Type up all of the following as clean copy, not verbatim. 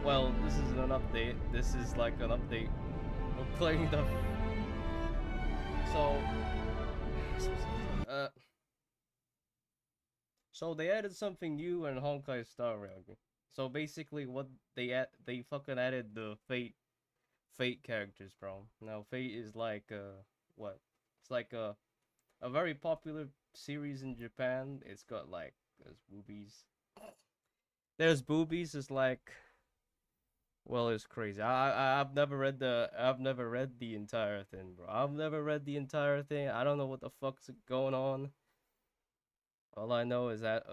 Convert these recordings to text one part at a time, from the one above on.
Well, this isn't an update. This is like an update. We're playing the. So. Uh. So they added something new in Honkai Star Rail. So basically, what they fucking added the Fate characters, bro. Now Fate is like what? It's like a very popular series in Japan. It's got like there's boobies. There's boobies. It's like well, it's crazy. I've never read the entire thing, bro. I've never read the entire thing. I don't know what the fuck's going on. All I know is that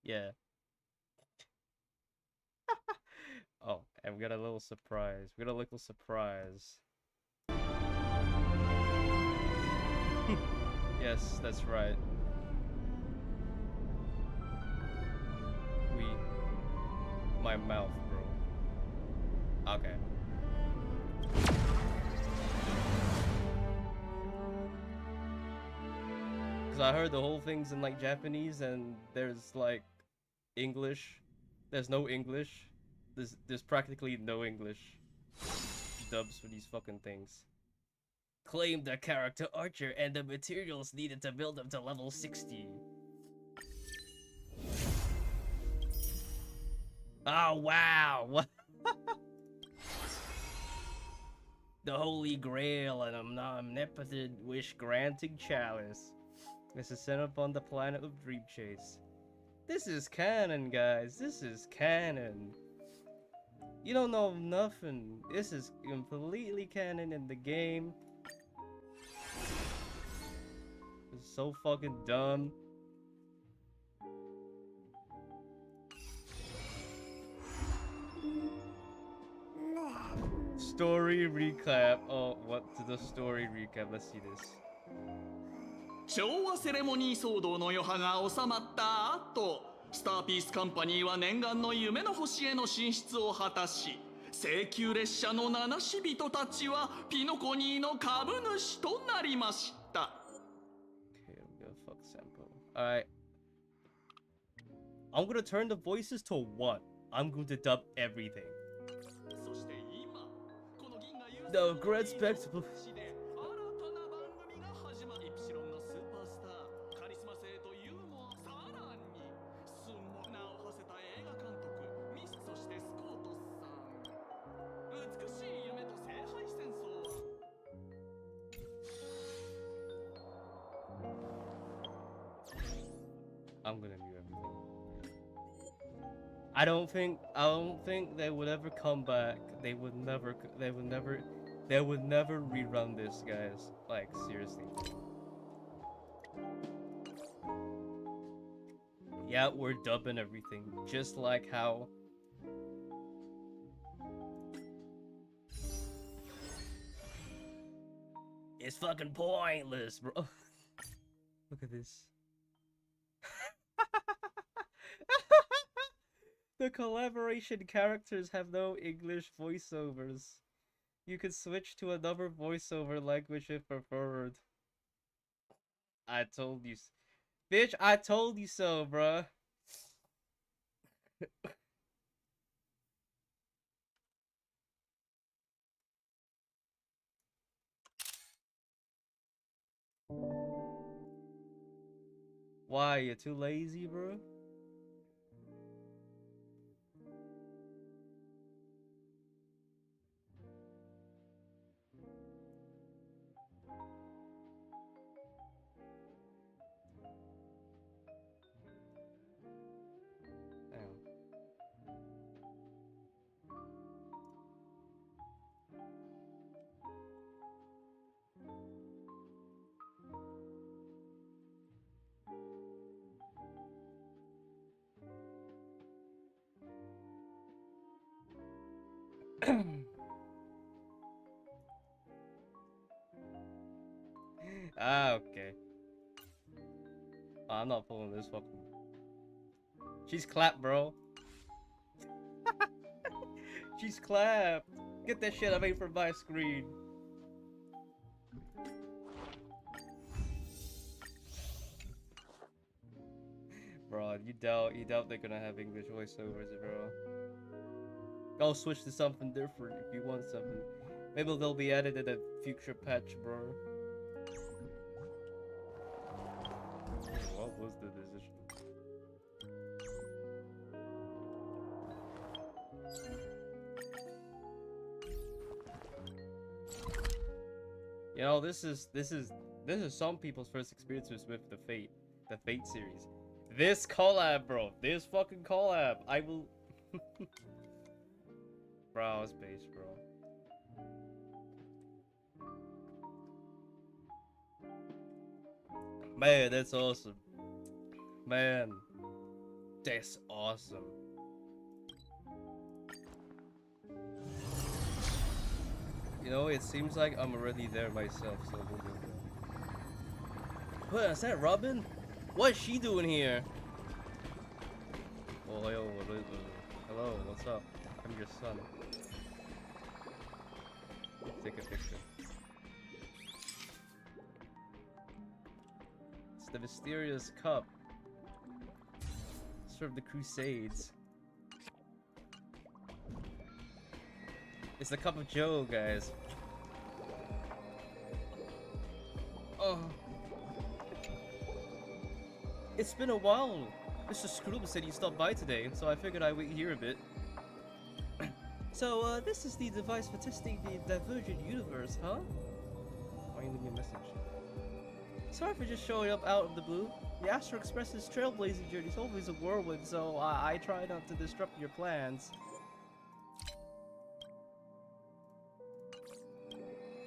yeah. Oh, and we got a little surprise. We got a little surprise. Yes, that's right. We my mouth, bro. Okay. Cause I heard the whole thing's in like Japanese and there's like English. There's no English. There's practically no English dubs for these fucking things. Claim the character Archer and the materials needed to build him to level 60. Oh wow! The Holy Grail and an omnipotent wish-granting chalice. This is set up on the planet of Dream Chase. This is canon, guys. This is canon. You don't know nothing. This is completely canon in the game. It's so fucking dumb. Story recap. Oh, what's the story recap? Let's see this. 昭和セレモニー騒動の余波が収まった後、スターピースカンパニーは念願の夢の星への進出を果たし、請求列車の七死人たちはピノコニーの株主となりました。Okay, I'm gonna fuck sample. Alright. I'm gonna turn the voices to 1. I'm going to dub everything. The great spectacle. I'm gonna mute everything. I don't think they would ever come back. They would never rerun this, guys. Like seriously. Yeah, we're dubbing everything just like how it's fucking pointless, bro. Look at this. The collaboration characters have no English voiceovers. You could switch to another voiceover language if preferred. I told you. Bitch, I told you so, bruh. Why? You too lazy, bro? Ah, okay. Oh, I'm not pulling this fucking. She's clapped, bro. She's clapped. Get that shit away from my screen. Bro, you doubt they're gonna have English voiceovers, bro. I'll switch to something different if you want something. Maybe they'll be added in a future patch, bro. What was the decision? You know, this is some people's first experiences with the Fate series. This collab, bro. This fucking collab. I will browse page, bro. Man, that's awesome. Man, that's awesome. You know, it seems like I'm already there myself, so we'll do that. What, is that Robin? What's she doing here? Oh, hello, what's up? I'm your son. Let's take a picture. It's the mysterious cup. Serve the Crusades. It's the cup of Joe, guys. Oh. It's been a while. Mr. Scroob said he stopped by today, so I figured I'd wait here a bit. So, this is the device for testing the divergent universe, huh? Why you leave me a message? Sorry for just showing up out of the blue. The Astro Express's trailblazing journey is always a whirlwind, so I try not to disrupt your plans.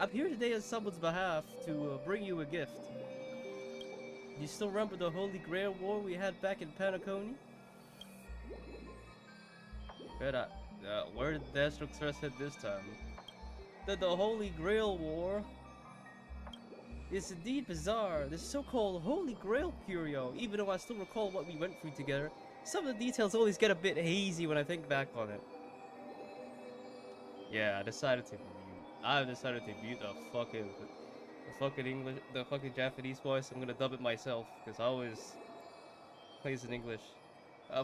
I'm here today on someone's behalf to bring you a gift. You still remember the Holy Grail War we had back in Panaconi? But where did the Astro Express head this time? The Holy Grail War is indeed bizarre. This so-called Holy Grail curio, even though I still recall what we went through together, some of the details always get a bit hazy when I think back on it. Yeah, I decided to mute the fucking English, the fucking Japanese voice. I'm gonna dub it myself because I always plays in English. I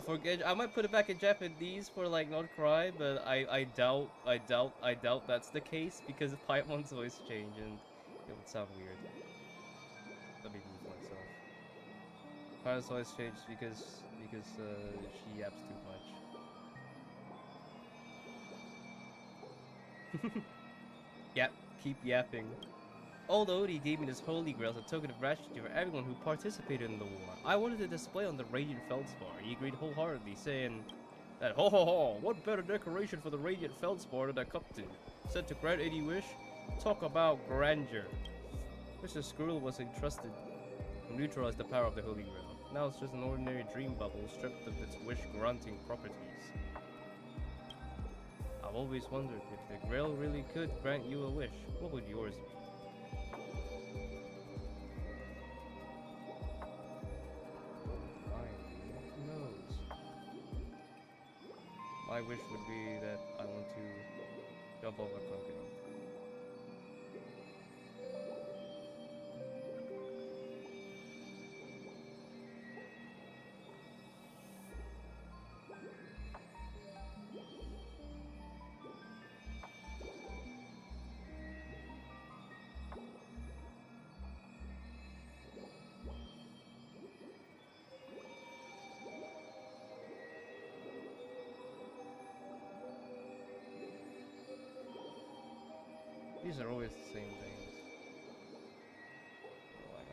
might put it back in Japanese for like not cry, but I doubt that's the case because of Paimon's voice change and it would sound weird. Let me move myself. Paimon's voice changed because she yaps too much. Yep, keep yapping. Old Odie gave me this Holy Grail as a token of gratitude for everyone who participated in the war. I wanted to display on the Radiant Feldspar. He agreed wholeheartedly, saying that, ho ho ho, what better decoration for the Radiant Feldspar than a cup to? Said to grant any wish? Talk about grandeur. Mr. Squirrel was entrusted to neutralize the power of the Holy Grail. Now it's just an ordinary dream bubble stripped of its wish-granting properties. I've always wondered if the Grail really could grant you a wish, what would yours be? Who knows? My wish would be that I want to jump over Conqueror. These are always the same things. Oh, hang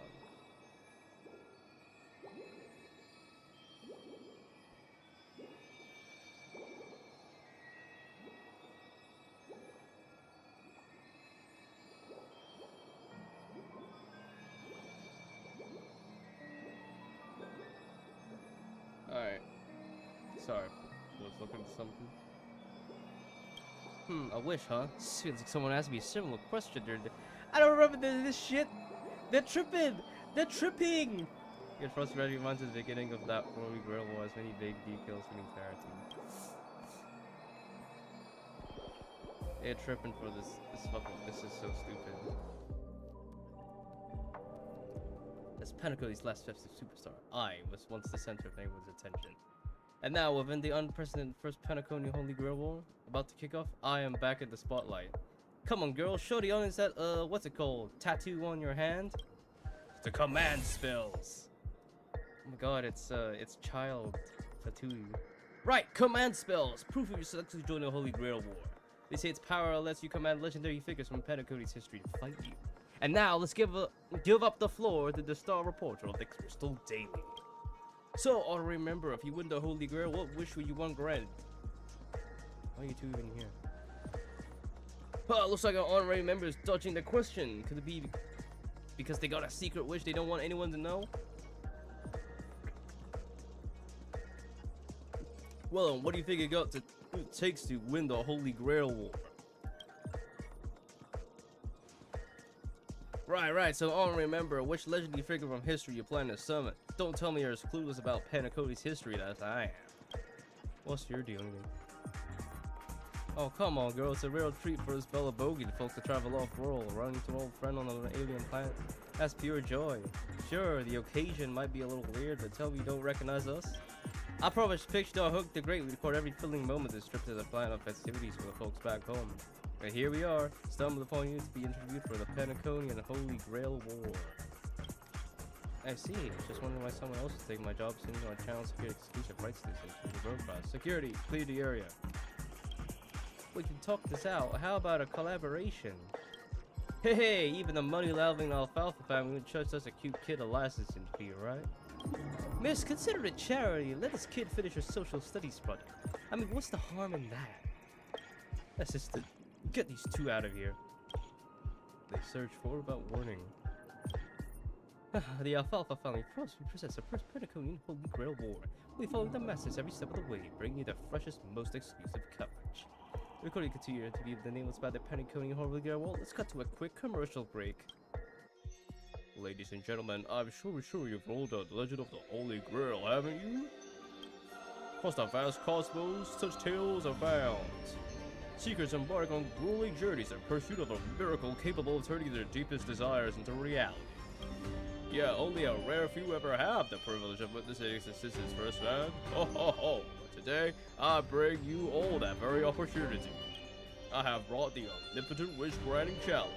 on. Alright. Sorry. Was looking at something. A wish, huh? Feels like someone asked me a similar question during the... I don't remember this shit! They're tripping! They're tripping! Your first ready reminds of the beginning of that Holy Grail War, as many vague details meaning clarity. They're tripping for this this is so stupid. As Panaco's last festive superstar, I was once the center of everyone's attention. And now, within the unprecedented first Penaconian Holy Grail War about to kick off, I am back in the spotlight. Come on, girl, show the audience that, what's it called? Tattoo on your hand? The command spells. Oh my god, it's child tattoo. Right, command spells. Proof of your successfully joining the Holy Grail War. They say its power lets you command legendary figures from Penacony's history to fight you. And now, let's give up the floor to the star reporter of the Crystal Daily. So, honorary member, if you win the Holy Grail, what wish would you want granted? Why are you two even here? Looks like our honorary member is dodging the question. Could it be because they got a secret wish they don't want anyone to know? Well, what do you think it takes to win the Holy Grail War? Right, so honorary member, which legendary figure from history you plan to summon? Don't tell me you're as clueless about Panacody's history as I am. What's your deal? Oh, come on, girl. It's a real treat for us Bella Bogey folks to travel off-world, running into an old friend on an alien planet. That's pure joy. Sure, the occasion might be a little weird, but tell me you don't recognize us? I promise Picture Hook the Great. We record every filling moment this trip to the planet of festivities for the folks back home. And here we are, stumbled upon you to be interviewed for the Penaconian Holy Grail War. I see. Just wondering why someone else is taking my job since our channel secured exclusive rights to this into the broadcast. Security, clear the area. We can talk this out. How about a collaboration? Hey, even the money-loving alfalfa family would charge us a cute kid a licensing fee, right? Miss, consider it charity. Let this kid finish her social studies project. I mean, what's the harm in that? That's just to get these two out of here. They search for without warning. The alfalfa family presents the first Penaconian Holy Grail War. We follow the masters every step of the way, bringing you the freshest, most exclusive coverage. The recording continues to be the nameless by the Penaconian Holy Grail War. Let's cut to a quick commercial break. Ladies and gentlemen, I'm sure you've rolled out the legend of the Holy Grail, haven't you? Across the vast cosmos, such tales are found. Seekers embark on grueling journeys in pursuit of a miracle capable of turning their deepest desires into reality. Yeah, only a rare few ever have the privilege of witnessing its existence firsthand. Ho ho ho! But today, I bring you all that very opportunity. I have brought the omnipotent wish-granting challenge,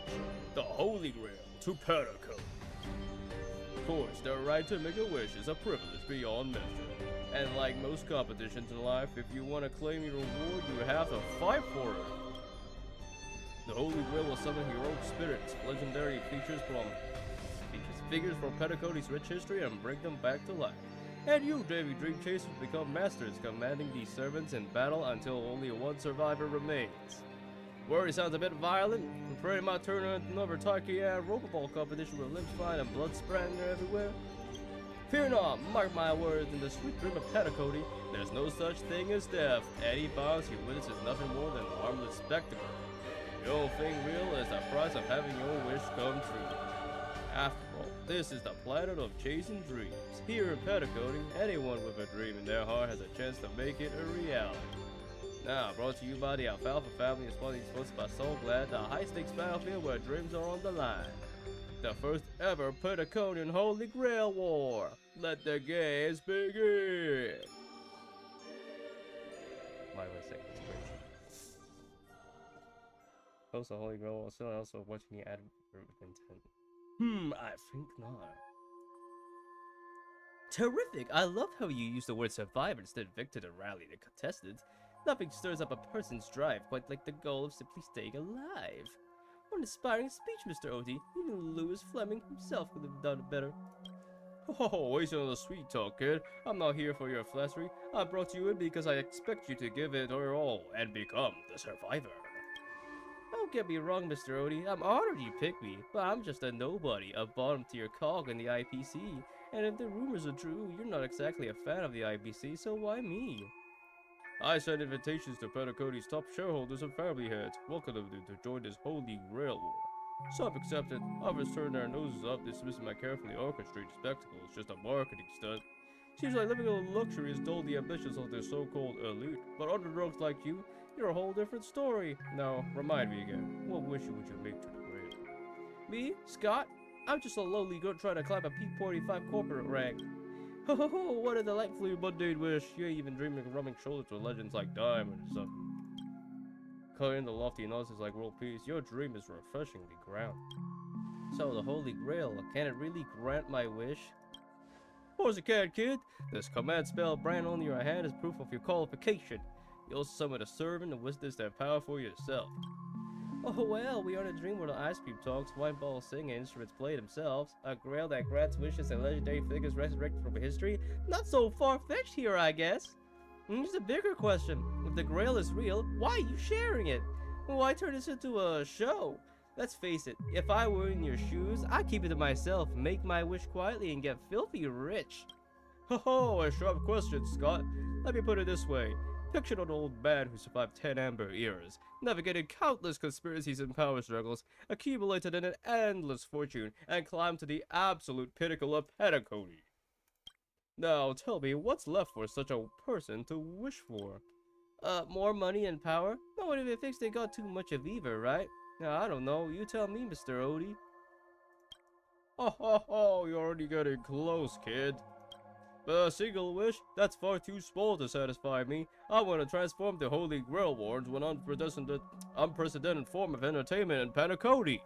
the Holy Grail, to Penacony. Of course, the right to make a wish is a privilege beyond measure. And like most competitions in life, if you want to claim your reward, you have to fight for it. The Holy Grail will summon heroic spirits, legendary figures from Pedacody's rich history, and bring them back to life. And you, Davy Dream Chasers, become masters, commanding these servants in battle until only one survivor remains. Worry sounds a bit violent. I'm afraid it might turn into another Taiki-and Roperball competition with limbs flying and blood spreading everywhere. Fear not, mark my words, in the sweet dream of Penacony, there's no such thing as death. Any violence you witness is nothing more than a harmless spectacle. The only thing real is the price of having your wish come true. After all, this is the planet of chasing dreams. Here in Penacony, anyone with a dream in their heart has a chance to make it a reality. Now, brought to you by the Alfalfa family and sponsored by So Glad, the high-stakes battlefield where dreams are on the line. The first ever Penaconian Holy Grail War. Let the games begin! Why was I saying it's crazy? Host the Holy Grail War, still also watching the ad with intent. I think not. Terrific! I love how you use the word survivor instead of victor to rally the contestants. Nothing stirs up a person's drive quite like the goal of simply staying alive. What an inspiring speech, Mr. Oti. Even Lewis Fleming himself could have done it better. Oh, wasting on the sweet talk, kid. I'm not here for your flattery. I brought you in because I expect you to give it your all and become the survivor. Don't get me wrong, Mr. Oti. I'm honored you picked me, but I'm just a nobody, a bottom-tier cog in the IPC. And if the rumors are true, you're not exactly a fan of the IPC, so why me? I send invitations to Pedacody's top shareholders and family heads, welcoming them to join this Holy Grail War. Some accepted, others turned their noses up, dismissing my carefully orchestrated spectacle as just a marketing stunt. Seems like living on luxury has dulled the ambitions of the so-called elite, but underdogs like you, you're a whole different story. Now, remind me again, what wish would you make to the grail? Me? Scott? I'm just a lowly girl trying to climb a P45 corporate rank. Ho ho ho, what a delightfully mundane wish. You ain't even dreaming of rubbing shoulders with legends like Diamond and stuff. Coloring the lofty nonsense like world peace, your dream is refreshingly ground. So, the Holy Grail, can it really grant my wish? Of course it can, kid. This command spell brand on your hand is proof of your qualification. You'll summon a servant and witness their power for yourself. Oh well, we are in a dream where the ice cream talks, wine balls sing, and instruments play themselves. A grail that grants wishes and legendary figures resurrected from history? Not so far-fetched here, I guess. Here's a bigger question. If the grail is real, why are you sharing it? Why turn this into a show? Let's face it, if I were in your shoes, I'd keep it to myself, make my wish quietly, and get filthy rich. Ho ho, a sharp question, Scott. Let me put it this way. Picture an old man who survived 10 amber eras, navigated countless conspiracies and power struggles, accumulated an endless fortune, and climbed to the absolute pinnacle of pedagogy. Now, tell me, what's left for such a person to wish for? More money and power? Nobody even thinks they got too much of either, right? Now, I don't know. You tell me, Mr. Odie. Ho ho ho, you're already getting close, kid. But a single wish? That's far too small to satisfy me. I want to transform the Holy Grail War into an unprecedented form of entertainment in Panacody.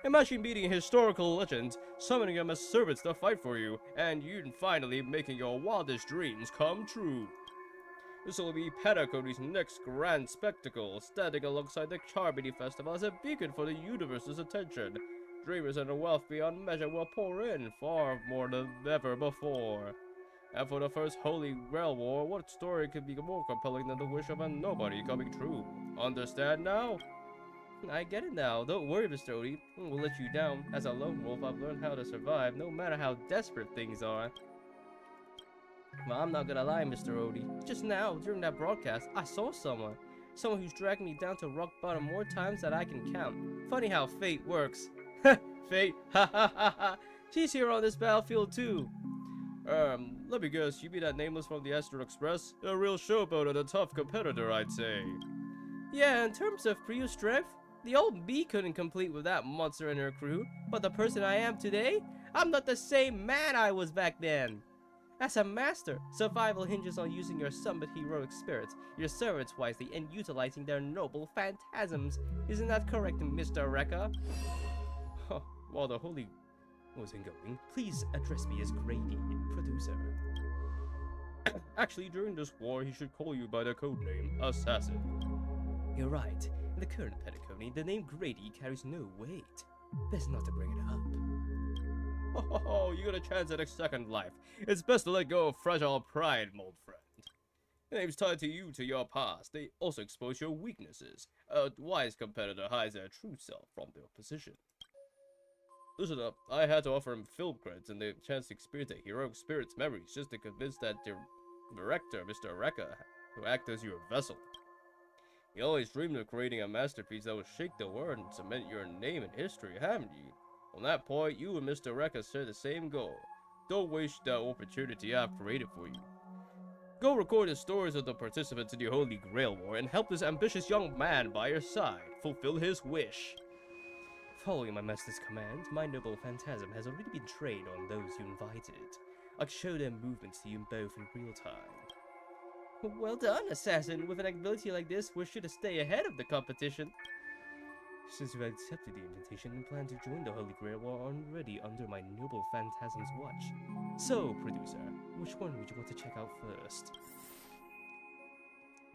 Imagine meeting historical legends, summoning them as servants to fight for you, and you finally making your wildest dreams come true. This will be Panacody's next grand spectacle, standing alongside the Charmony Festival as a beacon for the universe's attention. Dreamers and a wealth beyond measure will pour in, far more than ever before. And for the first Holy Grail War, what story could be more compelling than the wish of a nobody coming true? Understand now? I get it now. Don't worry, Mr. Odie. We'll let you down. As a lone wolf, I've learned how to survive, no matter how desperate things are. Well, I'm not gonna lie, Mr. Odie. Just now, during that broadcast, I saw someone. Someone who's dragged me down to rock bottom more times than I can count. Funny how fate works. Fate, ha ha ha ha. She's here on this battlefield too. Let me guess, you mean that nameless from the Astral Express? A real showboat and a tough competitor, I'd say. Yeah, in terms of pure strength, the old bee couldn't compete with that monster and her crew. But the person I am today, I'm not the same man I was back then. As a master, survival hinges on using your somewhat heroic spirits, your servants wisely, and utilizing their noble phantasms. Isn't that correct, Mr. Rekka? Huh, while the holy wasn't going, please address me as Grady, producer. Actually, during this war, he should call you by the codename Assassin. You're right. In the current Petacone, the name Grady carries no weight. Best not to bring it up. Oh, you got a chance at a second life. It's best to let go of fragile pride, old friend. The name's tied to you, to your past. They also expose your weaknesses. A wise competitor hides their true self from their position. Listen up, I had to offer him film credits and the chance to experience the heroic spirit's memories just to convince that director, Mr. Rekka, to act as your vessel. You always dreamed of creating a masterpiece that would shake the world and cement your name in history, haven't you? On that point, you and Mr. Rekka share the same goal. Don't waste that opportunity I've created for you. Go record the stories of the participants in the Holy Grail War and help this ambitious young man by your side fulfill his wish. Following my master's command, my noble phantasm has already been trained on those you invited. I can show their movements to you both in real time. Well done, Assassin. With an ability like this, we're sure to stay ahead of the competition. Since you accepted the invitation and plan to join the Holy Grail War already under my noble phantasm's watch. So, producer, which one would you want to check out first?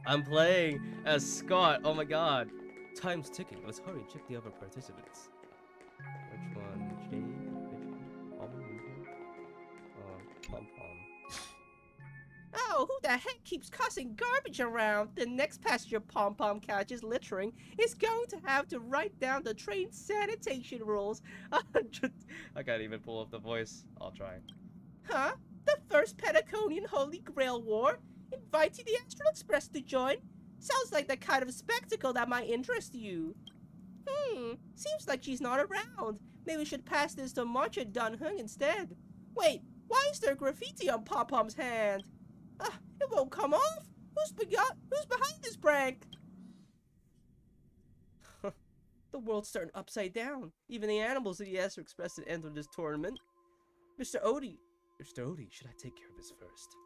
I'm playing as Scott. Oh my god. Time's ticking. Let's hurry and check the other participants. Which one? Jade? Pom-pom. Oh, who the heck keeps cussing garbage around? The next passenger Pom-Pom catches littering is going to have to write down the train sanitation rules. I can't even pull up the voice. I'll try. Huh? The first Petaconian Holy Grail War? Inviting the Astral Express to join? Sounds like the kind of spectacle that might interest you. Seems like she's not around. Maybe we should pass this to Marcha Dunhung instead. Wait, why is there graffiti on Pom-Pom's hand? It won't come off. Who's behind this prank? The world's turned upside down. Even the animals in the Astral Express didn't enter this tournament. Mr. Odie, Mr. Odie, should I take care of this first?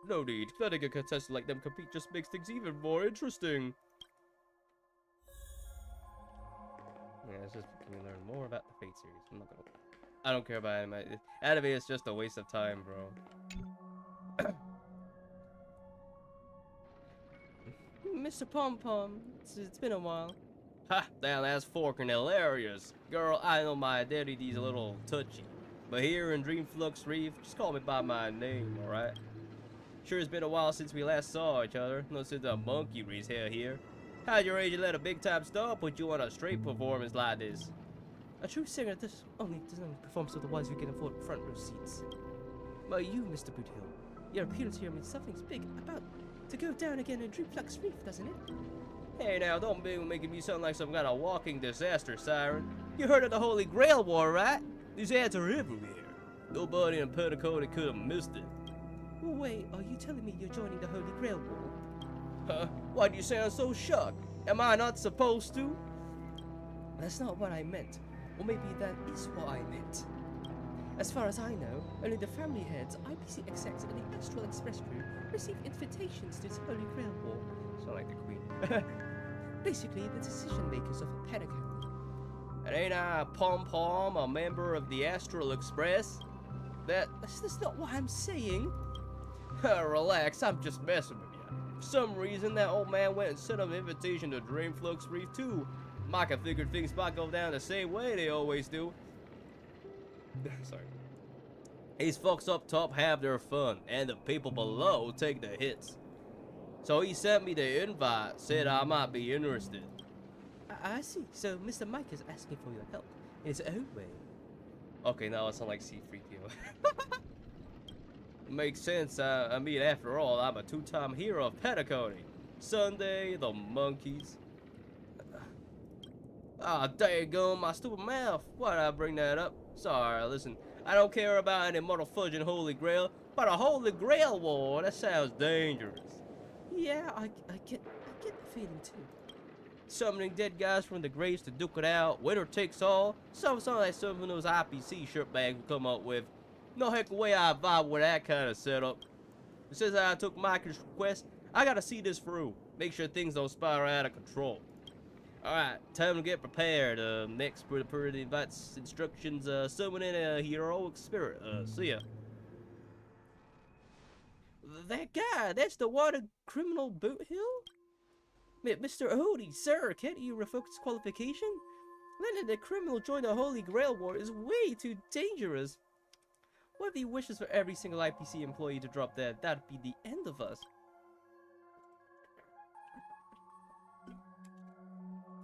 No need. Letting a contestant like them compete just makes things even more interesting. Yeah, it's just can we learn more about the Fate series. I don't care about anime. Anime is just a waste of time, bro. Mr. Pom Pom, it's been a while. Ha! Damn, that's forking hilarious. Girl, I know my identity's a little touchy. But here in Dreamflux Reef, just call me by my name, alright? Sure, it's been a while since we last saw each other. No, since the monkey race hair here. How'd your agent let a big-time star put you on a straight performance like this? A true singer doesn't only perform so the wise who can afford front row seats. But you, Mr. Boothill, your appearance here means something's big about to go down again in Dreamflux Reef, doesn't it? Hey now, don't be making me sound like some kind of walking disaster siren. You heard of the Holy Grail War, right? These ads are everywhere. Nobody in Petticoat could have missed it. Wait, are you telling me you're joining the Holy Grail War? Huh? Why do you sound so shocked? Am I not supposed to? That's not what I meant. Or maybe that is what I meant. As far as I know, only the family heads, IPC execs, and the Astral Express crew receive invitations to this Holy Grail War. Sound like the Queen. Basically, the decision makers of Petticoat. And ain't I Pom Pom, a member of the Astral Express? That's not what I'm saying. Relax, I'm just messing with you. For some reason, that old man went and sent an invitation to Dreamflux Reef too. Micah figured things might go down the same way they always do. Sorry. These folks up top have their fun, and the people below take the hits. So he sent me the invite, said I might be interested. I see. So Mr. Mike is asking for your help in his own way. Okay, now it's not like C3PO. Makes sense. I mean, after all, I'm a two-time hero of Petticoat. Sunday, the monkeys. Ah, daggone my stupid mouth. Why did I bring that up? Sorry, listen. I don't care about any mortal fudging Holy Grail, but a Holy Grail War, that sounds dangerous. Yeah, I get the feeling too. Summoning dead guys from the graves to duke it out, winner takes all. Something like some of those IPC shirt bags will come up with. No heck way I vibe with that kind of setup. Since I took Mike's request, I gotta see this through. Make sure things don't spiral out of control. Alright, time to get prepared. Next, per the invite's instructions, summoning a heroic spirit. See ya. That guy, that's the water criminal Boothill? Mr. Odie, sir, can't you revoke his qualification? Letting the criminal join the Holy Grail War is way too dangerous. What if he wishes for every single IPC employee to drop dead? That'd be the end of us.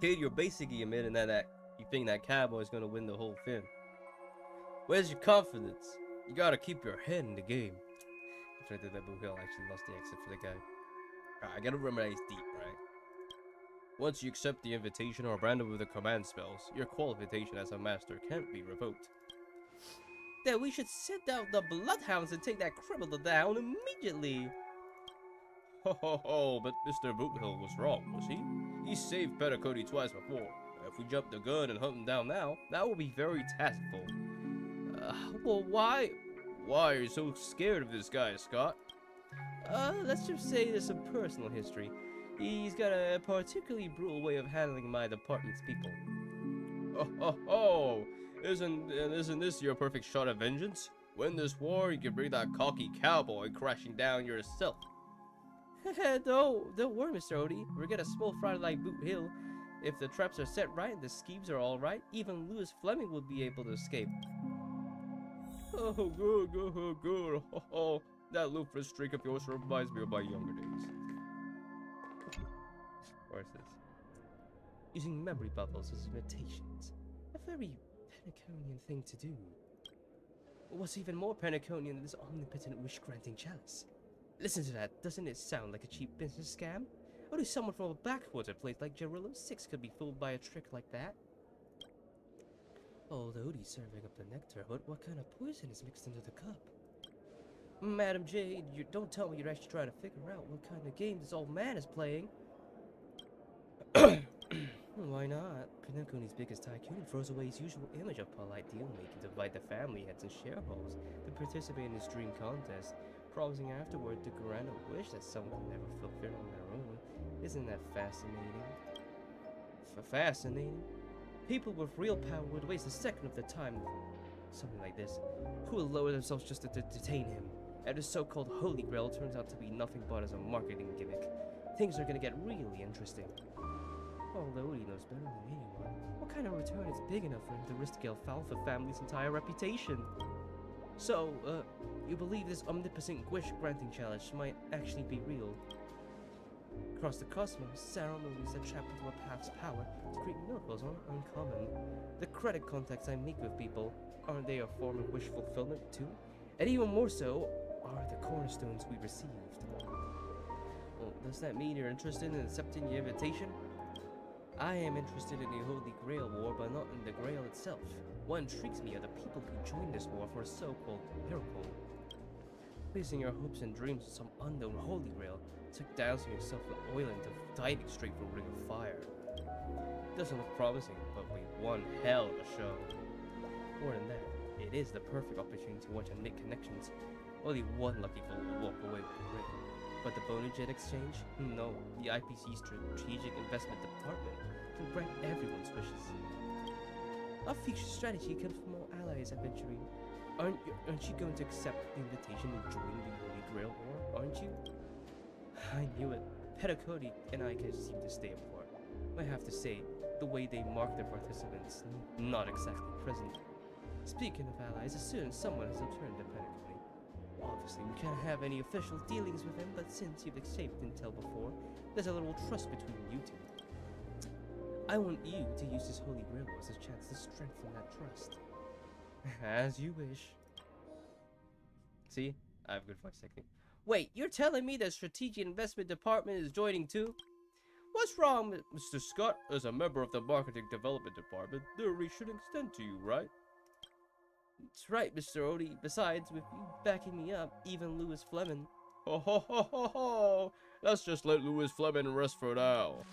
Kid, you're basically admitting that you think that cowboy's gonna win the whole thing. Where's your confidence? You gotta keep your head in the game. After I did that, Boothill actually lost the exit for the guy. Alright, I gotta remember that he's deep, right? Once you accept the invitation or branded with the command spells, your qualification as a master can't be revoked. Then we should send out the bloodhounds and take that criminal down immediately. Ho ho ho, but Mr. Boothill was wrong, was he? He saved Petticoat twice before. If we jump the gun and hunt him down now, that will be very tactful. Well, why are you so scared of this guy, Scott? Let's just say there's some personal history. He's got a particularly brutal way of handling my department's people. Oh, isn't this your perfect shot of vengeance? Win this war, you can bring that cocky cowboy crashing down yourself. Don't worry, Mr. Odie. We're gonna small fry like Boothill. If the traps are set right and the schemes are all right, even Lewis Fleming will be able to escape. Oh, good. Oh, that Luffy streak of yours reminds me of my younger days. Where's this? Using memory bubbles as invitations. A very Penaconian thing to do. What's even more Penaconian than this omnipotent wish-granting chalice? Listen to that, doesn't it sound like a cheap business scam? Only someone from a backwater place like Gerillo 6 could be fooled by a trick like that. Old Odie's serving up the nectar, but what kind of poison is mixed into the cup? Madam Jade, you don't tell me you're actually trying to figure out what kind of game this old man is playing. Why not? Pinocchio's biggest tycoon throws away his usual image of polite deal-making to divide the family heads and shareholders to participate in his dream contest, promising afterward to grant a wish that someone can never fulfill on their own. Isn't that fascinating? Fascinating? People with real power would waste a second of their time with something like this, who will lower themselves just to detain him, and his so-called Holy Grail turns out to be nothing but as a marketing gimmick. Things are gonna get really interesting. Although he knows better than anyone, what kind of return is big enough for him to risk the alfalfa family's entire reputation? So, you believe this omnipotent wish-granting challenge might actually be real? Across the cosmos, ceremonies that tap into a path's power to create miracles aren't uncommon. The credit contacts I make with people, aren't they a form of wish fulfillment too? And even more so, are the cornerstones we received. Well, does that mean you're interested in accepting the invitation? I am interested in the Holy Grail War, but not in the Grail itself. What intrigues me are the people who joined this war for a so-called miracle. Placing your hopes and dreams on some unknown Holy Grail, it's like dousing yourself with oil and diving straight for a ring of fire. It doesn't look promising, but we one hell of a show. More than that, it is the perfect opportunity to watch and make connections. Only one lucky fool will walk away with the grail. But the bonus jet exchange? No, the IPC Strategic Investment Department can grant everyone's wishes. Our future strategy comes from all allies adventuring. Aren't you going to accept the invitation and join the Holy Grail War, aren't you? I knew it. Pedicodi and I can seem to stay apart. I have to say, the way they mark their participants, not exactly present. Speaking of allies, a certain someone has returned to Pedicodi. Obviously, we can't have any official dealings with him, but since you've exchanged intel before, there's a little trust between you two. I want you to use this Holy Grail as a chance to strengthen that trust. As you wish. See? I have good voice technique. Wait, you're telling me the Strategic Investment Department is joining too? What's wrong, Mr. Scott? As a member of the Marketing Development Department, their reach should extend to you, right? That's right, Mr. Odie. Besides, with you backing me up, even Louis Fleming. Ho ho ho ho ho! Let's just let Louis Fleming rest for now.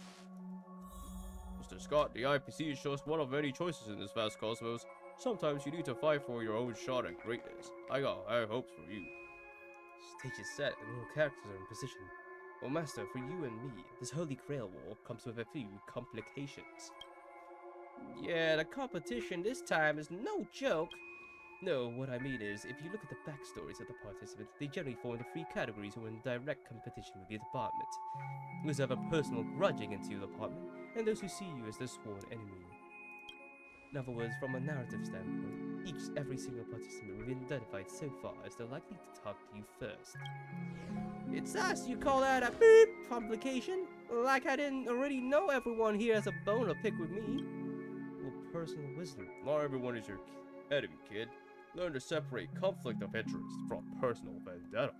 Mr. Scott, the IPC is just one of many choices in this vast cosmos. Sometimes you need to fight for your own shot at greatness. I got high hopes for you. Stage is set and all characters are in position. Well, Master, for you and me, this Holy Grail War comes with a few complications. Yeah, the competition this time is no joke. No, what I mean is, if you look at the backstories of the participants, they generally fall into three categories who are in direct competition with the department. Those who have a personal grudge against your department, and those who see you as their sworn enemy. In other words, from a narrative standpoint, every single participant we've identified so far is they're likely to talk to you first. It's us, you call that a beep complication? Like I didn't already know everyone here has a bone to pick with me. Well, personal wisdom. Not everyone is your enemy, kid. Learn to separate conflict of interest from personal vendetta.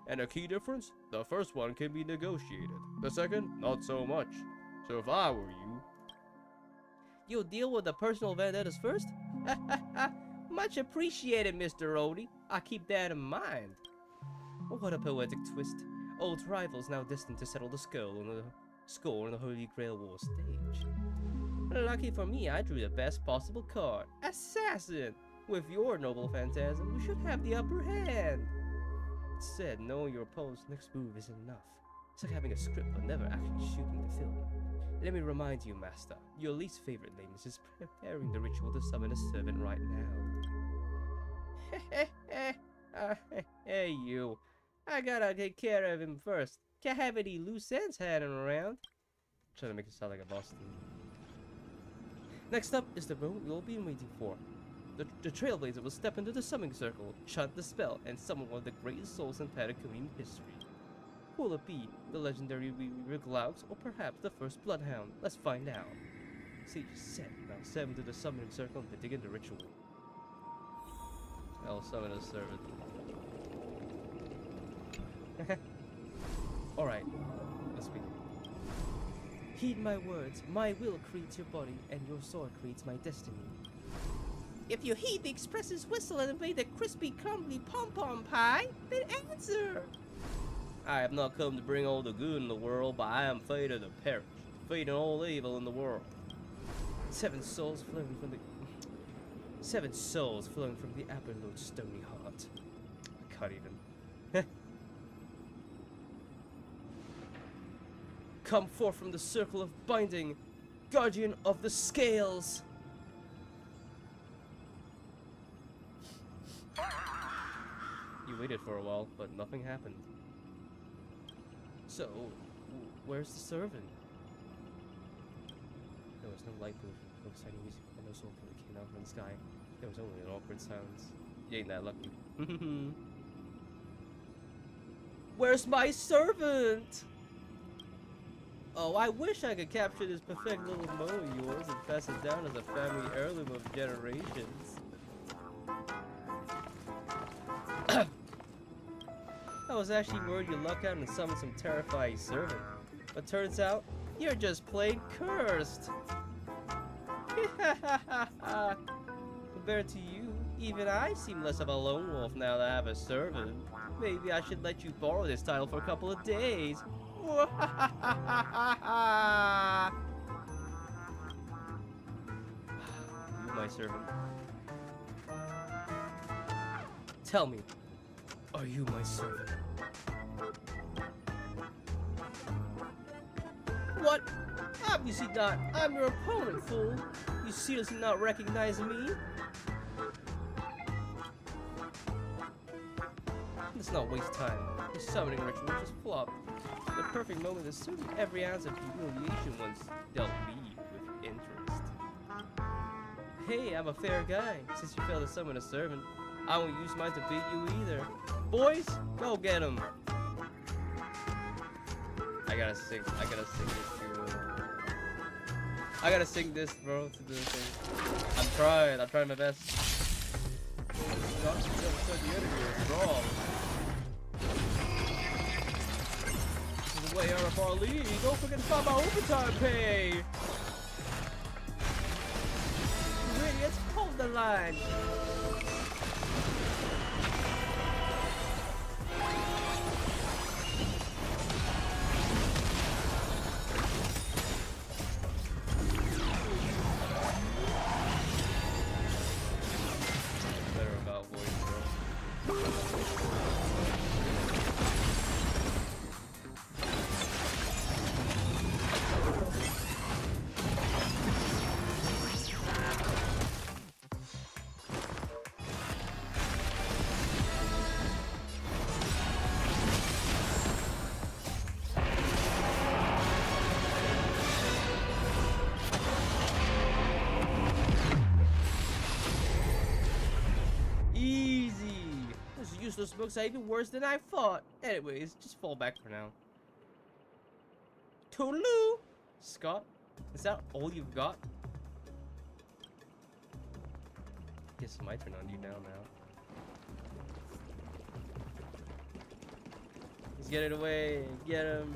And a key difference? The first one can be negotiated. The second, not so much. So if I were you... You'll deal with the personal vendettas first? Much appreciated, Mr. Odie. I'll keep that in mind. What a poetic twist. Old rivals now destined to settle the score on the Holy Grail War stage. Lucky for me, I drew the best possible card. Assassin! With your noble phantasm, we should have the upper hand. It's said, knowing your opponent's next move isn't enough. It's like having a script but never actually shooting the film. Let me remind you, Master, your least favorite lameness is preparing the ritual to summon a servant right now. Hey you, I gotta take care of him first. Can't have any loose ends hanging around. Trying to make it sound like a boss team. Next up is the moment we've all been waiting for. The Trailblazer will step into the summoning circle, chant the spell, and summon one of the greatest souls in Patagonian history. Who will it be? The legendary Glaux, or perhaps the first Bloodhound? Let's find out. Stage is set. Now step into the summoning circle and begin the ritual. I'll summon a servant. Alright, let's begin. Heed my words. My will creates your body, and your sword creates my destiny. If you heed the express's whistle and obey the crispy, crumbly pom-pom pie, then answer! I have not come to bring all the good in the world, but I am fated to perish. defeating all evil in the world. 7 souls flowing from the 7 souls flowing from the absolute stony heart. I can't even. Come forth from the circle of binding, guardian of the scales. You waited for a while, but nothing happened. So, where's the servant? There was no light pollution, no exciting music, and no soul that came out from the sky. There was only an awkward silence. You ain't that lucky. Where's my servant? Oh, I wish I could capture this perfect little mo of yours and pass it down as a family heirloom of generations. I was actually worried you'd luck out and summon some terrifying servant. But turns out, you're just plain cursed. Compared to you, even I seem less of a lone wolf now that I have a servant. Maybe I should let you borrow this title for a couple of days. You, my servant. Tell me, are you my servant? What? Obviously not. I'm your opponent, fool. You seriously not recognize me? Let's not waste time. This summoning ritual just flopped. The perfect moment that suited every ounce of humiliation once dealt me with interest. Hey, I'm a fair guy. Since you failed to summon a servant, I won't use mine to beat you either. Boys, go get him. I gotta sing this too. I gotta sing this, bro, to do this thing. I'm trying my best. Not to the enemy is strong. This is way out of our league. Don't forget to stop my overtime pay. You idiots, hold the line. Those books are even worse than I thought. Anyways, just fall back for now. Toodaloo! Scott, is that all you've got? Guess it's my turn on you now. Let's get it away. Get him.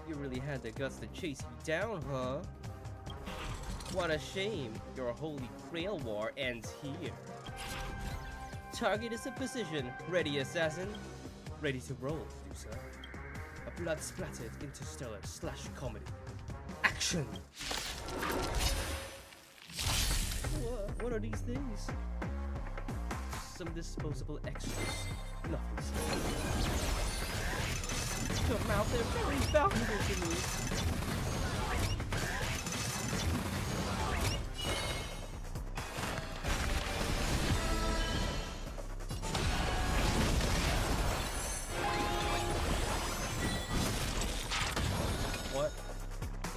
You really had the guts to chase me down, huh? What a shame. Your holy Grail war ends here. Target is in position. Ready, assassin? Ready to roll, Medusa. A blood-splattered interstellar slash comedy. Action! What are these things? Some disposable extras. Nothing special. Your mouth, they're very valuable to me.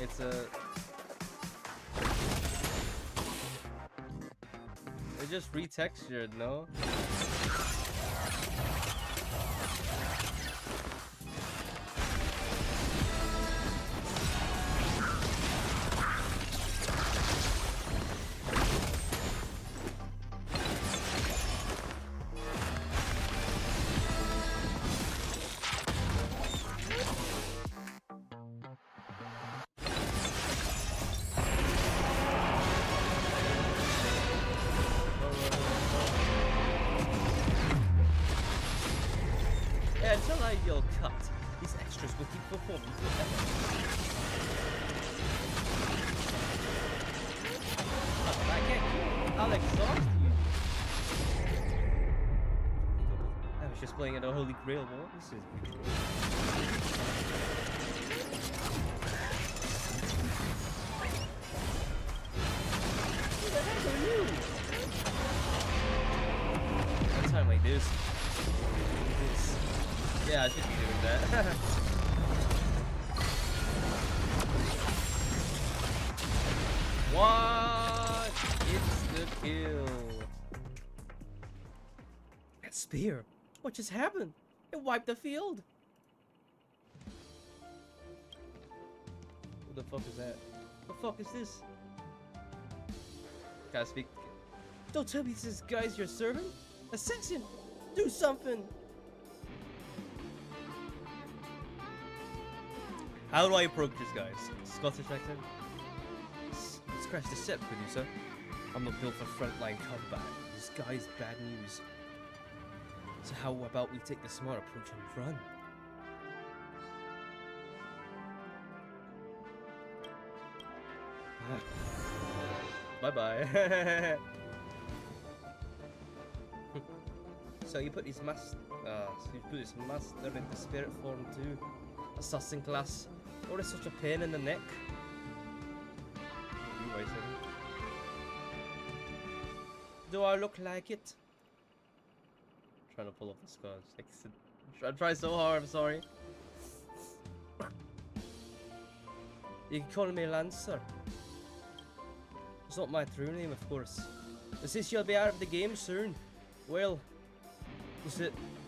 It's it just retextured, no? Until I yell cut, these performance ever. I can't. I'll exhaust you. I was just playing at a Holy Grail war. This is ridiculous. Who the heck are you? One time like this. Yeah, I should be doing that. What? It's the kill. That spear. What just happened? It wiped the field. What the fuck is that? What the fuck is this? Gotta speak. Don't tell me this guy's your servant? Assassin! Do something! How do I approach this guy? Scottish accent? Scratch the step, producer. I'm not built for frontline combat. This guy's bad news. So how about we take the smart approach and run? Bye-bye. So you put his master into spirit form too. Assassin class. Or is such a pain in the neck? Do I look like it? I'm trying to pull off the scars. I try so hard, I'm sorry. You can call me Lancer. It's not my true name, of course. Since you'll be out of the game soon, well,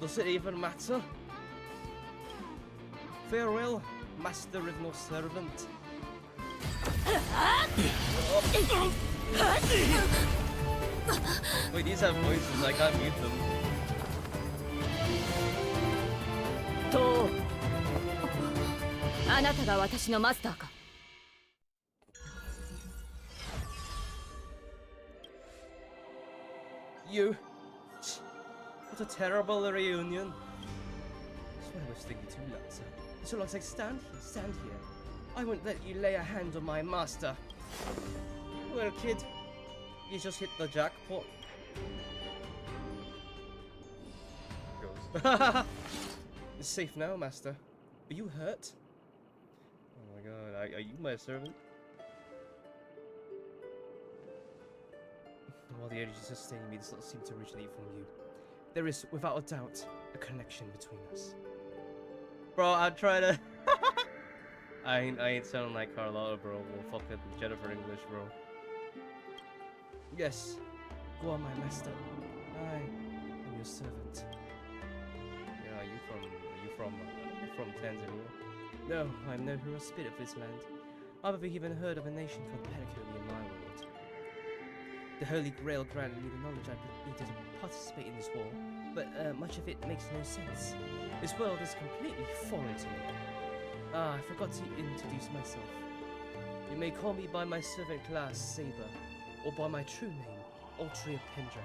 does it even matter? Farewell, master of no servant. Wait, these have voices, I can't mute them. To あなたが私のマスターか You. What a terrible reunion. That's what I was thinking too, Lancer. So long as I stand here. I won't let you lay a hand on my master. Well, kid, you just hit the jackpot. Goes. It's safe now, master. Are you hurt? Oh my god, are you my servant? While the energy sustaining me does not seem to originate from you, there is, without a doubt, a connection between us. Bro, I try to... I ain't sounding like Carlotta, bro. Well, fucking Jennifer English, bro. Yes, go on, my master. I am your servant. Yeah, are you from Tanzania? No, I am no hero spirit of this land. I've never even heard of a nation called Pericoli in my world. The Holy Grail granted me the knowledge I needed to participate in this war, but much of it makes no sense. This world is completely foreign to me. Ah, I forgot to introduce myself. You may call me by my servant class, Saber, or by my true name, Altria Pendra.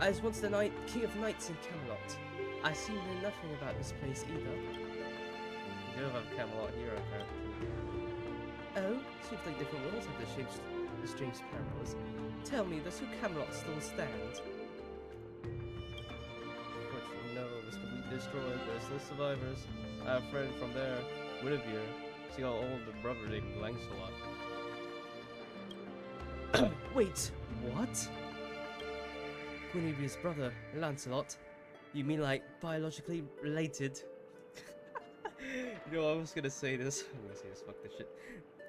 I was once the king of knights in Camelot. I seem to know nothing about this place either. You do have Camelot here, apparently. Oh, seems like different worlds have the strange parables. Tell me, does your Camelot still stand? Unfortunately, no, it was completely destroyed. There are still survivors. I have a friend from there, Guinevere. See how old the brother named Lancelot. Wait, what? Guinevere's brother, Lancelot? You mean like biologically related? You know, I was gonna say this. I'm gonna say this, fuck this shit.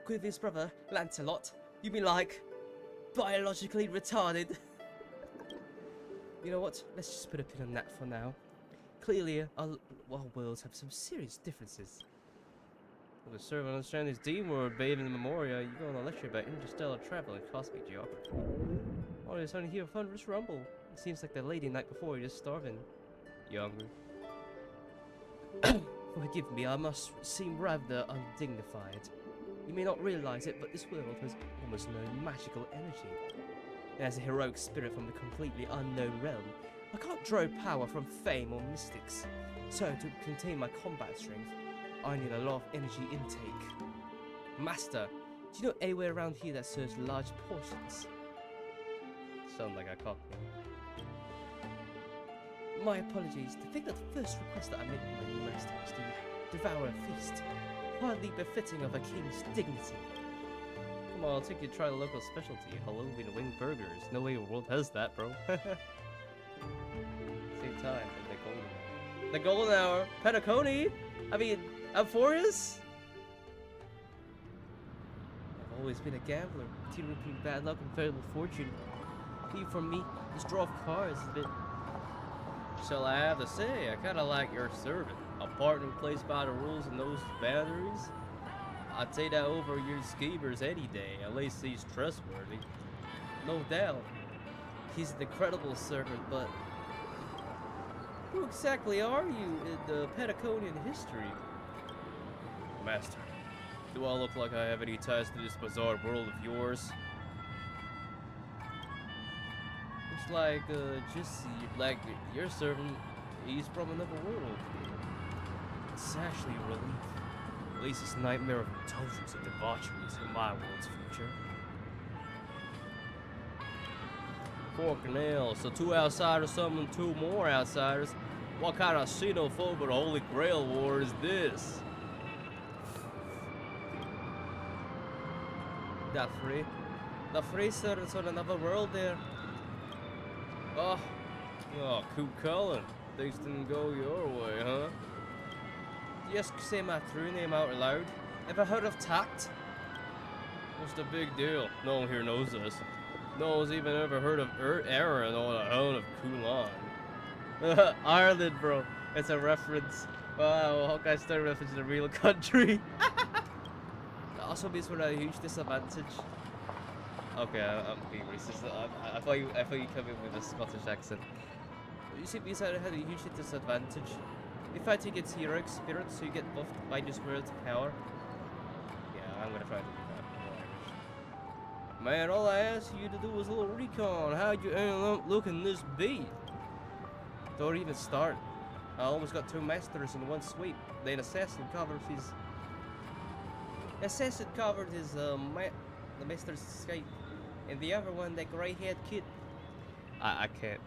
Guinevere's brother, Lancelot? You mean like biologically retarded? You know what? Let's just put a pin on that for now. Clearly, our worlds have some serious differences. Well, to serve and understand this Dean word bathed in the Memoria, you go on a lecture about interstellar travel and cosmic geography. Oh, there's only here a thunderous rumble. It seems like the lady night before you're just starving. You hungry? Forgive me, I must seem rather undignified. You may not realize it, but this world has almost no magical energy. It has a heroic spirit from a completely unknown realm. I can't draw power from fame or mystics, so to contain my combat strength, I need a lot of energy intake. Master, do you know anywhere around here that serves large portions? Sound like a cockney. My apologies. To think that the first request that I made from my new master was to devour a feast, hardly befitting of a king's dignity. Come on, I'll take you to try the local specialty, Halloween wing burgers. No way the world has that, bro. Same time, the golden hour. Petacone? I mean, Amphorius? I've always been a gambler, teetering between bad luck and favorable fortune. Even for me, this draw of cards is a bit... Shall I have to say, I kinda like your servant. A partner who plays by the rules and knows his boundaries. I'd take that over your schemers any day, at least he's trustworthy. No doubt. He's an incredible servant, but... Who exactly are you in the Patagonian history? Master, do I look like I have any ties to this bizarre world of yours? It's like, just like your servant, he's from another world. It's actually a relief. At least this nightmare of indulgence and debauchery is in my world's future. Fork nails, so 2 outsiders summon 2 more outsiders. What kind of xenophobe or holy grail war is this? The free servants on another world there. Oh, Coop Cullen. Things didn't go your way, huh? Just say my true name out loud. Ever heard of tact? What's the big deal? No one here knows this. No one's even ever heard of Aaron or the Hound of Kulan. Ireland, bro. It's a reference. Wow, Hawkeye started reference to the real country. It also means we're at a huge disadvantage. Okay, I'm being racist. I thought you came in with a Scottish accent. You see, we had a huge disadvantage. If I take its heroic spirit, so you get buffed by this world's power. Yeah, I'm gonna try to do that. Man, all I asked you to do was a little recon. How'd you end up looking this beat? Don't even start. I almost got 2 masters in one sweep. Then assassin covered his the master's escape, and the other one, that gray-haired kid. I can't.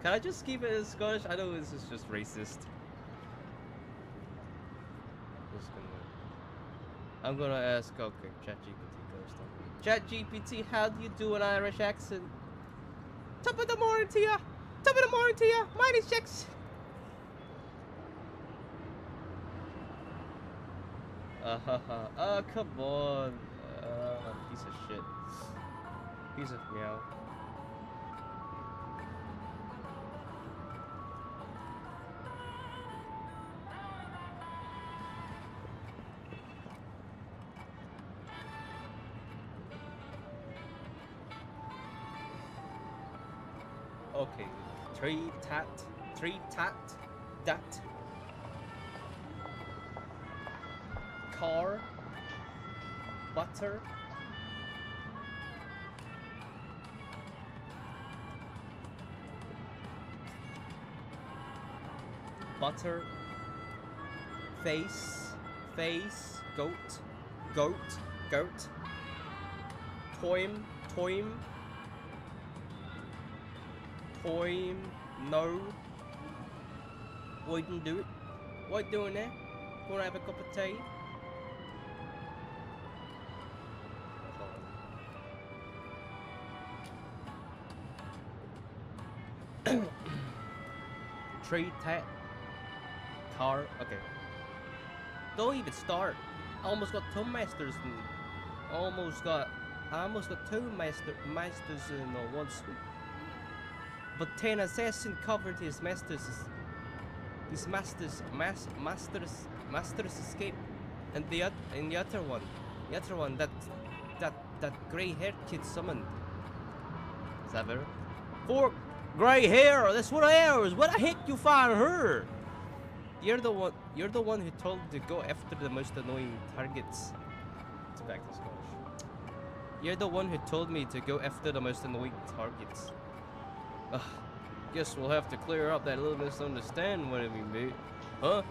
Can I just keep it in Scottish? I know this is just racist. I'm gonna ask. Okay, ChatGPT goes on. ChatGPT, how do you do an Irish accent? Top of the morning to ya. Top of the morning to ya. Mine is Jax. Come on. Piece of shit. Piece of meow. Okay. Tree tat, dat. Car, butter, face, goat, toim, no. Wouldn't do it. What doing there? Wanna have a cup of tea? Tree tat car. Okay. Don't even start. I almost got 2 masters. I almost got 2 masters in one sweep. But 10 assassin covered his master's escape, and the other one that gray-haired kid summoned. Is that better? 4 gray hair. That's what I was. What the heck you find her? You're the one who told to go after the most annoying targets. It's back to Scottish. You're the one who told me to go after the most annoying targets. Guess we'll have to clear up that little misunderstanding what we made. Huh?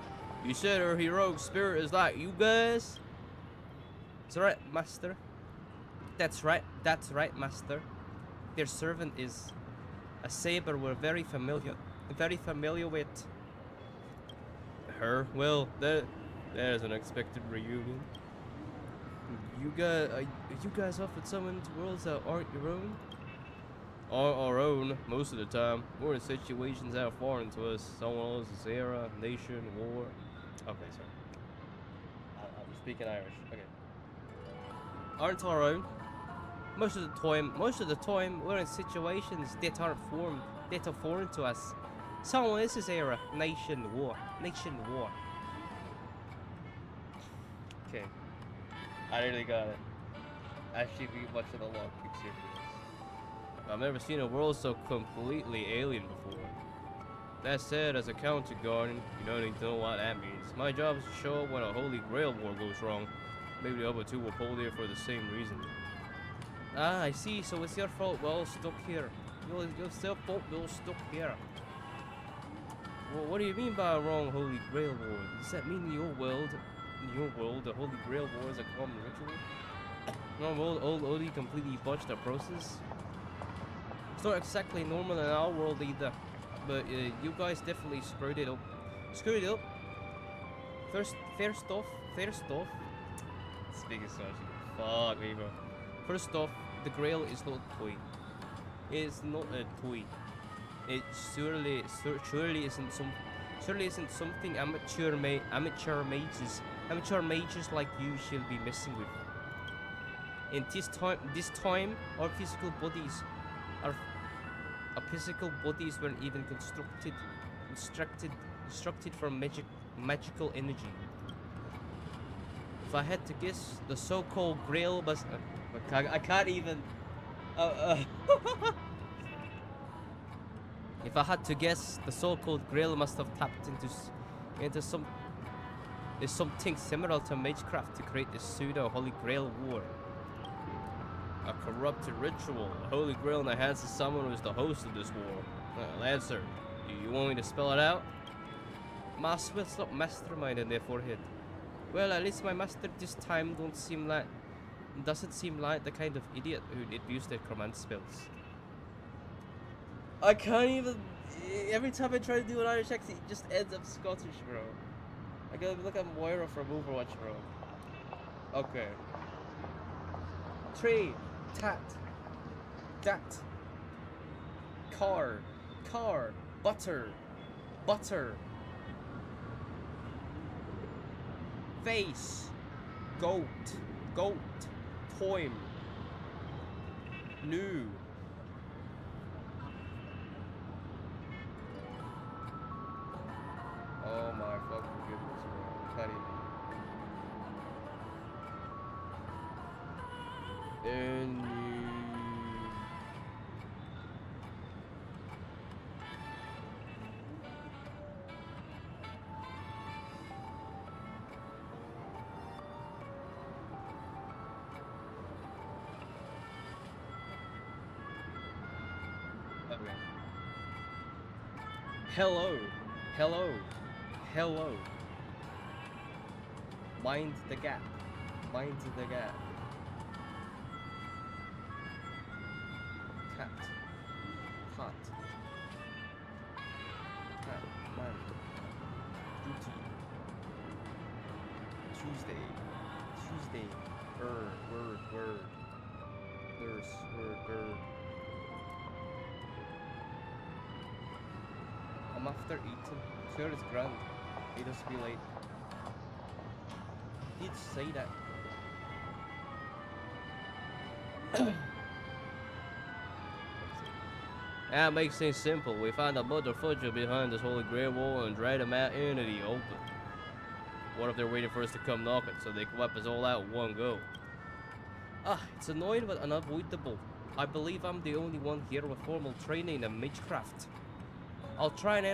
You said her heroic spirit is like you guys? That's right, master. That's right, master. Their servant is a saber we're very familiar with. Her? Well, that is an unexpected reunion. You guys often summon to worlds that aren't your own? Our own, most of the time. We're in situations that are foreign to us. Someone else's era, nation, war. Okay, sorry. I'm speaking Irish. Okay. Aren't our own? Most of the time, we're in situations that are foreign to us. Someone else's era, nation, war. Okay. I really got it. Actually, be watching a lot of Pixar videos. I've never seen a world so completely alien before. That said, as a counter guardian, you don't need to know what that means. My job is to show up when a holy grail war goes wrong. Maybe the other two were pulled here for the same reason. Ah, I see. So it's your fault we're all stuck here. It's your fault we're all stuck here. Well, what do you mean by a wrong holy grail war? Does that mean in your world, the holy grail war is a common ritual? In our world, only completely botched our process? It's not exactly normal in our world either, but you guys definitely screwed it up. First off. Speaking so much. Fuck me, bro. First off, the Grail is not a toy. It's not a toy. It surely isn't something amateur mages like you should be messing with. In this time, our physical bodies weren't even constructed from magical energy. If I had to guess, the so-called Grail must. I can't even. If I had to guess, the so-called Grail must have tapped into something similar to magecraft to create the pseudo Holy Grail war. A corrupted ritual. The Holy Grail in the hands of someone who is the host of this war. Lancer, do you want me to spell it out? Master will stop masterminding their forehead. Well, at least my master this time doesn't seem like the kind of idiot who'd abuse their command spells. I can't even. Every time I try to do an Irish accent, it just ends up Scottish, bro. I gotta look at Moira from Overwatch, bro. Okay. Tree, tat, dat, car, butter, face, goat, toim, new. Oh my fucking goodness, bro. Can't even. Hello. Mind the gap. Cat. Man. Duty. Tuesday. Word. Nurse. Word. I'm after eating. Sure, it's grand. It has to be late. Did say that. That makes things simple. We find the motherfucker behind this Holy Grail war and drag them out into the open. What if they're waiting for us to come knocking so they can wipe us all out in one go? It's annoying but unavoidable. I believe I'm the only one here with formal training in magecraft. I'll try and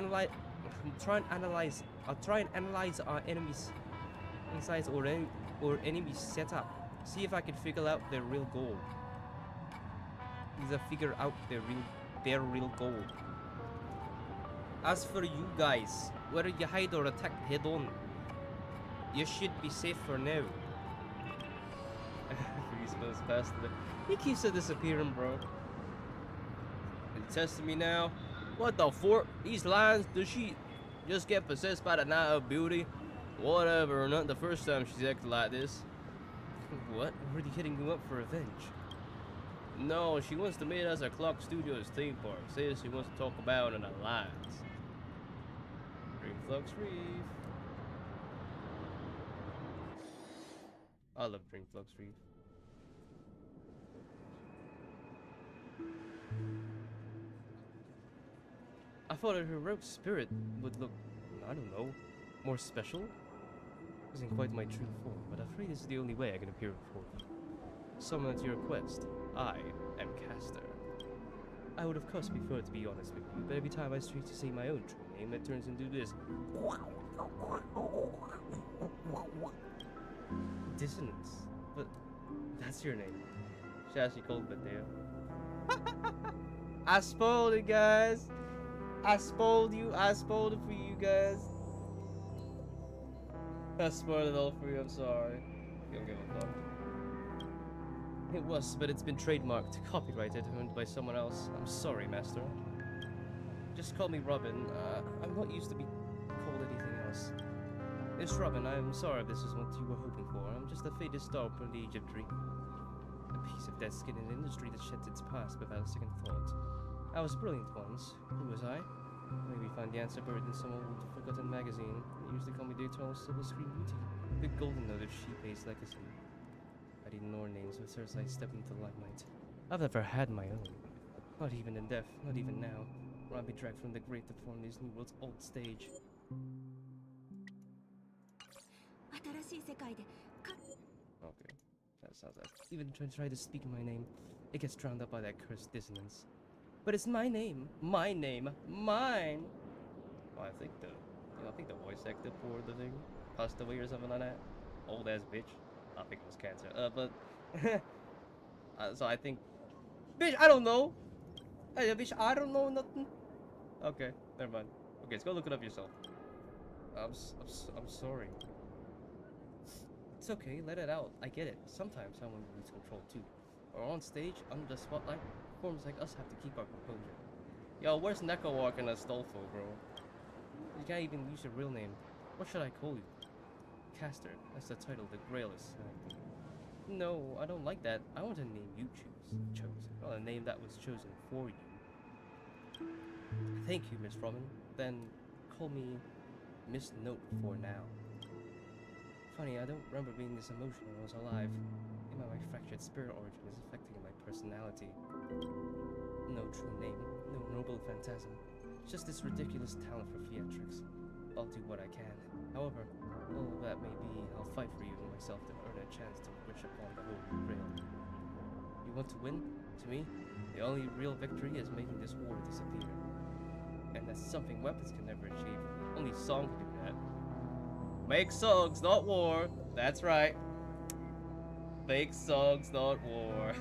analyze our enemies' insides or enemies' setup. See if I can figure out their real goal. Their real goal. As for you guys, whether you hide or attack head on, You should be safe for now. Freeze goes past the. He keeps disappearing, bro. Are you testing me now? What the fuck? These lines, does she just get possessed by the night of beauty? Whatever, not the first time she's acted like this. What? Already hitting you up for revenge? No, she wants to meet us at Clock Studios theme park. Says she wants to talk about an alliance. Dreamflux Reef. I love Dreamflux Reef. I thought a heroic spirit would look, I don't know, more special? Isn't quite my true form, but I'm afraid this is the only way I can appear before you. Summon at your request. I am Caster. I would of course prefer to be honest with you, but every time I try to say my own true name, it turns into this. Dissonance. But that's your name. She actually called Mateo. I spoiled it, guys. I spoiled you. I spoiled it for you guys. I spoiled it all for you. I'm sorry. You don't give a fuck. It was, but it's been trademarked, copyrighted, owned by someone else. I'm sorry, Master. Just call me Robin. I'm not used to be called anything else. It's Robin. I'm sorry if this is what you were hoping for. I'm just a faded star from the age of dream. A piece of dead skin in an industry that sheds its past without a second thought. I was brilliant once. Who was I? Maybe find the answer buried in some old forgotten magazine. They usually call me the eternal silver screen beauty. The golden note of sheep-based legacy. I didn't know her names, so as I stepped into the limelight. I've never had my own. Not even in death, not even now. Where I'll be dragged from the grave to perform this new world's old stage. Okay, that sounds like. Even try to speak my name, it gets drowned out by that cursed dissonance. But it's my name, mine. Well, I think the voice actor for the thing passed away or something like that. Old ass bitch. I think it was cancer. But so I think, bitch, I don't know. Hey, bitch, I don't know nothing. Okay, never mind. Okay, let's go look it up yourself. I'm sorry. It's okay, let it out. I get it. Sometimes someone will lose control too. Or on stage, under the spotlight, performers like us have to keep our composure. Yo, where's Neko Walk and Astolfo, bro? You can't even use your real name. What should I call you? Caster. That's the title the Grail is selecting. No, I don't like that. I want a name you chose. Not a name that was chosen for you. Thank you, Miss Robin. Then call me Miss Note for now. Funny, I don't remember being this emotional when I was alive. Maybe my fractured spirit origin is affecting my personality. No true name, no noble phantasm. Just this ridiculous talent for theatrics. I'll do what I can. However, all of that may be, I'll fight for you and myself to earn a chance to wish upon the Holy Grail. You want to win? To me, the only real victory is making this war disappear. And that's something weapons can never achieve. Only song can do that. Make songs, not war. That's right. Make songs, not war.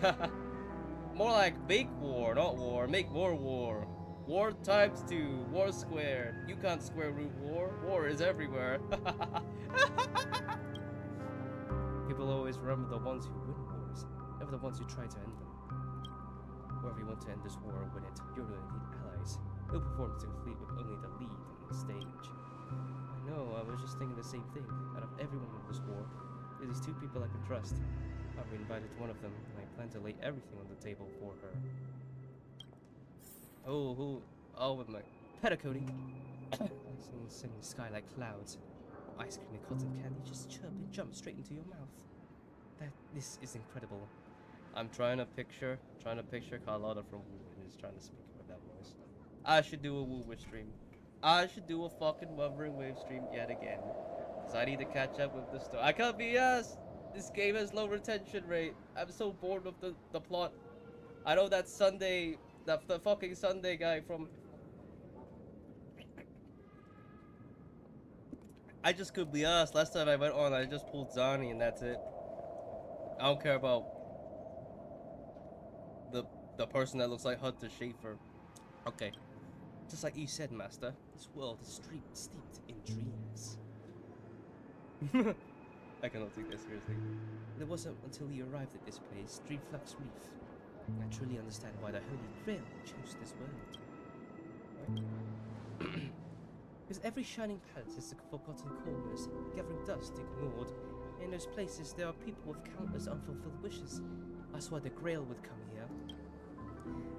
More like make war, not war. Make more war. War times 2. War squared. You can't square root war. War is everywhere. People always remember the ones who win wars, never the ones who try to end them. Whoever you want to end this war or win it, you're going to need allies. No performance can complete with only the lead on the stage. I know, I was just thinking the same thing. Out of everyone in this war, there's these 2 people I can trust. I've been invited to one of them, and I plan to lay everything on the table for her. Oh, with my petticoating. Singing the sky like clouds. Ice cream and cotton candy just chirp and jump straight into your mouth. This is incredible. I'm trying to picture Carlotta from Wu and is trying to speak with that voice. I should do a Wu Witch stream. I should do a fucking Wuthering Wave stream yet again. Cause I need to catch up with the story. I can't be asked! This game has low retention rate. I'm so bored of the plot. I know that Sunday, the fucking Sunday guy from... I just could be asked. Last time I went on, I just pulled Zani and that's it. I don't care about the person that looks like Hunter Schafer. Okay. Just like you said, Master, this world is steeped in dreams. I cannot take that seriously. It wasn't until he arrived at this place, Dreamflux Reef, I truly understand why the Holy Grail chose this world. Right? Because every shining palace is a forgotten corners, gathering dust ignored. In those places, there are people with countless unfulfilled wishes. That's why the Grail would come here.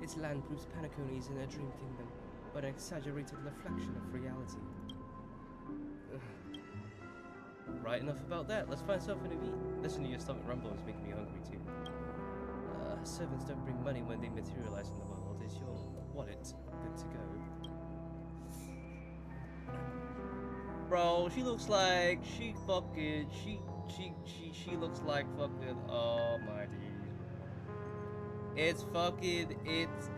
Its land proves Penacony is in a dream kingdom, but an exaggerated reflection of reality. Right, enough about that. Let's find something to eat. Listen to your stomach rumble is making me hungry too. Servants don't bring money when they materialize in the world. Is your wallet good to go? Bro, she looks like she looks like fucking, oh my days. It's fucking, it's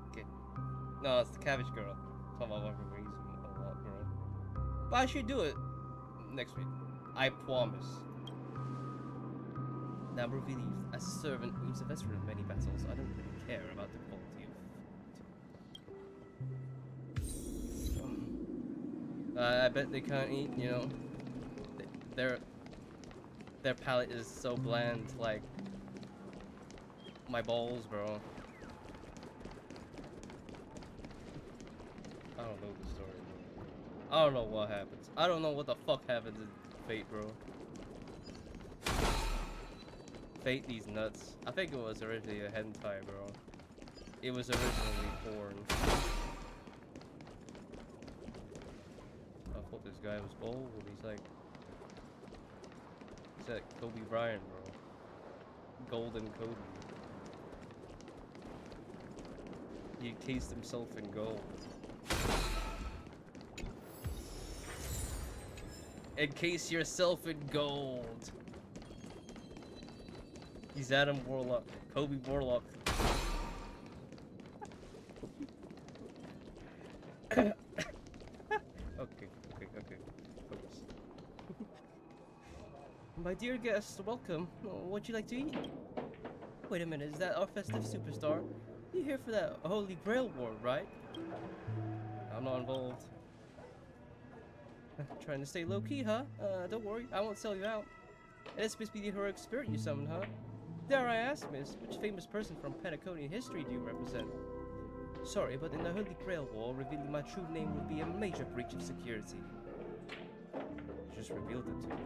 okay. No, it's the cabbage girl. Talking about everybody's a lot, girl. But I should do it next week. I promise. Now I'm relieved. As a servant who's a veteran of many battles, I don't really care about the quality of... I bet they can't eat, you know. Their palate is so bland, like my balls, bro. I don't know the story, bro. I don't know what happens. I don't know what the fuck happens in Fate, bro. Fate these nuts. I think it was originally a hentai, bro. It was originally porn. I thought this guy was old. He's like Kobe Bryant, bro. Golden Kobe. He encased himself in gold. Encase yourself in gold. He's Adam Warlock. Kobe Warlock. Okay. Focus. My dear guest, welcome. What'd you like to eat? Wait a minute, is that our festive superstar? You're here for that Holy Grail War, right? I'm not involved. Trying to stay low-key, huh? Don't worry, I won't sell you out. And it's supposed to be the heroic spirit you summoned, huh? Dare I ask, miss, which famous person from Penaconian history do you represent? Sorry, but in the Holy Grail War, revealing my true name would be a major breach of security. You just revealed it to me.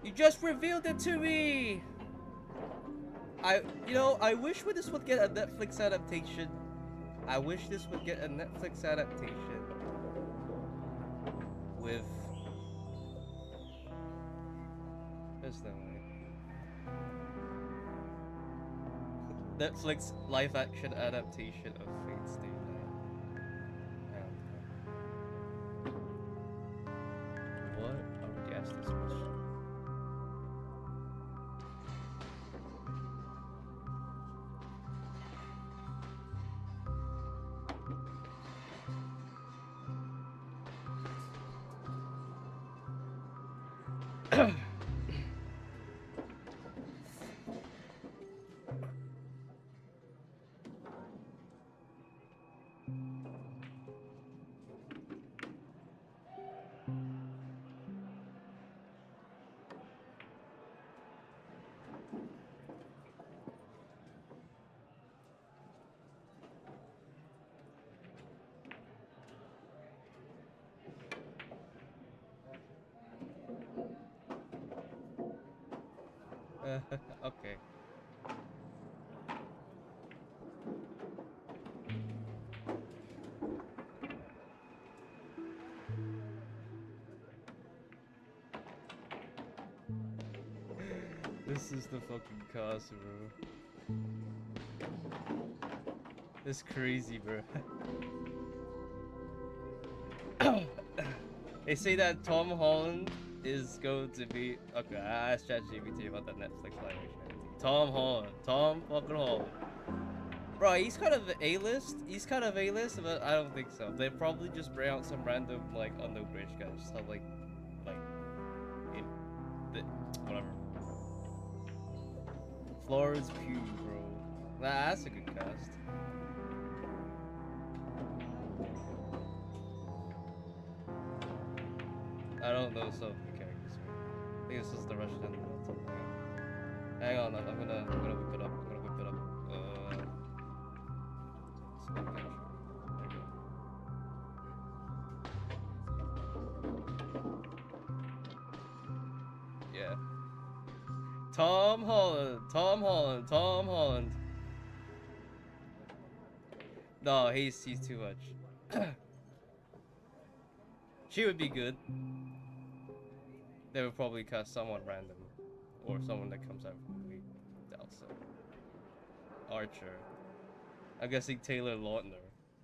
You just revealed it to me! I wish this would get a Netflix adaptation. I wish this would get a Netflix adaptation. With... There's no way. Netflix live-action adaptation of Fate Stay Night. What? I already asked this question. Okay. This is the fucking cast, bro. It's crazy, bro. They say that Tom Holland is going to be... Okay, I asked ChatGPT about that Netflix live action. Tom fucking Holland. Bro, he's kind of A-list. He's kind of A-list, but I don't think so. They probably just bring out some random, like, unknown British guys. Just have, whatever. Florence Pugh, bro. Nah, that's a good cast. don't know some of the characters. I think this is the Russian and hang on, I'm gonna whip it up. I'm gonna whip it up. Spin capture. There you go. Yeah. Tom Holland. No, he's too much. She would be good. They would probably cast someone random, or someone that comes out from the movie. Also, Archer. I'm guessing Taylor Lautner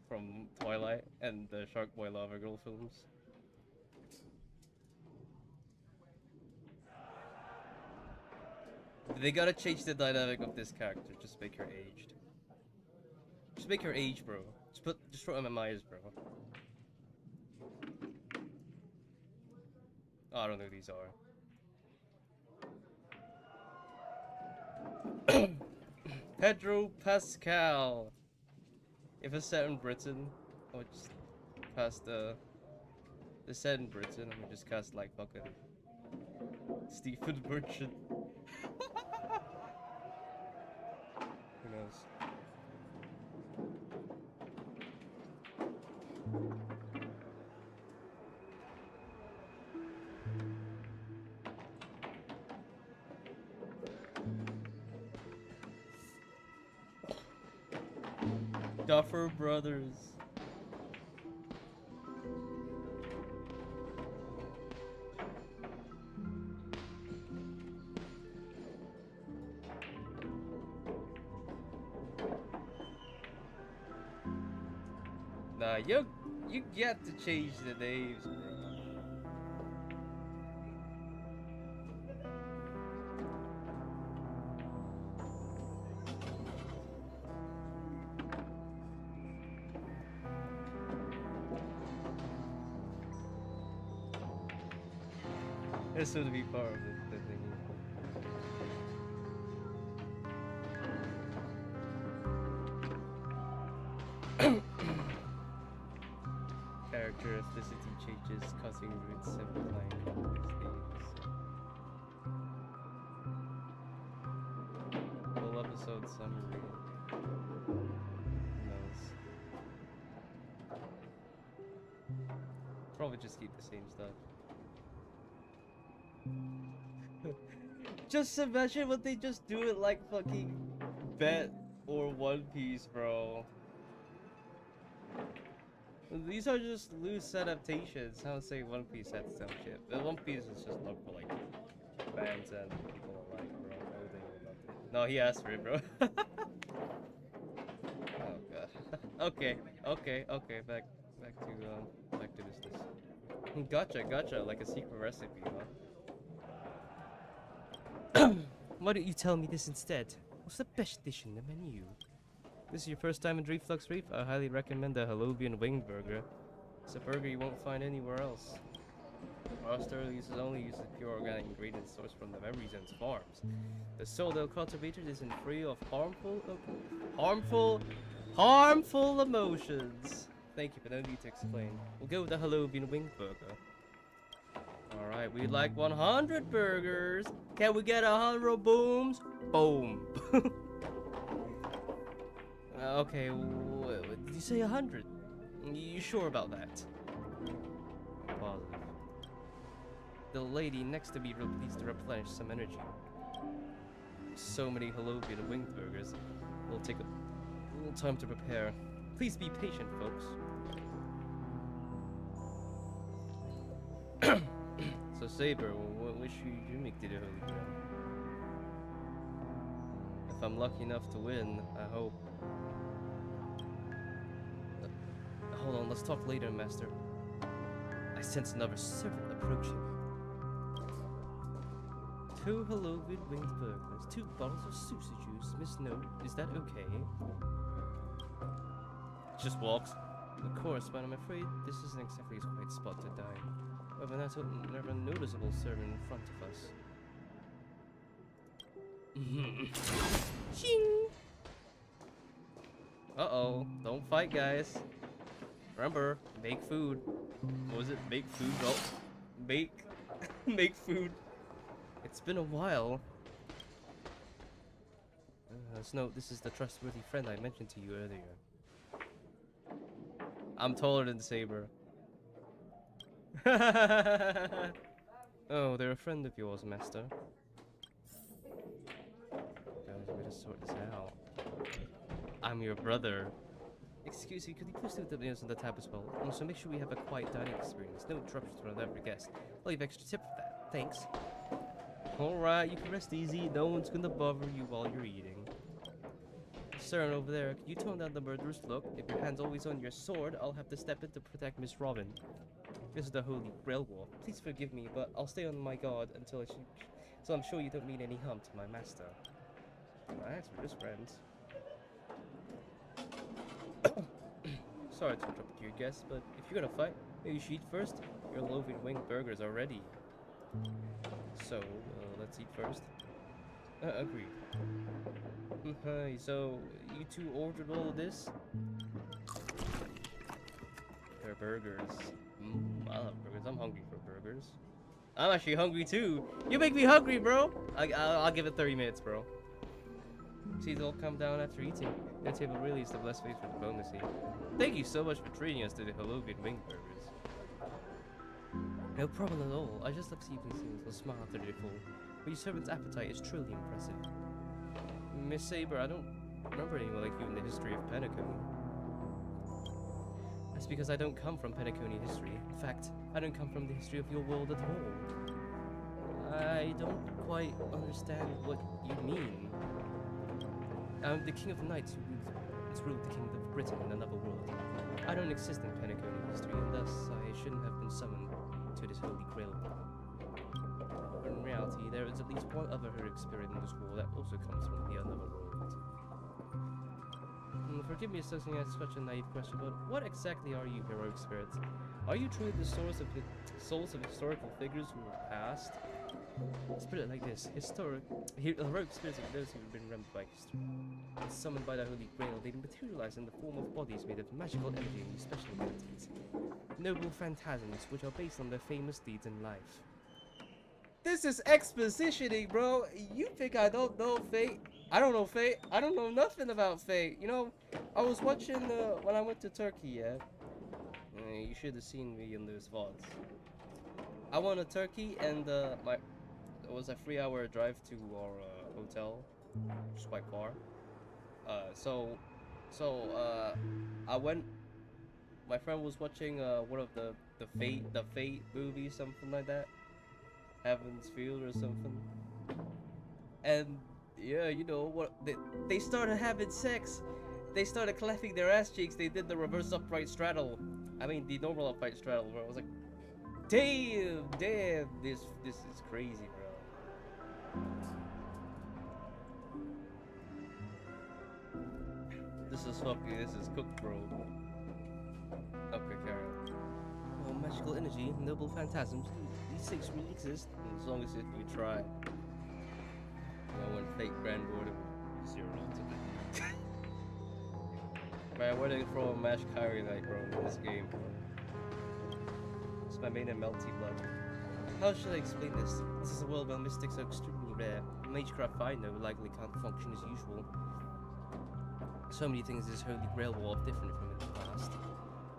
from Twilight and the Shark Boy Lava Girl films. They gotta change the dynamic of this character. Just make her aged. Just make her age, bro. Just put MMIs, bro. Oh, I don't know who these are. Pedro Pascal. If it's set in Britain, I would just cast it's set in Britain, I would just cast like fucking Stephen Merchant. Who knows? Duffer Brothers. Nah, you get to change the names, bro. This would be part of the thingy. Character ethnicity changes, causing roots, simplifying complex themes. Full episode summary. Who knows? Probably just keep the same stuff. Just imagine what they just do it like fucking Bet or One Piece, bro. These are just loose adaptations. I would say One Piece had some shit. But One Piece is just not for like fans and people alike, bro. Everything or nothing. No, he asked for it, bro. Oh god. Okay. Back to business. Gotcha. Like a secret recipe, huh? Why don't you tell me this instead? What's the best dish in the menu? This is your first time in Reflux Reef? I highly recommend the Halobian Wing Burger. It's a burger you won't find anywhere else. Our store only uses pure organic ingredients sourced from the very Zen's farms. The soil they'll cultivated isn't free of harmful emotions. Thank you, but no need to explain. We'll go with the Halobian Wing Burger. Alright, we'd like 100 burgers. Can we get 100 booms? Boom. Okay, did you say 100? You sure about that? I'm positive. The lady next to me needs to replenish some energy. So many Halobian winged burgers. It'll take a little time to prepare. Please be patient, folks. So Saber, what should you make to the Halobian? If I'm lucky enough to win, I hope. Hold on, let's talk later, Master. I sense another servant approaching. 2 Halobian winged burgers, 2 bottles of Susa juice. Miss Note, is that okay? Just walks. Of course, but I'm afraid this isn't exactly a quiet spot to dine. We have another noticeable servant in front of us. Ching! Uh-oh, don't fight, guys. Remember, make food. What was it? Make food. Oh, make Make food. It's been a while. Snow, this is the trustworthy friend I mentioned to you earlier. I'm taller than Saber. Oh, they're a friend of yours, Master. Guys, we gotta sort this out. I'm your brother. Excuse me, could you please do the nails on the tab as well? Also, make sure we have a quiet dining experience. No interruptions from every guest. I'll leave extra tip for that. Thanks. Alright, you can rest easy. No one's gonna bother you while you're eating. Sir, over there, can you tone down the murderous look? If your hand's always on your sword, I'll have to step in to protect Miss Robin. This is the Holy Grail War. Please forgive me, but I'll stay on my guard until so I'm sure you don't mean any harm to my master. Alright, we're just friends. Sorry to interrupt your guests, but if you're gonna fight, maybe you should eat first. Your loaf-and wing burgers are ready. So, let's eat first. Agreed. So, you two ordered all of this? They're burgers. I love burgers. I'm hungry for burgers. I'm actually hungry too. You make me hungry, bro. I'll give it 30 minutes, bro. See, they'll come down after eating. Their table really is the best place for diplomacy. Thank you so much for treating us to the Holovian wing burgers. No problem at all. I just love to see things will smile after they're full. But your servant's appetite is truly impressive. Miss Saber, I don't remember anyone like you in the history of Penacony. That's because I don't come from Penacony history. In fact, I don't come from the history of your world at all. I don't quite understand what you mean. I'm the king of the knights who ruled the kingdom of Britain in another world. I don't exist in Penacony history, and thus I shouldn't have been summoned to this Holy Grail war. But in reality, there is at least one other heroic spirit in this war that also comes from the another world. Forgive me for asking such a naive question, but what exactly are you, heroic spirits? Are you truly the souls of historical figures who were past? Let's put it like this: heroic spirits are those who have been remembered by history. When summoned by the Holy Grail, they materialize in the form of bodies made of magical energy and use special abilities. Noble phantasms, which are based on their famous deeds in life. This is expositioning, bro. You think I don't know Fate? I don't know Fate. I don't know nothing about Fate. You know, I was watching when I went to Turkey, yeah. You should have seen me in those VODs. I went to Turkey and it was a 3-hour drive to our hotel, which is quite far. I went. My friend was watching one of the Fate movies, something like that. Heaven's Field or something. And yeah, you know what? They started having sex. They started clapping their ass cheeks. They did the reverse upright straddle. I mean the normal upright straddle. Where I was like, damn, this is crazy, bro. This is cooked, bro. Okay, carry on. Oh, magical energy, noble phantasms. These things really exist, as long as you try. You know, when fake Grand Lord is your ultimate. Man, where they throw a mash carry like, bro, in this game, bro. It's my main and melty blood. How should I explain this? This is a world where mystics are extremely rare. The magecraft I know likely can't function as usual. So many things in this Holy Grail war are different from in the past.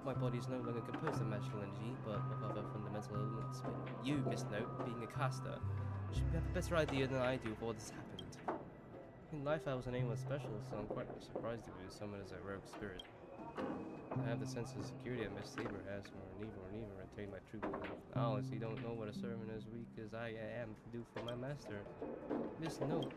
My body is no longer composed of magical energy, but of other fundamental elements. But you, Miss Note, being a caster, should have a better idea than I do of what has happened. In life I wasn't anyone special, so I'm quite surprised to be summoned as a rogue spirit. I have the sense of security that Miss Saber has, or neither retain my true belief. I honestly don't know what a servant as weak as I am can do for my master. Miss Note.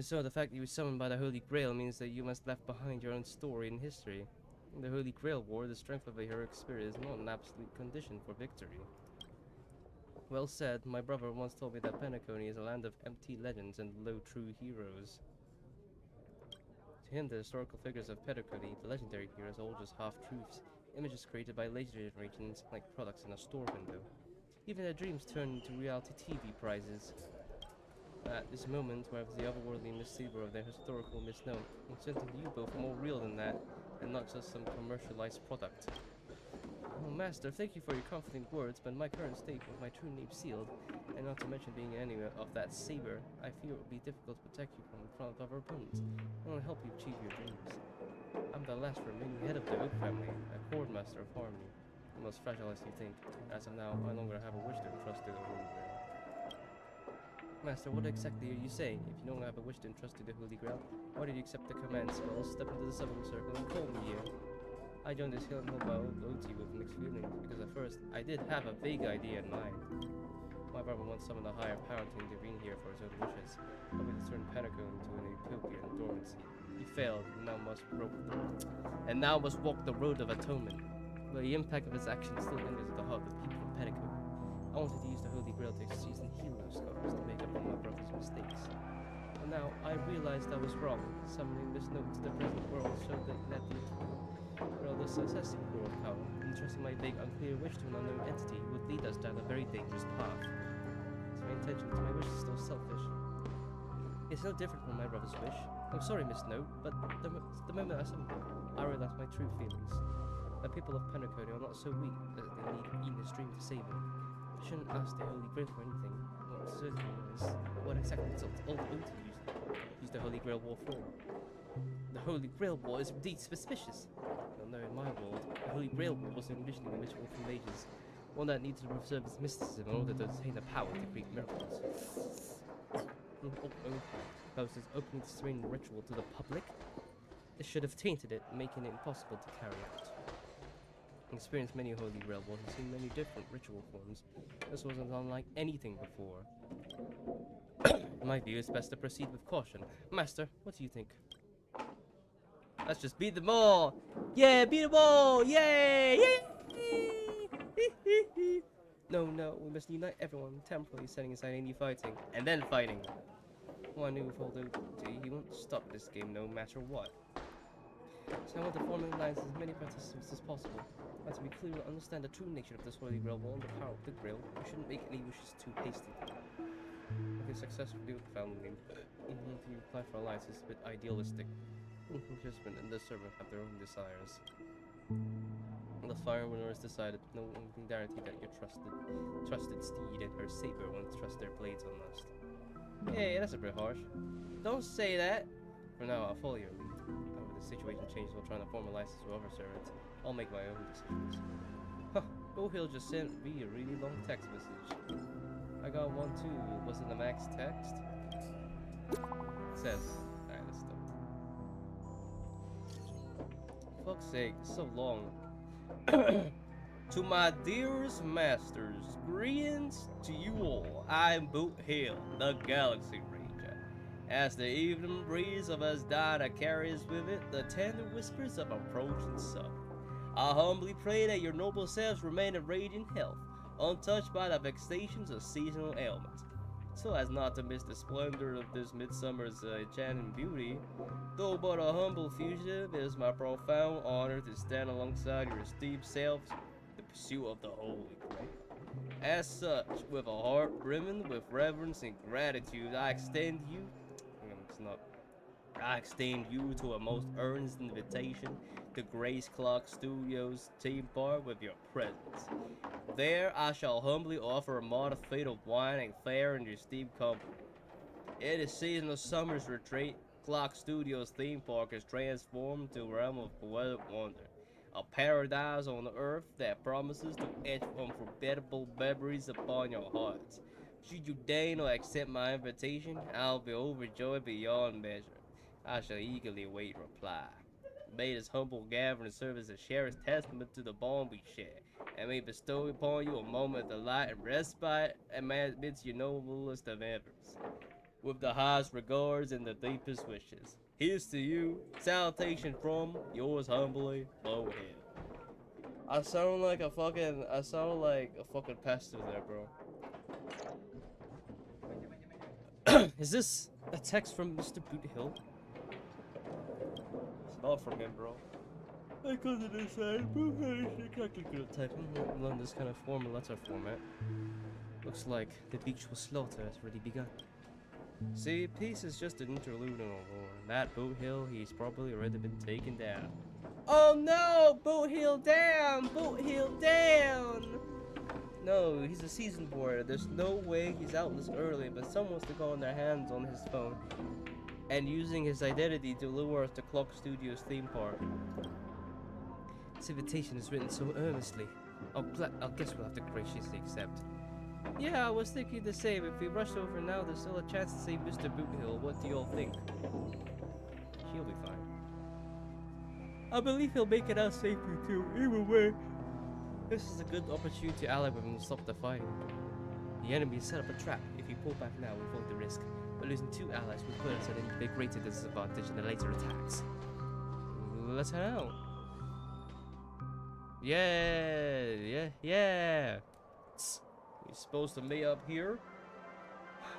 So the fact that you were summoned by the Holy Grail means that you must have left behind your own story and history. In the Holy Grail War, the strength of a heroic spirit is not an absolute condition for victory. Well said. My brother once told me that Penacony is a land of empty legends and low true heroes. To him, the historical figures of Penacony, the legendary heroes, are all just half-truths, images created by later generations like products in a store window. Even their dreams turn into reality TV prizes. At this moment, where the otherworldly missaber of their historical misnown, I'm sensing you both more real than that, and not just some commercialized product. Oh, Master, thank you for your comforting words, but in my current state with my true name sealed, and not to mention being an enemy of that saber, I fear it will be difficult to protect you from the front of our opponents, and will help you achieve your dreams. I'm the last remaining head of the Oak family, a Horde Master of Harmony, the most fragile as you think. As of now, I no longer have a wish to entrust to the Holy Grail. Master, what exactly are you saying? If you no longer have a wish to entrust to the Holy Grail, why did you accept the command spell, step into the summoning circle, and call me here? I joined this healing home by old OT with mixed feelings, because at first, I did have a vague idea in mind. My brother once summoned a higher power to intervene here for his own wishes, hoping to turn Panico into an utopian dormancy. He failed, and now must walk the road of atonement. But the impact of his actions still lingers at the heart of the people of Panico. I wanted to use the Holy Grail to excuse and heal those scars to make up for my brother's mistakes. But now, I realized I was wrong. Summoning this note to the present world showed that the Grail does possess equal power, and trusting my vague, unclear wish to an unknown entity would lead us down a very dangerous path. So my wish is still selfish. It's no different from my brother's wish. I'm sorry, Miss Note, but the moment I summoned him, I realized my true feelings. The people of Penacony are not so weak that they need Eden's dream to save them. I shouldn't ask the Holy Grail for anything. What certain is what exactly does old OT use the Holy Grail War for? The Holy Grail War is indeed suspicious. Well, no, in my world, the Holy Grail War was envisioning a ritual from ages, one that needed to preserve its mysticism in order to attain the power to create miracles. Proposes opening the strange ritual to the public. This should have tainted it, making it impossible to carry out. I experienced many Holy Grail Wars and seen many different ritual forms. This wasn't unlike anything before. In my view, it's best to proceed with caution. Master, what do you think? Let's just beat them all! Yeah, beat them all! Yay! Yay! No, we must unite everyone, temporarily setting aside any fighting, and then fighting. Well, I knew with old OT, he won't stop this game no matter what. So I want to form an alliance with as many participants as possible. And to be clear to understand the true nature of this Holy Grail War and the power of the Grail, we shouldn't make any wishes too hasty. If a successful deal with the family, even if you apply for alliance is a bit idealistic. Participant and the servant have their own desires. The Firewinner has decided no one can guarantee that your trusted steed and her saber won't trust their blades unless. Hey, that's a bit harsh. Don't say that! For now, I'll follow your lead. However, the situation changes while trying to form a license with other servants. I'll make my own decisions. Huh, He'll just sent me a really long text message. I got one too. Was it the max text? It says, alright, let's stop. Fuck's sake, it's so long. To my dearest masters, greetings to you all. I'm Boot Hill, the Galaxy Ranger. As the evening breeze of Asdana carries with it the tender whispers of approaching summer, I humbly pray that your noble selves remain in radiant health, untouched by the vexations of seasonal ailments, so as not to miss the splendor of this midsummer's enchanting beauty. Though but a humble fugitive, it is my profound honor to stand alongside your esteemed selves in the pursuit of the Holy Grail. As such, with a heart brimming with reverence and gratitude, I extend you to a most earnest invitation to Grace Clock Studios theme park with your presence. There, I shall humbly offer a modest fate of wine and fare in your esteemed company. In the season of summer's retreat, Clock Studios theme park is transformed to a realm of poetic wonder, a paradise on earth that promises to etch unforgettable memories upon your hearts. Should you deign or accept my invitation, I'll be overjoyed beyond measure. I shall eagerly await reply. May this humble gathering serve as a cherished testament to the bond we share, and may bestow upon you a moment of delight and respite amidst your noblest of efforts. With the highest regards and the deepest wishes, here's to you, salutation from yours humbly, Bo Hill. I sound like a fucking pastor there, bro. Is this a text from Mr. Boot Hill? It's not from him, bro. I couldn't decide. Boot Hill is exactly good at typing. Learn this kind of form and letter format. Looks like the beach slaughter has already begun. See, peace is just an interlude in a war. That Boot Hill, he's probably already been taken down. Oh no! Boot heel down! Boot heel down! No, he's a season boarder. There's no way he's out this early, but someone's to go on their hands on his phone and using his identity to lure us to Clock Studios theme park. This invitation is written so earnestly. I guess we'll have to graciously accept. Yeah, I was thinking the same. If we rush over now, there's still a chance to save Mr. Boothill. What do you all think? He'll be fine. I believe he'll make it out safely too. Either way, this is a good opportunity to ally with him to stop the fighting. The enemy set up a trap. If we pull back now, we won't the risk. But losing 2 allies would put us at a greater disadvantage in the later attacks. Let's head out. Yeah. We're supposed to meet up here?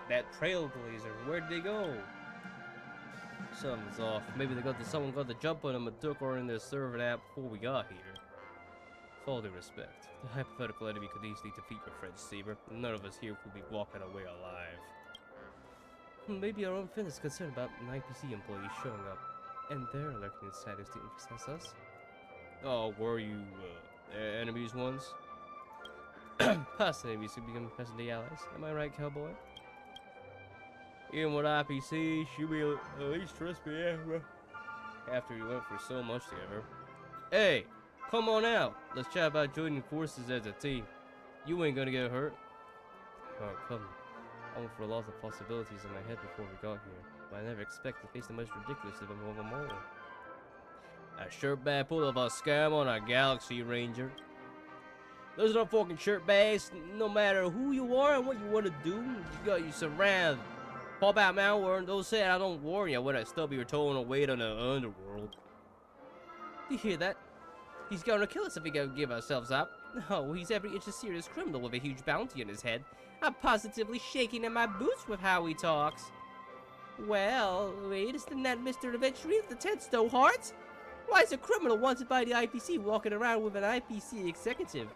That trailblazer, where'd they go? Something's off. Maybe someone got the jump on them and took her in their servant app before we got here. With all due respect, the hypothetical enemy could easily defeat your friend Saber. None of us here could be walking away alive. Maybe our own friend is concerned about an IPC employee showing up, and they're lurking inside us to infest us. Oh, were you enemies once? Past enemies who become present-day allies. Am I right, cowboy? Even with IPC, should we at least trust me, yeah, bro. After we went through so much together. Hey, come on out. Let's chat about joining forces as a team. You ain't gonna get hurt. Oh, come. I went for a lot of possibilities in my head before we got here, but I never expected to face the most ridiculous of them all. A shirt bag pull of a scam on a Galaxy Ranger. Listen up, fucking shirt bags. No matter who you are and what you want to do, you got you surrounded. Pop out malware, those say I don't warn you when I stub your toe on a weight on the underworld. Do you hear that? He's gonna kill us if we don't give ourselves up. No, he's every inch a serious criminal with a huge bounty on his head. I'm positively shaking in my boots with how he talks. Well, wait, isn't that Mr. Adventurer of the 10 Stowe Hearts? Why is a criminal wanted by the IPC walking around with an IPC executive?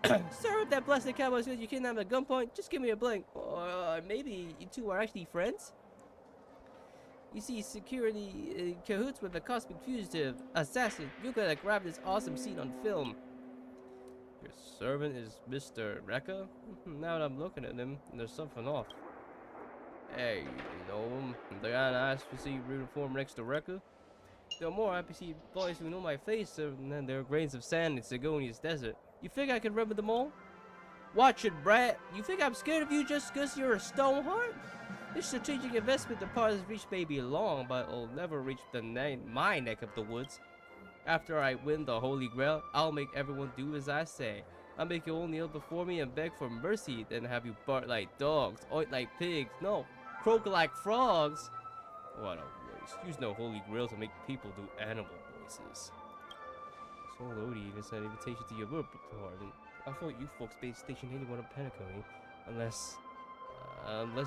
Sir, if that blessed cowboy says you kidnapped at gunpoint, just give me a blink. Or maybe you two are actually friends? You see, security cahoots with a cosmic fugitive assassin. You gotta grab this awesome scene on film. Your servant is Mr. Rekka? Now that I'm looking at him, there's something off. Hey, you know him? The guy in the IPC uniform next to Rekka? There are more IPC boys who know my face than there are grains of sand in Sigonia's desert. You think I can remember them all? Watch it, brat. You think I'm scared of you just because you're a Stoneheart? This strategic investment deposit reached may be long, but it'll never reach my neck of the woods. After I win the Holy Grail, I'll make everyone do as I say. I'll make you all kneel before me and beg for mercy, then have you bark like dogs, oit like pigs, no, croak like frogs. What a waste. Use no Holy Grail to make people do animal voices. So Lodi even sent an invitation to your work department. I thought you folks based Station 81 on Penacony, unless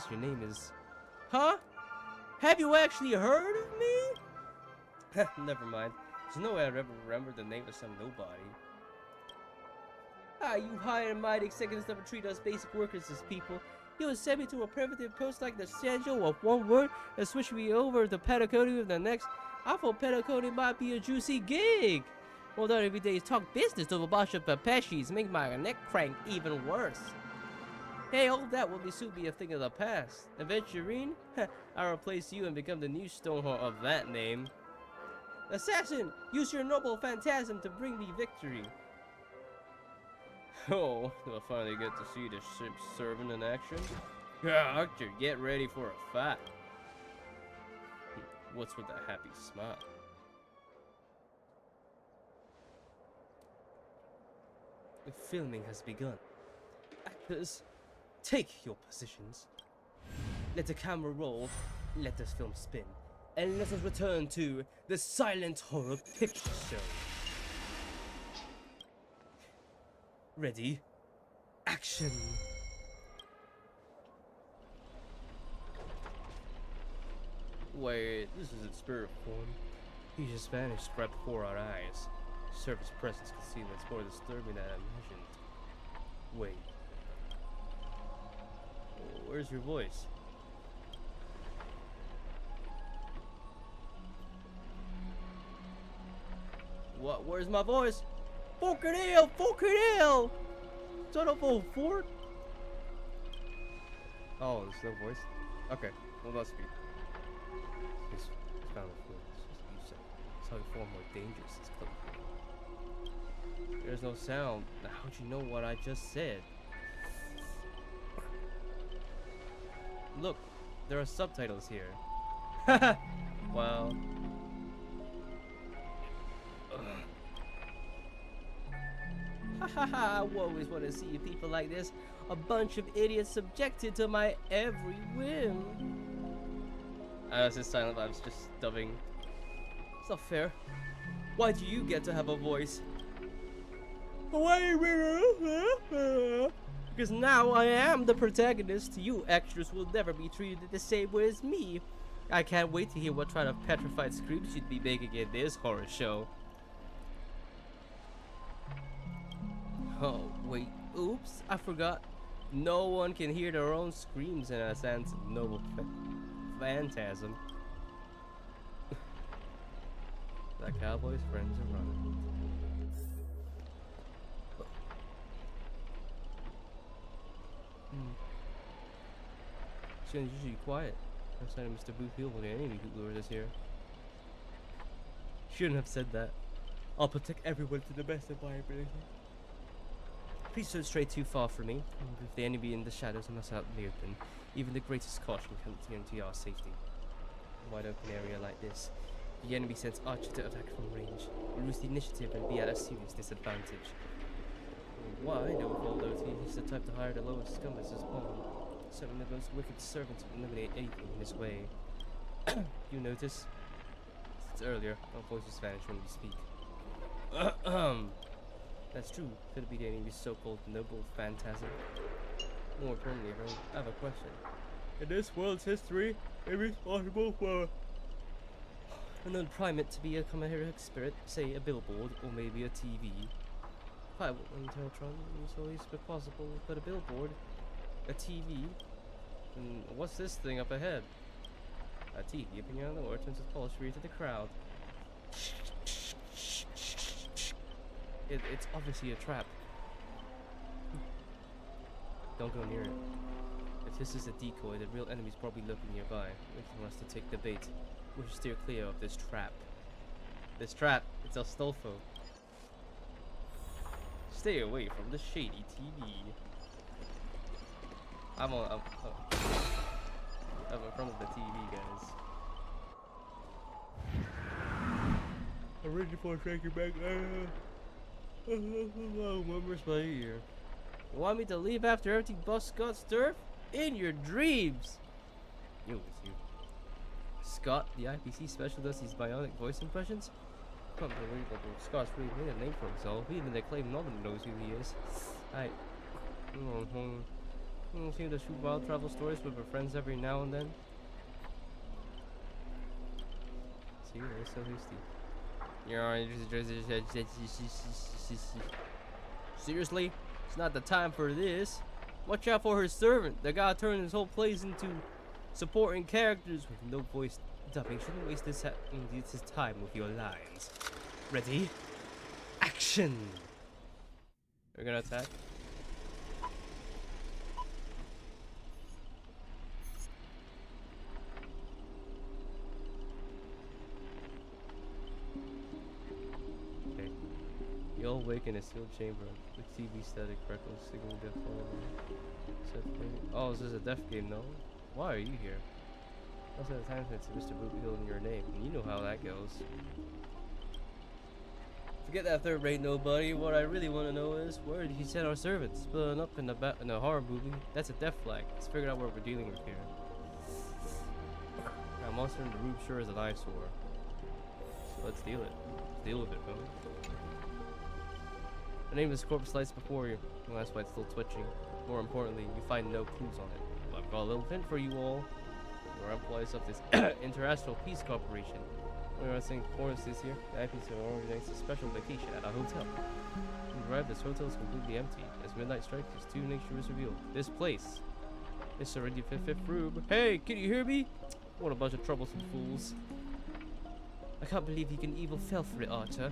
your name is... Huh? Have you actually heard of me? Never mind. There's no way I'd ever remember the name of some nobody. Ah, you high and mighty executives never treat us basic workers as people. You would send me to a primitive post like the Sanjo with one word and switch me over to Penacony with the next. I thought Penacony might be a juicy gig. Well, done every day is talk business to a bunch of Pepeshis, make my neck crank even worse. Hey, all that will soon be a thing of the past. Adventurine? I'll replace you and become the new Stoneheart of that name. Assassin, use your noble phantasm to bring me victory. Oh, I'll finally get to see the ship's servant in action. Archer, get ready for a fight. What's with that happy smile? The filming has begun. Actors, take your positions. Let the camera roll, let this film spin, and let us return to the Silent Horror Picture Show. Ready? Action! Wait, this isn't spirit form. He just vanished right before our eyes. Surface presence concealment's more disturbing than I imagined. Wait. Where's your voice? What? Where's my voice? Fucking hell! Fucking hell! Son of a fort! Oh, there's no voice? Okay, well, must be. It's found a foot. You said it's how you far more dangerous. It's close. There's no sound. Now, how'd you know what I just said? Look, there are subtitles here. Well. Hahaha, I always want to see people like this. A bunch of idiots subjected to my every whim. This is Silent Labs just dubbing. It's not fair. Why do you get to have a voice? Because now I am the protagonist. You extras will never be treated the same way as me. I can't wait to hear what kind of petrified screams you'd be making in this horror show. Oh, wait. Oops, I forgot. No one can hear their own screams in a sense of noble phantasm. The cowboy's friends are running. She's usually quiet. Outside of Mr. Booth Hill, the enemy who lured us here. Shouldn't have said that. I'll protect everyone to the best of my ability. Please don't stray too far from me. If the enemy in the shadows, I must out in the open. Even the greatest caution can't guarantee our safety. A wide open area like this, the enemy sends archers to attack from range. We lose the initiative and be at a serious disadvantage. What I know of all those, he's the type to hire the lowest scum as his pawn. Certainly the most wicked servant to eliminate anything in his way. You notice? Since earlier, our voices vanish when we speak. That's true. Could it be the enemy's so-called noble phantasm? More importantly, I have a question. In this world's history, it is possible for a known primate to be a chimeric spirit, say a billboard or maybe a TV. I wouldn't tell Tron it's always possible, but a billboard, a TV, and what's this thing up ahead? A TV appearing on the door turns its polished rear to the crowd. It's obviously a trap. Don't go near it. If this is a decoy, the real enemy's probably lurking nearby, waiting for us to take the bait. We should steer clear of this trap. This trap, it's Astolfo. Stay away from the shady TV. I'm in front of the TV, guys. I'm ready for a shaky back. Members by ear. You want me to leave after everything Boss Scott stirred? In your dreams! You, it's you. Scott, the IPC special, does these bionic voice impressions? Unbelievable. Scott's really made a name for himself. Even the claim no one knows who he is. I seem to shoot wild travel stories with our friends every now and then. See, they're so hasty. Seriously? It's not the time for this. Watch out for her servant. The guy turned his whole place into supporting characters with no voice dubbing. Shouldn't waste his time with your lines. Ready? Action! We're gonna attack. Okay. You all wake in a sealed chamber with TV static crackles, signaling death following. Oh, this is a death game, no? Why are you here? Also, the time since Mr. Boothill in your name, and you know how that goes. Forget that third-rate nobody. What I really want to know is, where did he send our servants? Splitting up in a horror movie? That's a death flag. Let's figure out what we're dealing with here. Now, monster in the roof sure is an eyesore. So let's deal it. Let's deal with it, huh? The name of this corpse lies before you. Well, that's why it's still twitching. More importantly, you find no clues on it. Well, I've got a little hint for you all. We're employees of this International Peace Corporation. When I think Forrest is here, the IPC organized a special vacation at a hotel. When we arrived, this hotel is completely empty. As midnight strikes, its true nature is revealed. This place is already 55th room. Hey, can you hear me? What a bunch of troublesome fools. I can't believe you can even fell for it, Archer.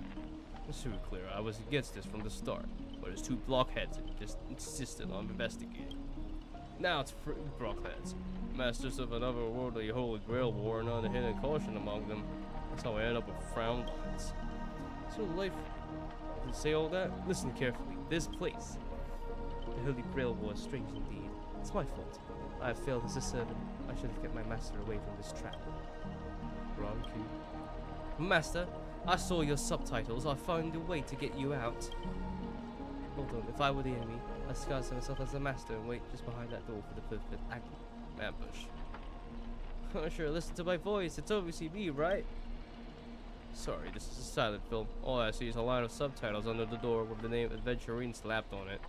It's super clear. I was against this from the start, but it's two blockheads and just insisted on investigating. Now it's free blockheads, masters of another worldly holy grail war and on hidden caution among them. That's how I end up with frown lines. So life doesn't say all that. Listen carefully. This place, the holy grail war, is strange indeed. It's my fault. I have failed as a servant. I should have kept my master away from this trap. Wrong cue. Master, I saw your subtitles. I found a way to get you out. Hold on, if I were the enemy, I'd disguise myself as the master and wait just behind that door for the perfect ambush. Oh, sure, listen to my voice. It's obviously me, right? Sorry, this is a silent film. All I see is a line of subtitles under the door with the name Adventurine slapped on it.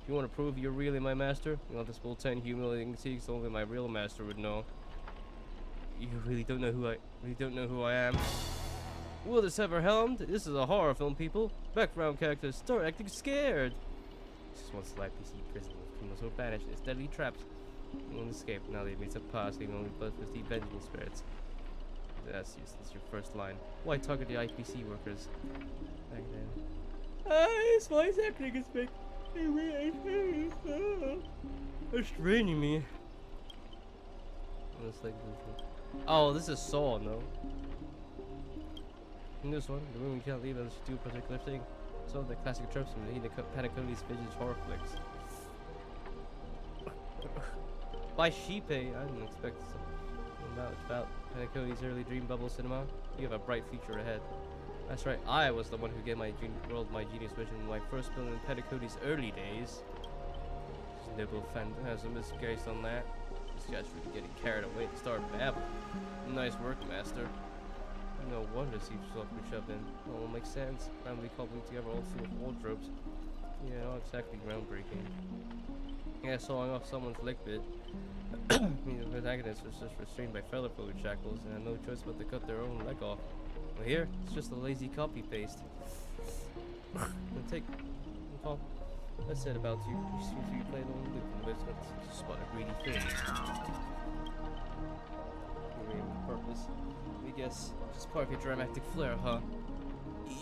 If you want to prove you're really my master, you want to spill 10 humiliating secrets only my real master would know. You really don't know who I am. Will this ever helmed? This is a horror film, people. Background characters start acting scared. This is one slight PC prison with criminals who banished its deadly traps. You won't escape. Now they meet a past, leaving only bloodthirsty vengeful spirits. That's useless. Your first line. Why target the IPC workers? Back then. His voice acting is big. It's draining me. Oh, this is Saw, no? In this one, the room you can't leave unless you do a particular thing. So the classic tropes from the Panacone's vintage horror flicks. By Sheepe, I didn't expect much about Panacone's early dream bubble cinema. You have a bright future ahead. That's right, I was the one who gave my world my genius vision when I first built in Panacone's early days. This noble phantasm is based on that. This guy's really getting carried away to start babbling. Nice work, master. No wonder Steve's stuff we shoved in. It all makes sense. Randomly cobbling together all full of wardrobes. Yeah, not exactly groundbreaking. Yeah, sawing off someone's leg bit. The protagonist was just restrained by feather fluid shackles and had no choice but to cut their own leg off. Well, here, it's just a lazy copy paste. Take. Well, I said about you. You seem to be playing on loop in the basement to spot a greedy thing. Purpose. I guess just part of your dramatic flair, huh?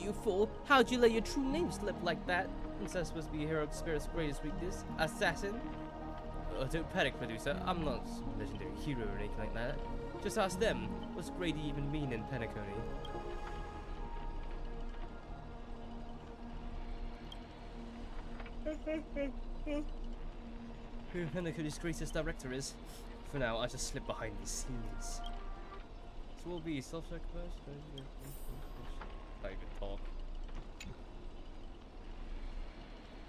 You fool! How'd you let your true name slip like that? Princess supposed to be a heroic spirit's greatest weakness. Assassin? Don't panic, producer. I'm not some legendary hero or anything like that. Just ask them. What's Grady even mean in Penacony? Who Penacony's greatest director is? For now, I just slip behind the scenes. So we'll be self-sacrifice. I even talk.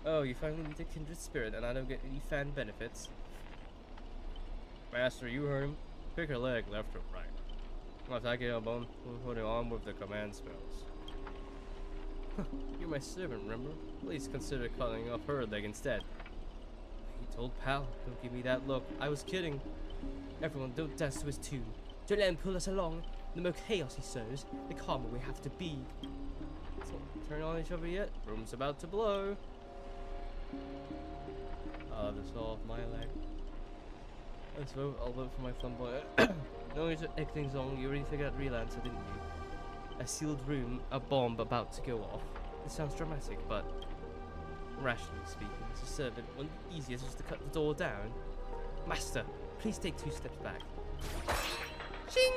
Oh, you finally meet a kindred spirit, and I don't get any fan benefits. Master, you heard him. Pick her leg, left or right. I'll attack you on bone. We'll put it on with the command spells. You're my servant, remember? Please consider cutting off her leg instead. He told pal, don't give me that look. I was kidding. Everyone, don't dance to his tune. Don't let him pull us along. The more chaos he sows, the calmer we have to be. So, turn on each other yet? Room's about to blow. I'll have this off my leg. Let's vote. I'll vote for my flamboyant. No need to egg things on. You already figured out Relancer, didn't you? A sealed room, a bomb about to go off. It sounds dramatic, but rationally speaking, as a servant, one of the easiest is to cut the door down. Master, please take 2 steps back. Shing!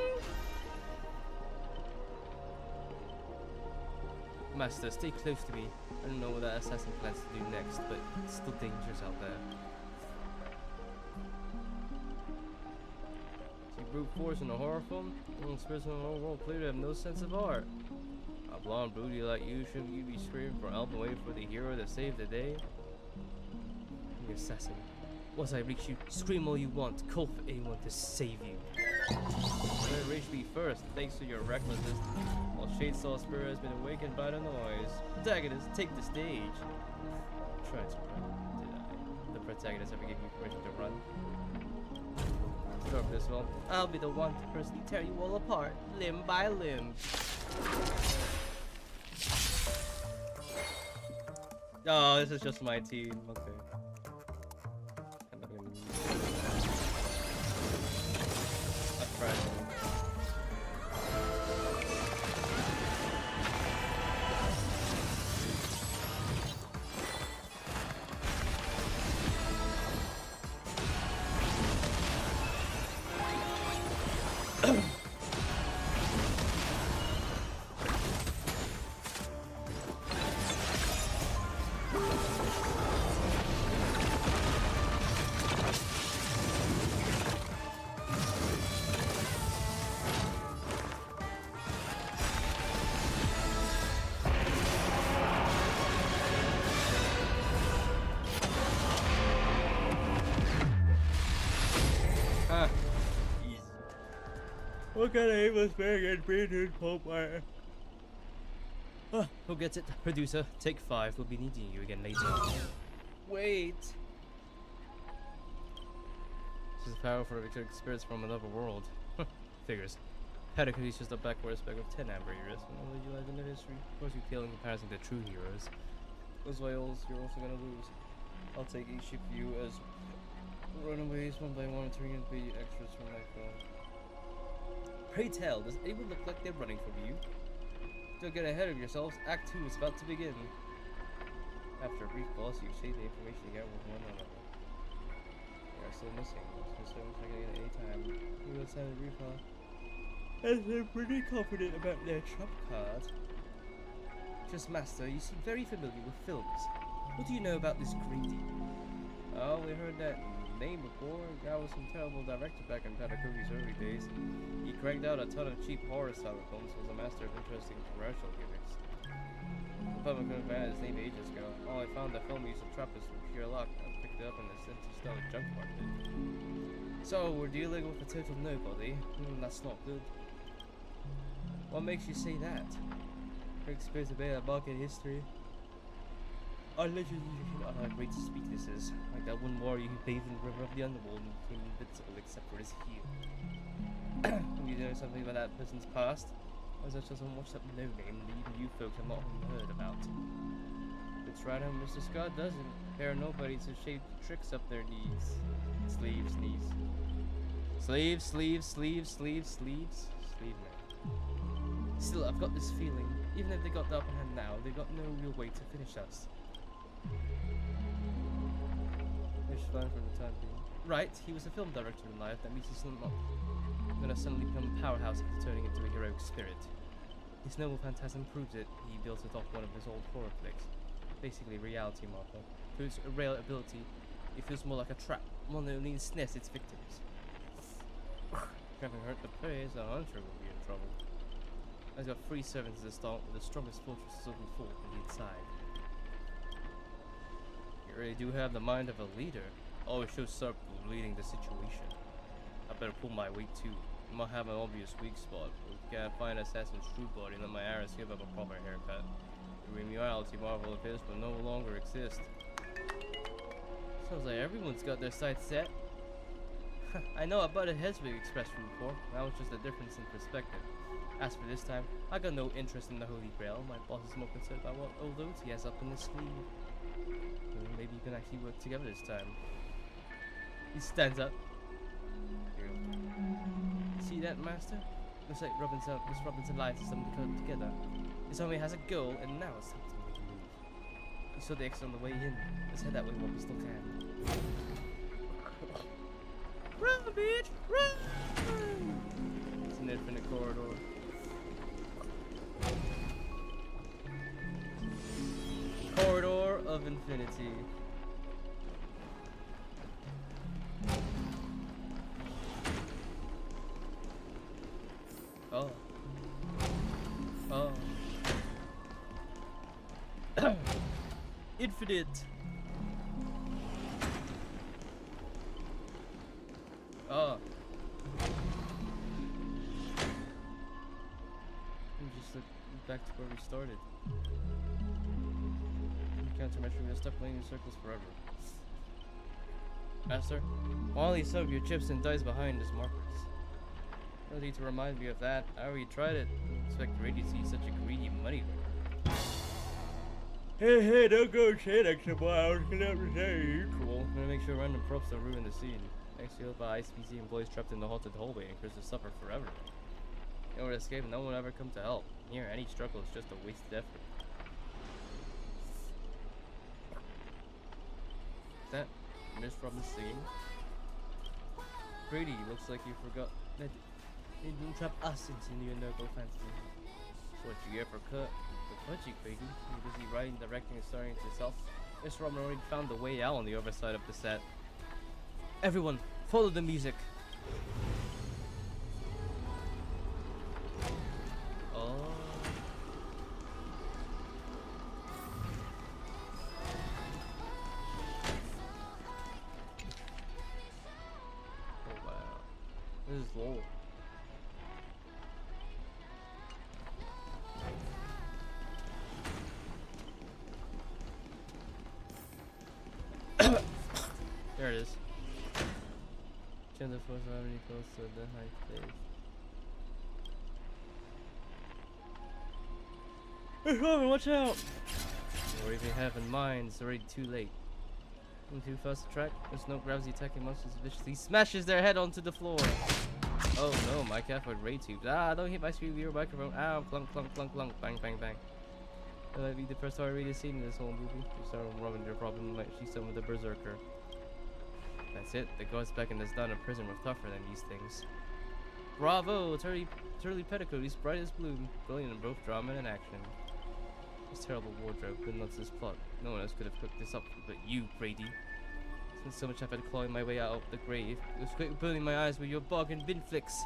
Master, stay close to me. I don't know what that assassin plans to do next, but it's still dangerous out there. See brute force in a horror film? Spirits in a horror world clearly have no sense of art. A blonde broody like you, shouldn't you be screaming for help and waiting for the hero to save the day? The assassin. Once I reach you, scream all you want, call for anyone to save you. Let reach me first, thanks to your recklessness. While Shadesaw Spirit has been awakened by the noise. Protagonist, take the stage. Try to run. Did I? The protagonist ever give you permission to run? Start this one. I'll be the one to personally tear you all apart, limb by limb. Oh, this is just my team. Okay. Ah, easy. What kind of aimless man gets beaten, Popeye? Ah, who gets it? Producer, take 5. We'll be needing you again later. Wait. This is powerful exotic spirits from another world. Figures. Pedigree is just a backward spec of 10 amber years. Only you like in the history. Of course, you pale in comparison to true heroes. Those whales, you're also gonna lose. I'll take each of you as runaways one by one, turning to be extras from my phone. Pray tell, does anyone look like they're running from you? Don't get ahead of yourselves. Act 2 is about to begin. After a brief pause, you exchange the information you get with one another. They are still missing. So check it at any time. We will send a recall. As they're pretty confident about their trump card. Just Master, you seem very familiar with films. What do you know about this Grady? Oh, we heard that name before. Guy was some terrible director back in Patagovi's early days. He cranked out a ton of cheap horror-style films. Was a master of interesting commercial gimmicks. The public could have found his name ages ago. All I found, the film used to trap us from pure luck. I picked it up in the interstellar junk market. So we're dealing with a total nobody. That's not good. What makes you say that? Shakespeare's a bit of market history. Allegedly, our greatest weaknesses, like that one warrior who bathed in the river of the underworld and became invincible except for his heel. You know something about that person's past? Or is that just much that no name that even you folks have not heard about? That's right, Mr. Scott doesn't. There are nobodies who shape tricks up their knees. Sleeves, knees. Sleeves, sleeves, sleeves, sleeves, sleeves. Sleeve man. Still, I've got this feeling, even if they got the upper hand now, they've got no real way to finish us. Which is fine for the time being. Right, he was a film director in life, that means he's not gonna suddenly become a powerhouse after turning into a heroic spirit. His noble phantasm proves it. He built it off one of his old horror flicks. Basically reality marker. To its rare ability, it feels more like a trap, one that only ensnares its victims. Having hurt the prey, a hunter will be in trouble. I've got 3 servants to start with the strongest fortresses of the fort on the inside. You really do have the mind of a leader. Always shows up leading the situation. I better pull my weight too. I might have an obvious weak spot, but we can't find Assassin's true body and let my arrows give up a proper haircut. The reality marvel of his will no longer exist. Sounds like everyone's got their sights set. I know I butted heads with Express from before. That was just a difference in perspective. As for this time, I got no interest in the Holy Grail. My boss is more concerned about what old oats he has up in his sleeve. Maybe you can actually work together this time. He stands up. See that, Master? Looks like Miss Robinson lies is something to cut together. This army has a goal, and now it's time to make a move. We saw the exit on the way in. Let's head that way while we still can. Run, bitch! Run! It's an infinite corridor. Corridor of infinity. Oh. Oh. Infinite. Oh. We just look back to where we started. Countermeasure, we're stuck playing in circles forever. Master, while you sub your chips and dice behind his markers. No need to remind me of that. I already tried it. Didn't expect Grady to see such a greedy money winner. Hey, don't go shit extra I was gonna say. Cool. I'm gonna make sure random props don't ruin the scene. Next, you'll buy ICPC employees trapped in the haunted hallway and Chris will suffer forever. In order to escape, no one will ever come to help. Here, any struggle is just a wasted effort. Is that Miss Robinson singing? Grady, looks like you forgot that They don't trap us into new and go fantasy. That's what you get for cut. The budget, Grady. You're busy writing, directing, and starring it yourself. Mr. Robin already found the way out on the other side of the set. Everyone, follow the music. Oh. Oh wow. This is low. There it is. Change the force gravity close to the high place. Hey, Robin, watch out! Whatever you have in mind, it's already too late. I'm too fast to track. There's no gravity attacking monsters viciously smashes their head onto the floor. Oh no, my cathode ray tubes. Ah, don't hit my screen with your microphone. Ow, clunk, clunk, clunk, clunk, bang, bang, bang. That might be the first R-rated scene in this whole movie. You start Robin their problem like she's some of the berserker. That's it. The guard's back and is not a prison. We're tougher than these things. Bravo! Turley Petticoat. He's bright as blue. Brilliant in both drama and action. His terrible wardrobe. Good nuts this plot. No one else could have cooked this up but you, Brady. Spent so much effort clawing my way out of the grave. It was quick burning my eyes with your bargain bin flicks.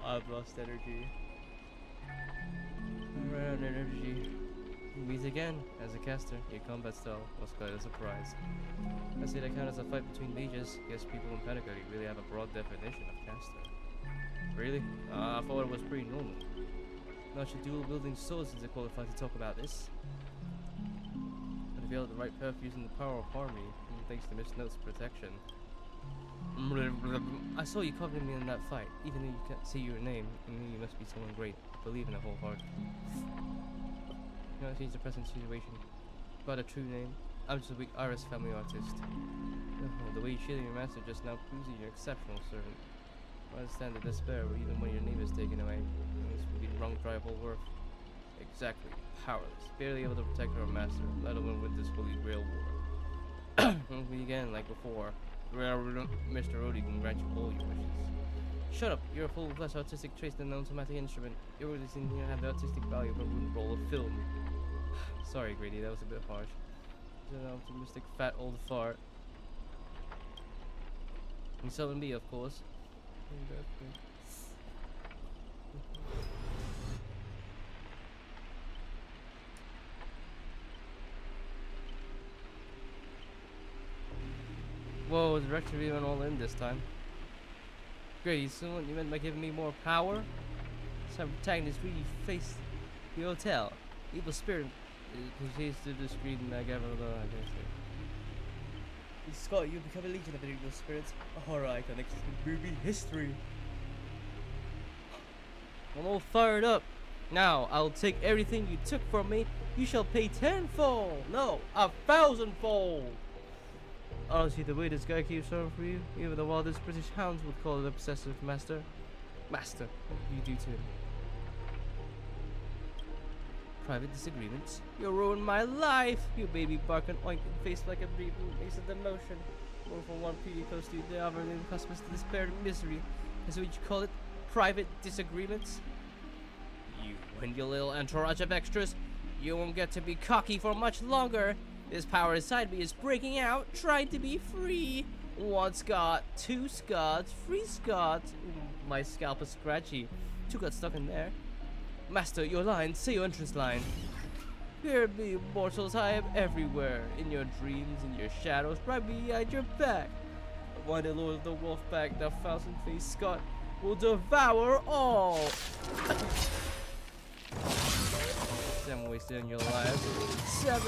I've lost energy. I ran out of energy. We meet again. As a caster, your combat style was quite a surprise. I see that count as a fight between mages. Guess people in Pentagon really have a broad definition of caster. Really? I thought it was pretty normal. Not your dual wielding swords since I qualified to talk about this. But if you have the right path using the power of harmony, thanks to Miss Note's protection. I saw you covering me in that fight. Even though you can't see your name, I mean, you must be someone great. Believe in a whole heart. You know, change the present situation. About a true name. I'm just a weak Iris family artist. The way you shielded your master just now proves that you're an exceptional servant. I understand the despair, but even when your name is taken away, this would be the wrong drive all worth. Exactly. Powerless. Barely able to protect our master, let alone with this holy grail war. We again, like before. Mr. Rhodey can grant you all your wishes. Shut up! You're a full-fledged artistic trace than an automatic instrument. Your words in here have the artistic value of a wooden roll of film. Sorry, Grady, that was a bit harsh. He's an optimistic fat old fart. Insulting me, of course. Whoa, the director really went all in this time. Great, so what you meant by giving me more power? Some protagonist really faced the hotel. Evil spirit continues to the screen and I guess Scott, you become a legion of evil spirits, a horror icon next to movie history. I'm all fired up. Now, I'll take everything you took from me. You shall pay tenfold. No, 1,000-fold. Honestly, the way this guy keeps on for you, even the wildest British hounds would call it obsessive, master. Master, you do too. Private disagreements? You ruined my life! You baby bark and oink and face like a reboot makes a demotion. Move from one PD post to the other and customers to despair and misery. Is what you call it? Private disagreements? You and your little entourage of extras, you won't get to be cocky for much longer. This power inside me is breaking out, trying to be free. 1 Scott, 2 Scott, 3 Scott. My scalp is scratchy. 2 got stuck in there. Master, your line, say your entrance line. Here be mortals, I am everywhere. In your dreams, in your shadows, right behind your back. Why the Lord of the Wolf Pack, the thousand-faced Scott, will devour all. 7 wasted in your life. 7.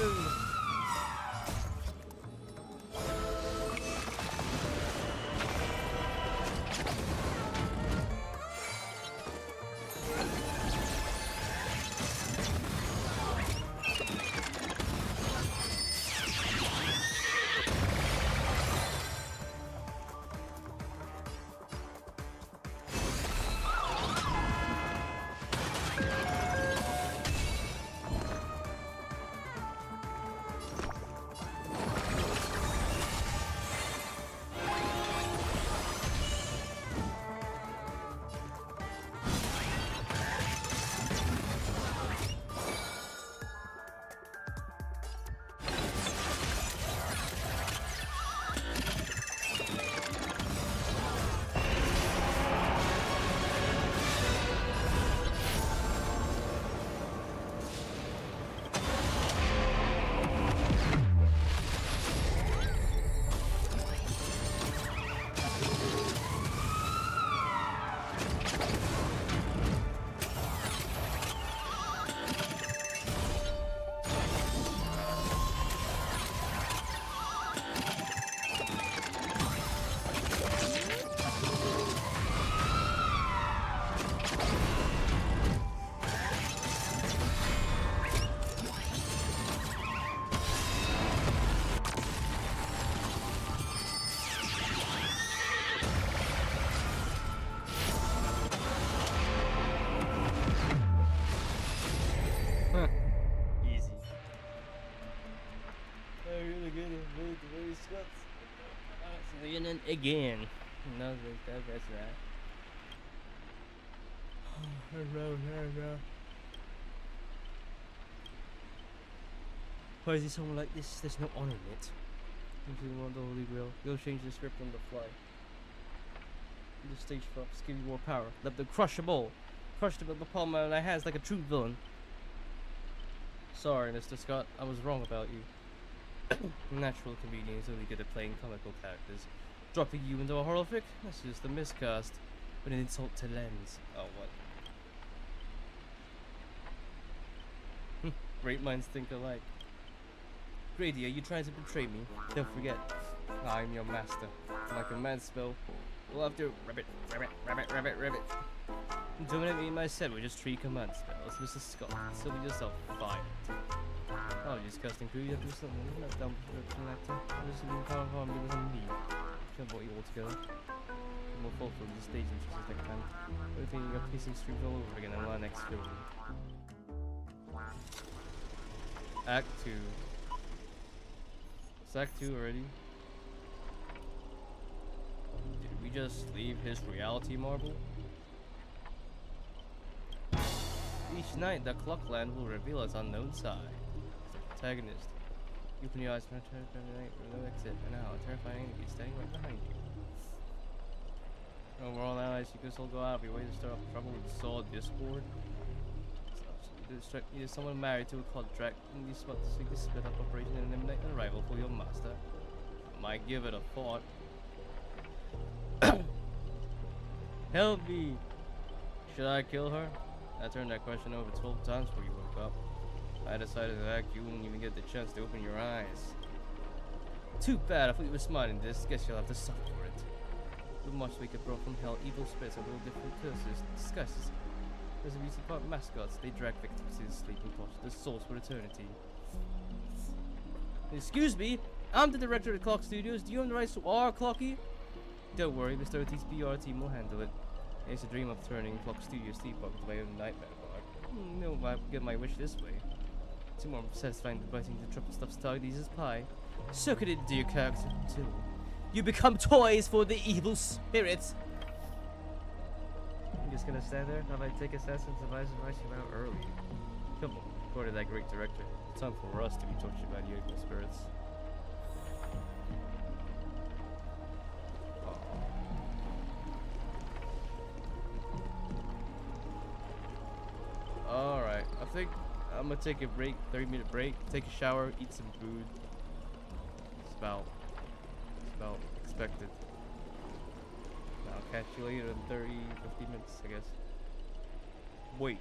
And then again. No, that's right. Why is he someone like this? There's no honor in it. Usually want the Holy Grail. You'll change the script on the fly. The stage props give you more power. Let them crush them all. Crush them with the palm of my hands like a true villain. Sorry, Mr. Scott. I was wrong about you. Natural comedian is only good at playing comical characters. Dropping you into a horrific? That's just a miscast. But an insult to Lens. Oh, what? Great minds think alike. Grady, are you trying to betray me? Don't forget, I'm your master. My command spell. We'll have to rabbit. Dominate me in my set with just 3 command spells. Mr. Scott, consider yourself fired. Oh, disgusting crew, you have to do something. You're not dumb for an actor. I'm just leaving kind of harm you doesn't need. Can't brought you all together. I'm more thoughtful of the stage entrances next time. We're thinking of piecing streams all over again in our next film. Act 2. It's Act 2 already? Did we just leave his reality marble? Each night, the Clockland will reveal its unknown side. It's the protagonist. You open your eyes for a night with no exit, and now a terrifying enemy is standing right behind you. Overall allies, you can still go out of your way to stir up trouble with Saw Discord. Either someone married to a contract, and you spot to seek the split up operation and eliminate a rival for your master. I might give it a thought. Help me! Should I kill her? I turned that question over 12 times before you woke up. I decided that you wouldn't even get the chance to open your eyes. Too bad, I thought you were smart in this. Guess you'll have to suffer for it. The monsters we get brought from hell, evil spirits, and all different curses, disguises. As amusing park mascots, they drag victims to the sleeping pots, the souls for eternity. Excuse me, I'm the director of the Clock Studios. Do you own the rights to our Clocky? Don't worry, Mr. OT's PR team will handle it. I used to dream of turning Clock Studios sleep park into my own nightmare park. No, I'll get my wish this way. It's more satisfying than biting the triple stuffed stardies as pie. Soak it into your character until you become toys for the evil spirits. I'm just gonna stand there, have I take Assassin's advice you out early. Come on, according to that great director. It's time for us to be talking about the evil spirits. Alright, I think I'm gonna take a break, 30-minute break, take a shower, eat some food. It's about expected. I'll catch you later in 30, 50 minutes, I guess. Wait.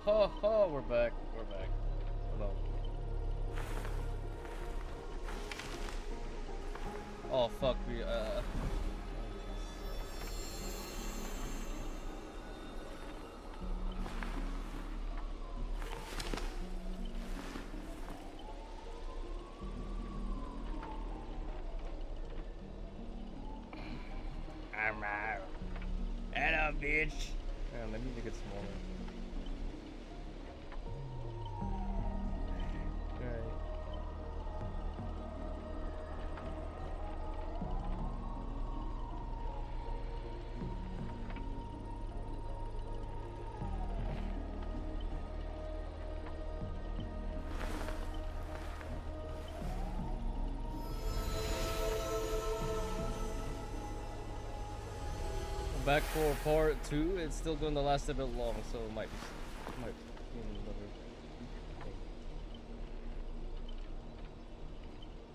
Ha ha, we're back. We're back. Hello. Oh fuck, we I'm out. Hello, bitch. Yeah, let me make it smaller. Alright. Back for part 2. It's still going to last a bit long, so it might be another thing.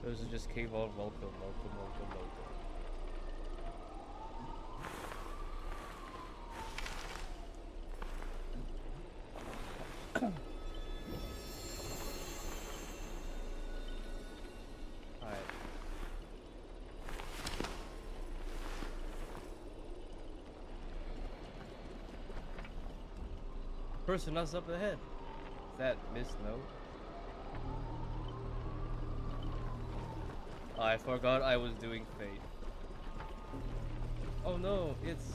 Those are just cave on. Welcome, welcome, welcome, welcome. Alright. Person that's up ahead. Is that Miss Note? I forgot I was doing Fate. Oh no, it's...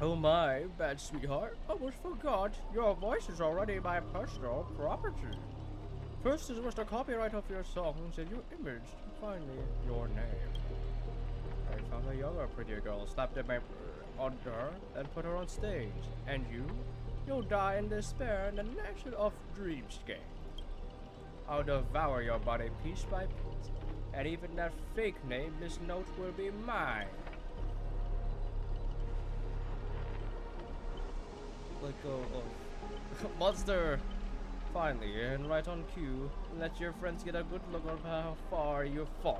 Oh my, bad sweetheart. I almost forgot. Your voice is already my personal property. First is just a copyright of your songs and your image. Finally, your name. I found a younger, prettier girl, slapped a member on her, and put her on stage. And you'll die in despair in the nation of dreamscape. I'll devour your body piece by piece, and even that fake name, Miss Note, will be mine. Let go of monster. Finally, and right on cue, let your friends get a good look of how far you've fallen.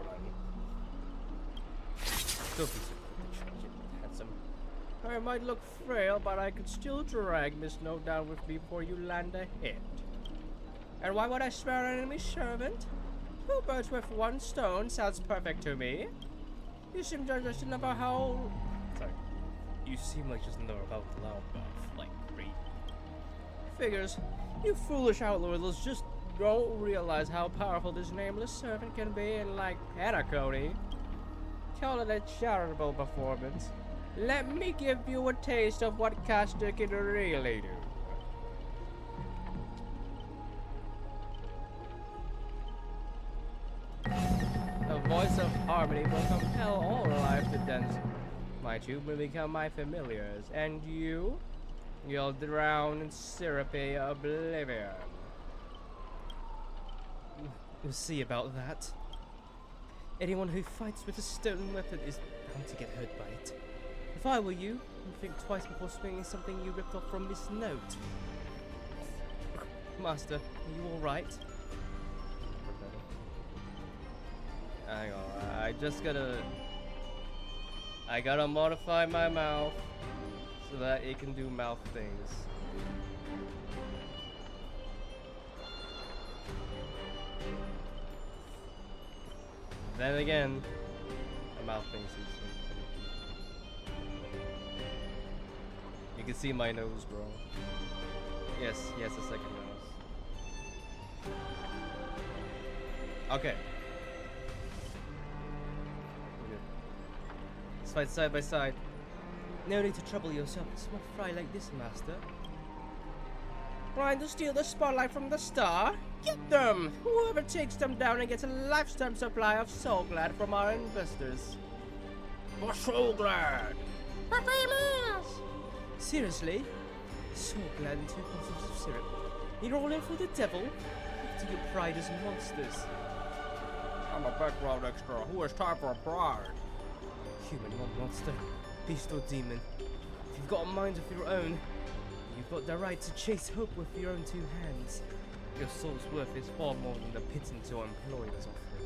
Don't be so handsome. I might look frail, but I could still drag Miss Note down with me before you land a hit. And why would I spare an enemy servant? 2 birds with 1 stone sounds perfect to me. You seem to just know about how... Sorry. You seem like just know about loud buff, like great. Figures. You foolish outlaws just don't realize how powerful this nameless servant can be in, like, Petacony. Call it a charitable performance. Let me give you a taste of what Caster can really do. The voice of harmony will compel all life to dance. My tube will become my familiars, and you'll drown in syrupy oblivion. We'll see about that. Anyone who fights with a stolen weapon is bound to get hurt by it. If I were you, I'd think twice before swinging something you ripped off from Miss Note. Master, are you alright? Hang on, I gotta modify my mouth so that it can do mouth things. Then again, a mouth thing suits me. You can see my nose, bro. Yes, a second nose. Okay. Let's fight side by side. No need to trouble yourself with a small fry like this, master. Trying to steal the spotlight from the star? Get them! Whoever takes them down and gets a lifetime supply of Soul Glad from our investors. For Soul Glad! For famous! Seriously? Soul Glad and 2 bottles of syrup. You're all in for the devil? After your pride as monsters. I'm a background extra. Who has time for a pride? Human, not monster. Beast or demon. If you've got a mind of your own, you've got the right to chase hope with your own 2 hands. Your soul's worth is far more than the pittance your employers offer.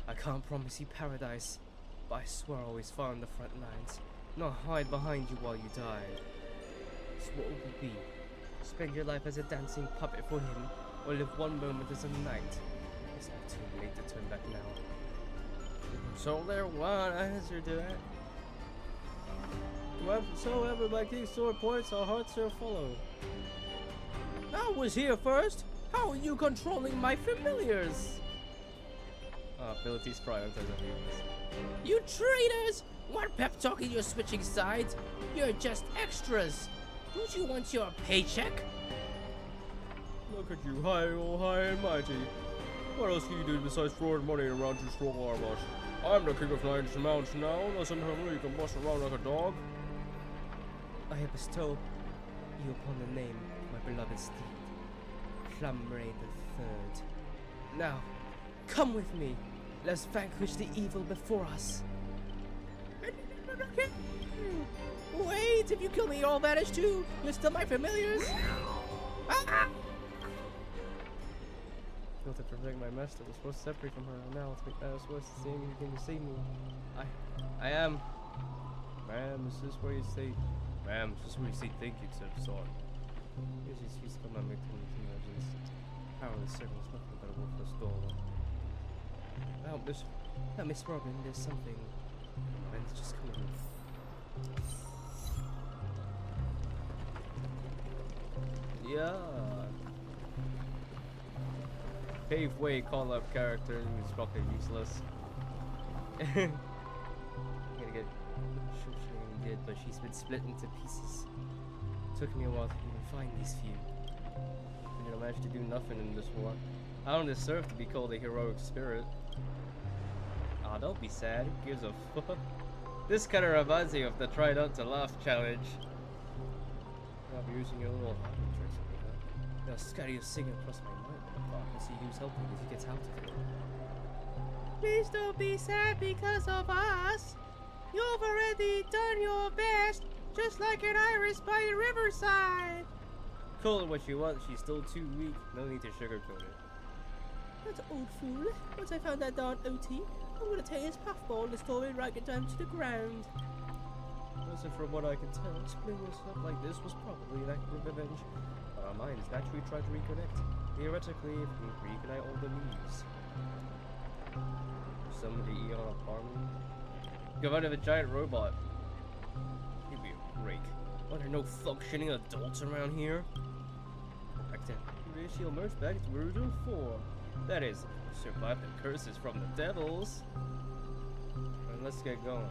I can't promise you paradise, But I swear I always fought on the front lines, not hide behind you while you died. So what would it be? Spend your life as a dancing puppet for him, or live one moment as a knight? It's not too late to turn back now. So there one answer to that. Whoever my king's sword points, our hearts shall follow. I was here first. How are you controlling my familiars? Abilities prioritize everyone's. You traitors! What pep talking you're switching sides? You're just extras. Don't you want your paycheck? Look at you, high and mighty. What else can you do besides throwing money around your strong armors? I'm the king of knights and mounts now. Listen to me, you can bust around like a dog. I have bestowed you upon the name of my beloved steed, Plumray the Third. Now, come with me. Let's vanquish the evil before us. Wait, if you kill me, you'll vanish too. You're still my familiars. Ah! To protect my master, was supposed to separate from her. Now it's like I was supposed to save me. You came to save me. I am. Ma'am, is this where you say? Ma'am, is this where you say thank you to the sword? Here's his use to my victim to legends. Powerless servants, nothing but a worthless doll. Now, Miss Robin, there's something. And it's just coming. Yeah. Pave way call up character who's probably useless. I'm gonna get sure she did, but she's been split into pieces. Took me a while to even find these few. You know, managed to do nothing in this war. I don't deserve to be called a heroic spirit. Ah, don't be sad. Who gives a fuck? This kind of reminds me of the try not to laugh challenge. I'll be using your little hiding tricks on me, huh? Now, Scotty is singing across my mind. I see who's helping as he gets out of it. Please don't be sad because of us. You've already done your best, just like an iris by the riverside. Call it what you want, she's still too weak. No need to sugarcoat it. That old fool. Once I found that darn OT, I'm gonna take his puffball and destroy it right down to the ground. Also, from what I can tell, splitting us up like this was probably an act of revenge. But our minds naturally try to reconnect. Theoretically, if we reunite all the leaves. Summon the Eon of Harmony. Go out of a giant robot. Give me a break. Are there no functioning adults around here? Back then, she'll merge back to where we were before. That is, survive the curses from the devils. And let's get going.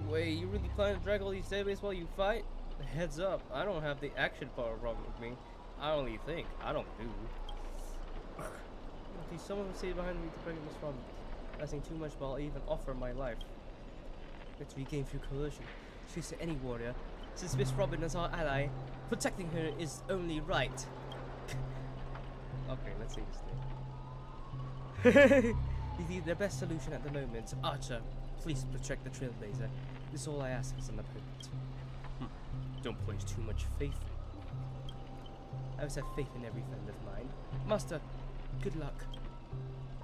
Wait, you really plan to drag all these database while you fight? Heads up, I don't have the action power problem with me. I only think, I don't do. Okay, someone will stay behind me to bring this from. Asking too much, but I'll even offer my life. Let's regain through coercion. Choose to any warrior. Since Miss Robin is our ally, protecting her is only right. Okay, let's see this thing. You need the best solution at the moment. Archer, please protect the Trailblazer. This is all I ask as an opponent. Don't place too much faith. I always have faith in every friend of mine. Master, good luck.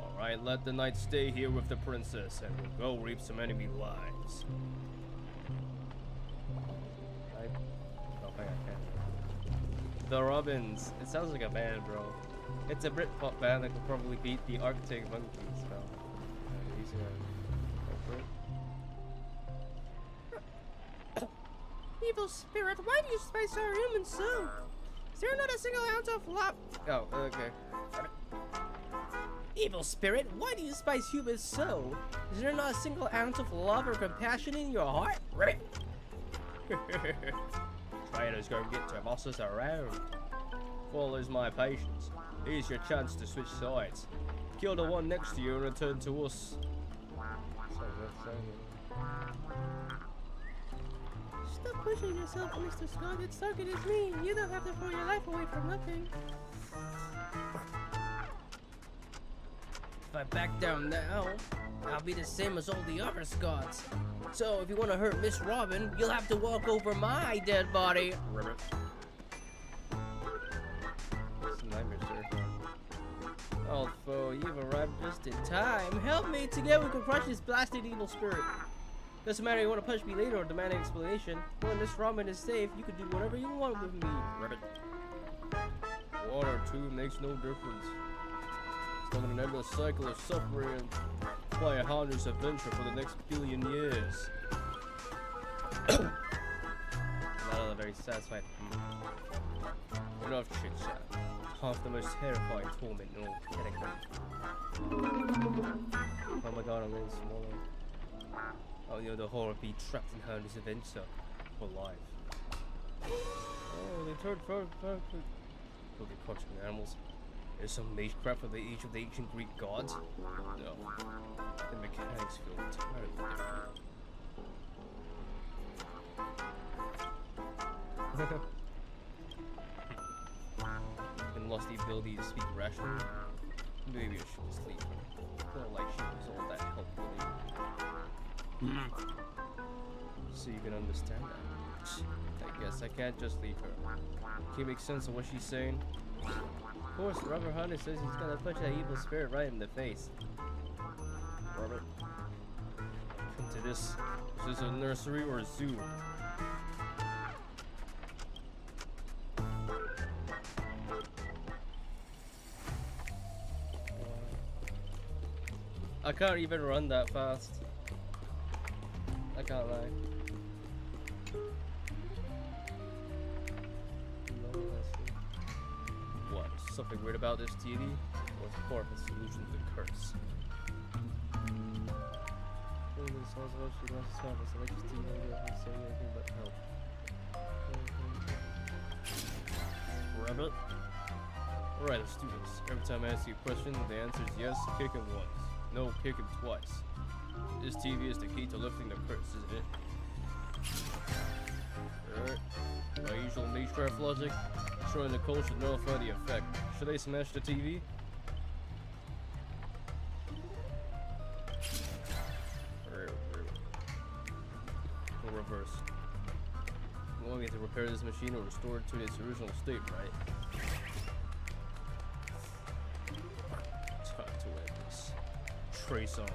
Alright, let the knight stay here with the princess and we'll go reap some enemy lives. I don't think I can. The Robins. It sounds like a band, bro. It's a Britpop band that could probably beat the Arctic Monkeys spell. Using a Evil spirit, why do you spice our human soul? Is there not a single ounce of love? Oh, okay. Evil spirit, why do you spice human soul? Is there not a single ounce of love or compassion in your heart? Ribbit! Traitors gonna get their bosses around. Before I lose my patience, here's your chance to switch sides. Kill the one next to you and return to us. Stop pushing yourself, Mr. Scott. It's target is me. You don't have to throw your life away for nothing. If I back down now, I'll be the same as all the other Scots. So if you want to hurt Miss Robin, you'll have to walk over my dead body. Ribbit. Some nightmares there. Oh, old foe, you've arrived just in time. Help me, together we can crush this blasted evil spirit. Doesn't matter if you want to punch me later or demand an explanation. When this ramen is safe, you can do whatever you want with me. Rabbit. 1 or 2 makes no difference. Stuck in an endless cycle of suffering and fly a Honda's adventure for the next billion years. Not very satisfied. Enough chit chat. Half the most terrifying torment in all category. Oh my god, I'm getting smaller. Oh, you know, the horror be trapped in Honda's adventure for life. Oh, they turned for the cartoon animals. There's some mage crap for the age of the ancient Greek gods. No, the mechanics feel entirely different. And lost the ability to speak rationally. Maybe I should sleep. Felt like she was all that helpful. So you can understand that. I guess I can't just leave her. Can you make sense of what she's saying? Of course, Rubber Hunter says he's gonna punch that evil spirit right in the face. Robert. Come to this. Is this a nursery or a zoo? I can't even run that fast. I can't lie. What? Something weird about this TV? Or is it part of the solution to the curse? Rabbit? Alright, let's do this. Every time I ask you a question, the answer is yes, kick him once. No, kick him twice. This TV is the key to lifting the curse, isn't it? Alright. My usual mage draft logic. Showing the code should nullify the effect. Should I smash the TV? Or reverse. You want me to repair this machine or restore it to its original state, right? Time to end this. Trace on.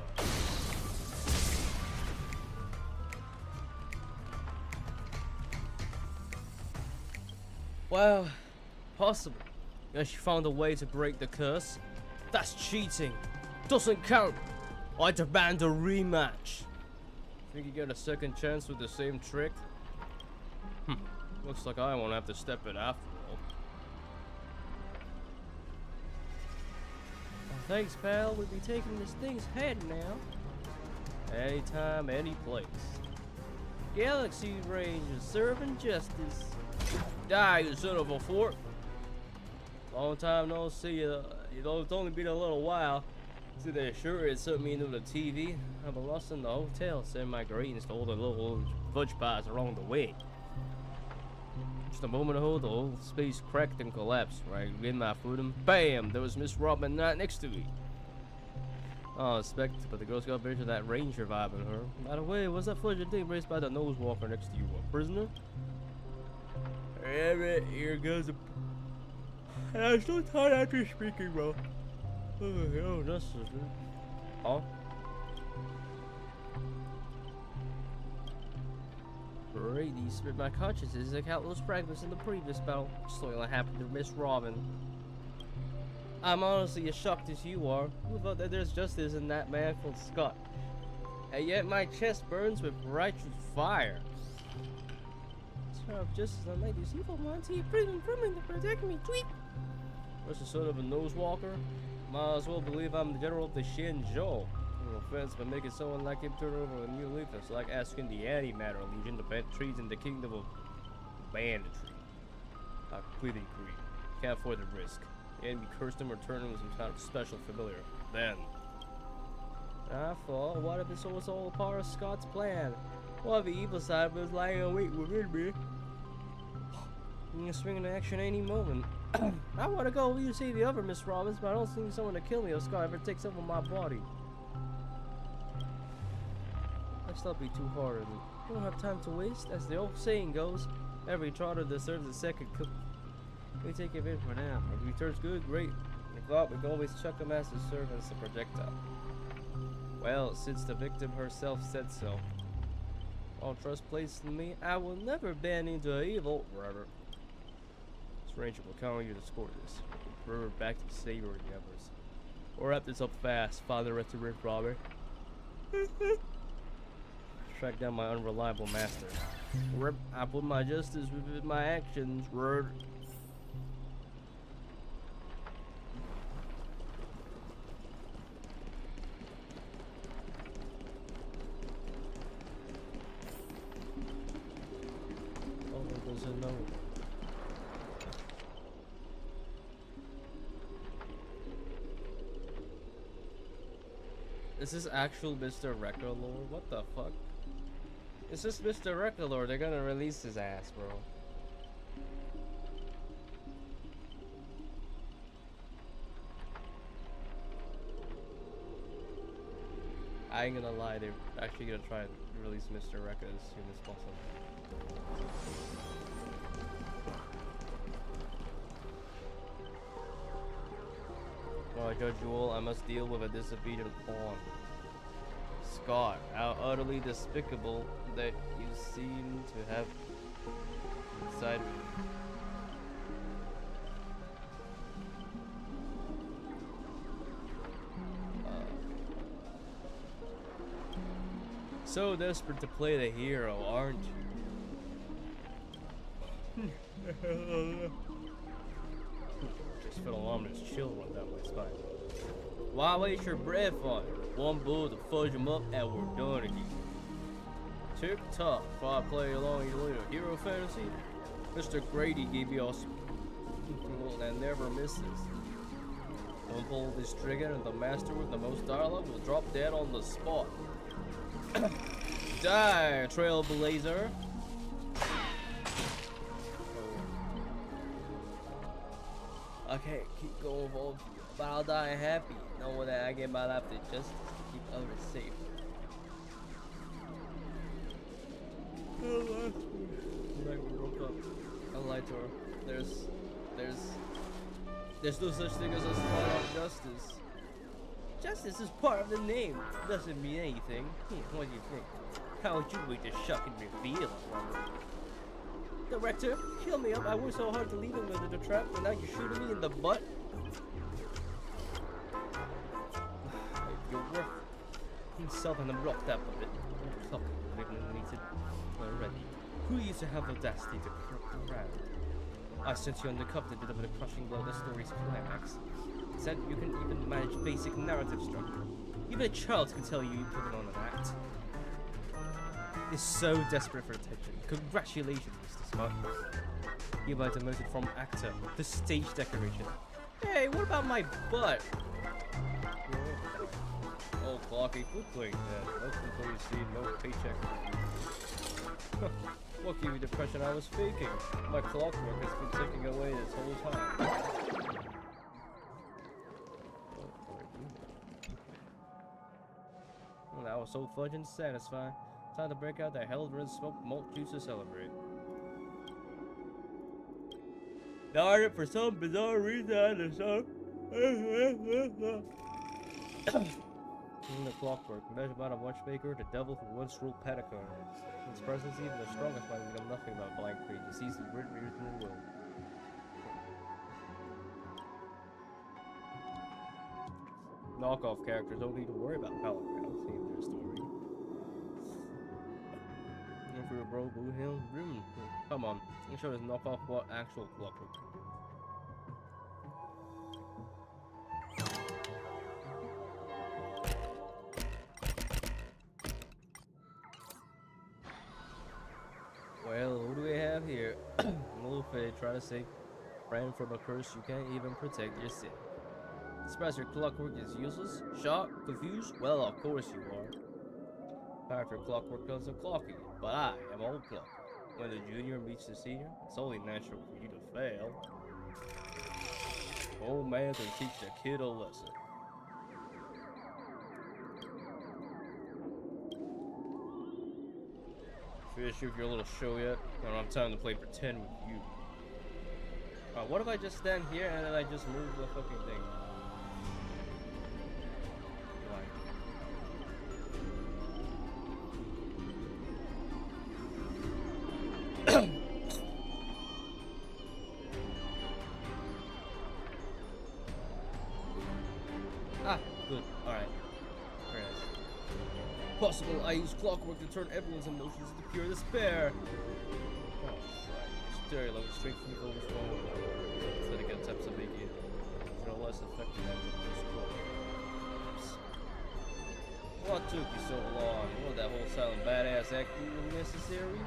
Wow, possible. Guess you found a way to break the curse. That's cheating. Doesn't count. I demand a rematch. Think you get a second chance with the same trick? Looks like I won't have to step in after all. Well, thanks, pal. We'll be taking this thing's head now. Anytime, any place. Galaxy Rangers serving justice. Die, you son of a fork! Long time no see. You know, it's only been a little while. See, they sure is something into the TV. I've been lost in the hotel, sending my greetings to all the little fudge pies along the way. Just a moment ago, the whole space cracked and collapsed. Right in my foot, and bam! There was Miss Robin right next to me. Oh, expect, but the girl's got a bit of that ranger vibe in her. By the way, what's that fudge thing raised by the nose walker next to you? A prisoner? Damn it, here goes a... I'm so tired after speaking, bro. Oh, hell, that's so good. Huh? Great, you spit my consciousness like countless fragments in the previous battle. Just like what happened to Miss Robin. I'm honestly as shocked as you are. Who thought that there's justice in that man called Scott? And yet my chest burns with righteous fire. Of justice, unlike this evil Monty, freedom from me to protect me, tweet! What's the son of a nose walker? Might as well believe I'm the general of the Shinjo. No offense, but making someone like him turn over a new leaf is like asking the Antimatter Legion to plant trees in the kingdom of banditry. I completely agree. Can't afford the risk. The enemy cursed him or turned him into some kind of special familiar. Then. I thought, what if this was all part of Scott's plan? What if the evil side was lying in wait within me? You can swing into action any moment. I want to go with you to see the other Miss Robbins, but I don't think someone to kill me if Scott ever takes over my body. Let's not be too hard on it. We don't have time to waste. As the old saying goes, every trotter deserves a second cook. We take it in for now. If it returns good, great. If thought we could always chuck him as his servants a projectile. Well, since the victim herself said so, all trust placed in me, I will never bend into evil. Robert. Stranger will count on you to score this. Bring her back to savory embers. Or wrap this up fast, Father at the Rift Robber. Track down my unreliable master. Rip, I put my justice within my actions. Word. Oh, there's a note. Is this actual Mr. Reckolord? What the fuck? Is this Mr. Reckolord? They're gonna release his ass, bro. I ain't gonna lie, they're actually gonna try and release Mr. Recca as soon as possible. While I judge you all, I must deal with a disobedient pawn. Scott, how utterly despicable that you seem to have inside me. So desperate to play the hero, aren't you? Just felt an ominous chill run down my spine. Why waste your breath on it? One bull to fudge him up and we're done again. Tick tock, if I play along your little hero fantasy. Mr. Grady gave you all and never misses. Don't pull this trigger and the master with the most dialogue will drop dead on the spot. Die, trailblazer. I can't keep going for you, but I'll die happy, knowing that I get my life to justice to keep others safe. Like we broke up, I lied to her. There's no such thing as a spot of justice. Justice is part of the name. Doesn't mean anything. What do you think? How would you wait to shock and reveal it, Robert? Director, kill me up. I worked so hard to leave him into the trap, and now you're shooting me in the butt? Your work himself and I'm locked up a bit. Clock needed already. Who used to have the audacity to corrupt the crowd? I sent you on the cup to deliver the crushing blow of the story's climax. Said you can even manage basic narrative structure. Even a child can tell you put it on an act. Is so desperate for attention. Congratulations, Mr. Scott. You were demoted from actor to stage decoration. Hey, what about my butt? Oh, Clarky, good playing there. No employees see, no paycheck. What gave you the impression I was faking? My clockwork has been ticking away this whole time. That was so fudging satisfying. Time to break out the hell-red smoked malt juice to celebrate. Darn it, for some bizarre reason, the clockwork, measured by a watchmaker, the devil who once ruled Patagon. In his presence, even the strongest mind will know nothing about blank page. He sees the written will. Knockoff characters don't need to worry about battlegrounds in their story. And for a bro, Blue Hill, come on, you show us knockoff what actual clockwork. Well, who do we have here? Luffy, try to save friend from a curse you can't even protect yourself. Surprised your clockwork is useless? Shocked? Confused? Well, of course you are. Part of your clockwork comes of clocking, but I am old clock. When the junior meets the senior, it's only natural for you to fail. Old man can teach the kid a lesson. Finished with your little show yet? I don't have time to play pretend with you. What if I just stand here and then I just move the fucking thing? possible, I use clockwork to turn everyone's emotions into pure despair. Oh, right. Stereo straight from the overflow. Pathetic attempts at making it less effective than the scroll. What took you so long? Was that whole silent badass act really necessary?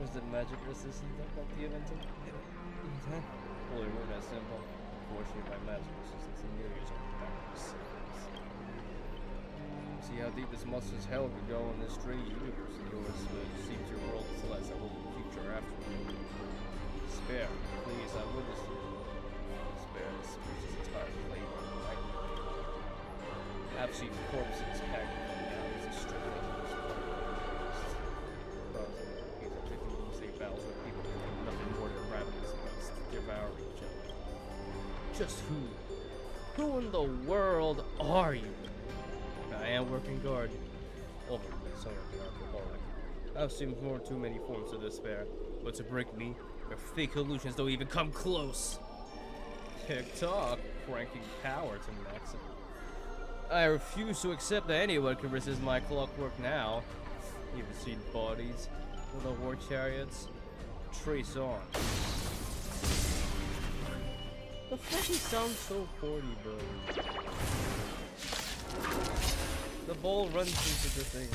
Was the magic resistance that the event? Holy moon, that simple. Unfortunately, my magic resistance and millions of powers. See how deep this monster's hell could go in this stray universe of yours, but it seems your world still has a whole future after all. Spare, please, I witnessed it. Spare, this is entirely late. I've seen corpses hanging coming out as a strip of this battles where people can do nothing more than ravenous beasts devouring each other. Just who in the world are you? I am working guard. Over some alcoholic. I've seen too many forms of despair, but to break me, your fake illusions don't even come close. Tick-tock, cranking power to maximum. I refuse to accept that anyone can resist my clockwork now. You've seen bodies with the war chariots. Trace on. The fucking sounds so corny, bro. The ball runs into the thing.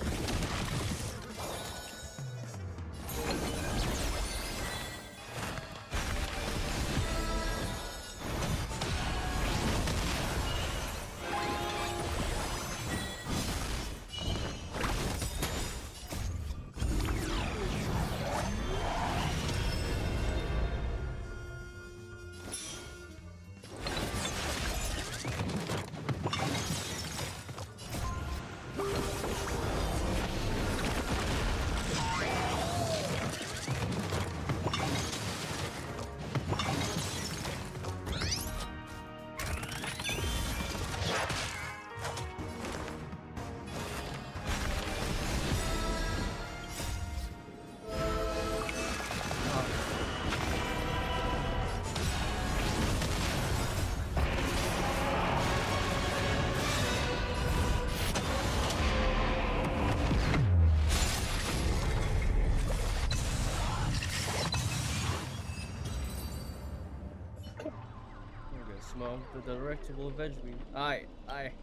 The director will avenge me. Aye. Thanks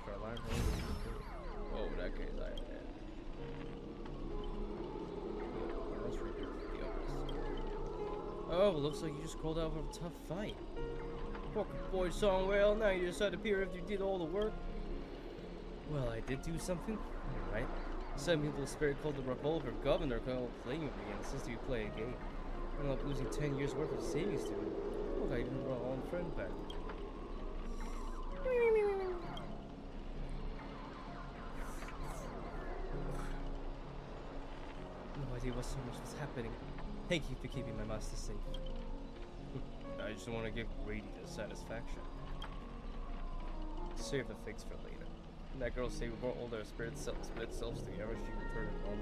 for alarm. Oh, in that case, I am dead. Let's repair the others. Oh, looks like you just called out for a tough fight. Poor boy song well, now you decide to appear after you did all the work. Well, I did do something. Alright. Some people spirit called the Revolver Governor called playing with me and insisted you play a game. I ended up losing 10 years worth of savings to it. Look, I even brought my own friend back. No idea what so much was happening. Thank you for keeping my master safe. I just want to give Grady the satisfaction. Save the fix for later. That girl saved we brought all their split selves together, she returned it home.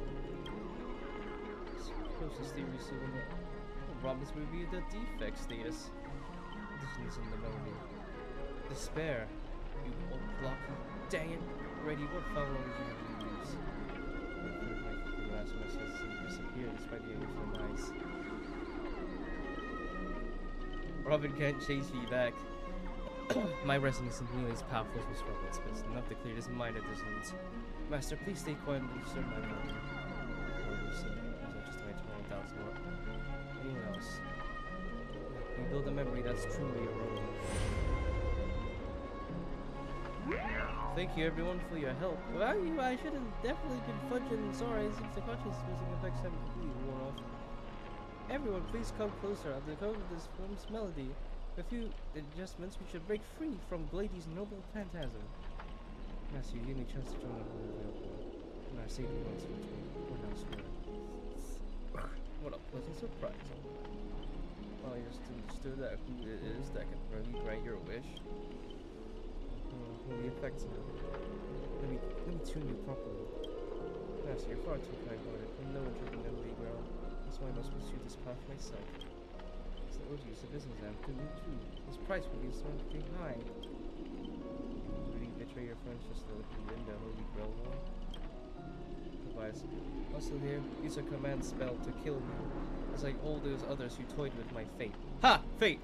Closest theory soon. Robbins reviewed the defect status. Additions in the melody. Despair. You old blocky. Dang it. Grady, what foul did you use? The last message disappeared despite the aim for nice. Robin can't chase me back. My resonance in Neely's powerful as Miss Roberts, but it's enough to clear his mind at distance. Master, please stay quiet and disturb my mind. Just trying to run down more. Anyone else? We build a memory that's truly your own. Thank you everyone for your help. Without you, I should have definitely been fudging. Sorry, it seems the conscious music effects have completely worn off. Everyone, please come closer. At the code of this film's melody. A few adjustments, we should break free from Glady's noble phantasm. Master, you give me a chance to join up with available. And I saved you once or elsewhere. What a pleasant surprise. Well, you just understood that who it is that can really grant your wish. Who the effects now. Let me tune you properly. Master, you're far too kind-hearted. I'm no interest in melody ground. That's why I must pursue this path myself. What use of business am to me too. This price will be something high. Really bitch betray your friends just to win the Holy Grail war? Advice. I'm still here. Use a command spell to kill me. It's like all those others who toyed with my fate. Ha! Fate!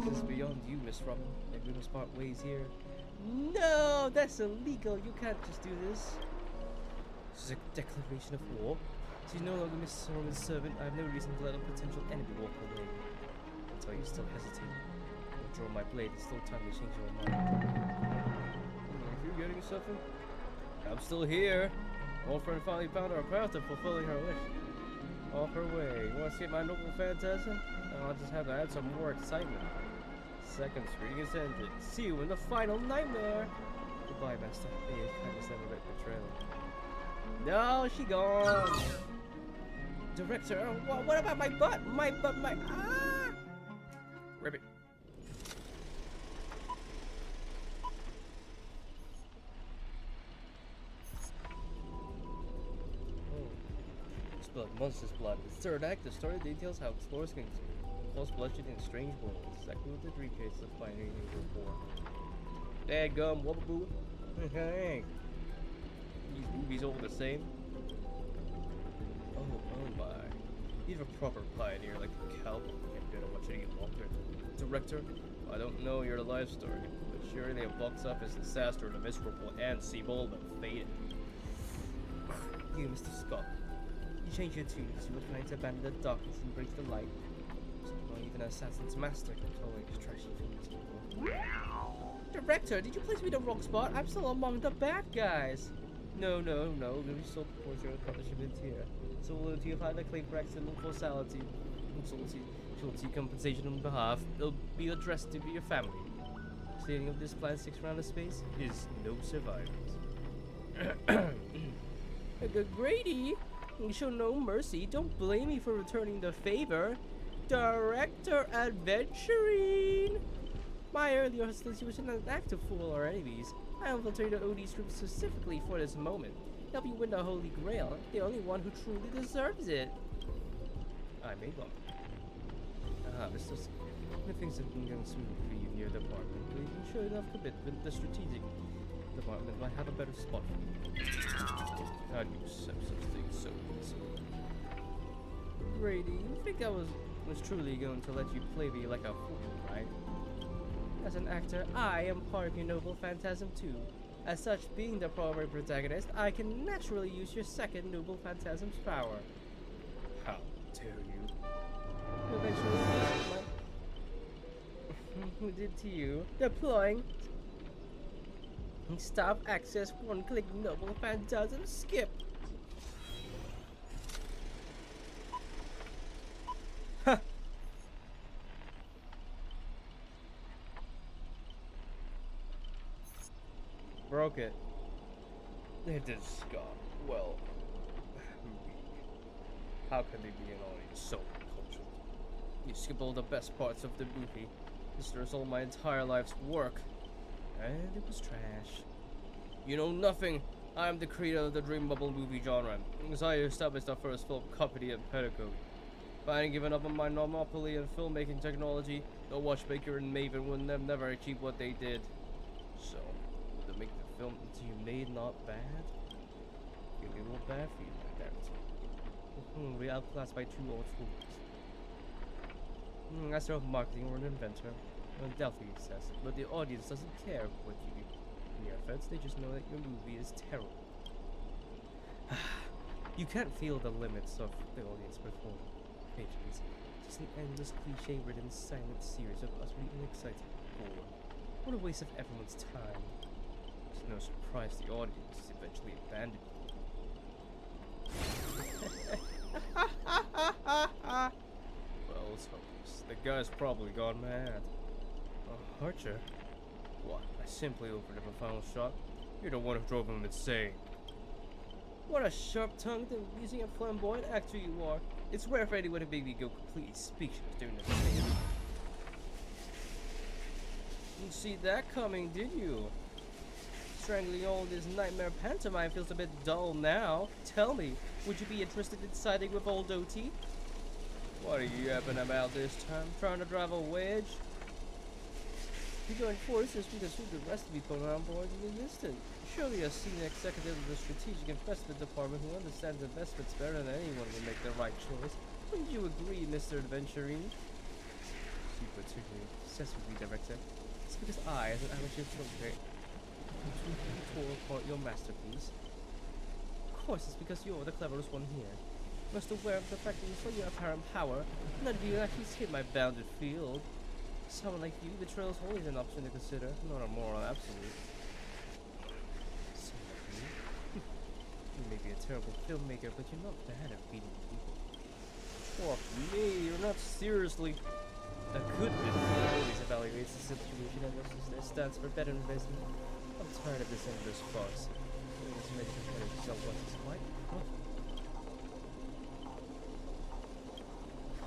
This is beyond you, Miss Robin. Maybe we must part ways here. No! That's illegal. You can't just do this. This is a declaration of war. She's no longer Miss Robin's servant. I have no reason to let a potential enemy walk away. Until you still hesitate. I'll draw my blade. It's still time to change your mind. If you're getting something, I'm still here. Old friend finally found her path of fulfilling her wish. Off her way. You want to see my noble phantasm? I'll just have to add some more excitement. Second screening is ended. See you in the final nightmare. Goodbye, Master. May your kindness never let betrayal. No, she gone. Director, what about my butt? My butt, my Ribbit. Blood, monster's blood. The third act, the story details how explorers can cause bloodshed in strange worlds. Exactly what the three cases of finding were for. Dadgum, wubba-boo. These movies all the same. Oh my. He's a proper pioneer like a cowboy. Can't bear to watch it any longer. Director, I don't know your life story, but surely a box office disaster, the miserable and Seabold and faded. You, Mr. Scott. You change your tunes, you were trying to abandon the darkness and embrace the light. Well, even an assassin's master can tolerate destruction from these people. Director, did you place me in the wrong spot? I'm still among the bad guys. No. We still support your partnership in here. So loyalty of high claim for accidental causality. Cruelty compensation on behalf. It'll be addressed to your family. Stating of this plan 6 round of space is no survivors. Grady! You show no mercy. Don't blame me for returning the favor. Director Adventuring! My earlier hostility was an act to fool our enemies. I infiltrated OD's group specifically for this moment. Help you win the Holy Grail, the only one who truly deserves it. I made one. Mr. Things have been going smoothly for you in your department. But you can show enough commitment, the strategic department might have a better spot for you. How do you accept such things so easily? Brady, you think I was truly going to let you play me like a fool, right? As an actor, I am part of your noble phantasm too. As such, being the primary protagonist, I can naturally use your second noble phantasm's power. How dare you? Eventually, who did to you? Deploying. Stop access one-click noble phantasm skip. Huh. Broke it. It is Scott. Well, how can they be an audience so cultured? You skip all the best parts of the movie. This is all my entire life's work. And it was trash. You know nothing. I am the creator of the Dream Bubble movie genre. As I established our first film company and pedagogy. If I hadn't given up on my monopoly in filmmaking technology, the watchmaker and Maven would have never achieved what they did. So, to make the film that you made not bad? It will be more bad for you, I guarantee. We outclassed by 2 old fools. As of marketing or an inventor, undoubtedly success, but the audience doesn't care what you do in your efforts, they just know that your movie is terrible. You can't feel the limits of the audience before patrons. Just an endless cliche-ridden silent series of utterly inexciting bore. What a waste of everyone's time. It's no surprise the audience eventually abandoned you. Well, it's hopeless. The guy's probably gone mad. Archer? What? I simply offered him a final shot. You're the one who drove him insane. What a sharp-tongued and amusing and flamboyant actor you are. It's rare for anyone to make me go completely speechless during the scene. Didn't see that coming, did you? Strangling all this nightmare pantomime feels a bit dull now. Tell me, would you be interested in siding with old OT? What are you yapping about this time? Trying to drive a wedge? You joined forces because who the rest of you put on board in an instant. Surely a senior executive of the Strategic Investment Department who understands investments better than anyone will make the right choice. Wouldn't you agree, Mr. Adventuring? See particularly obsessed with me, Director. It's because I, as an amateur filmmaker, tore apart your masterpiece. Of course, it's because you're the cleverest one here. Most aware of the fact that for your apparent power, none of you at least hit my bounded field. Someone like you, betrayal is always an option to consider, not a moral absolute. Someone like you? You may be a terrible filmmaker, but you're not bad at beating people. Fuck me, you're not seriously. A good business always evaluates the situation and versus their stance for better investment. I'm tired of this endless farce. It's ready to better yourself once it's quite profitable.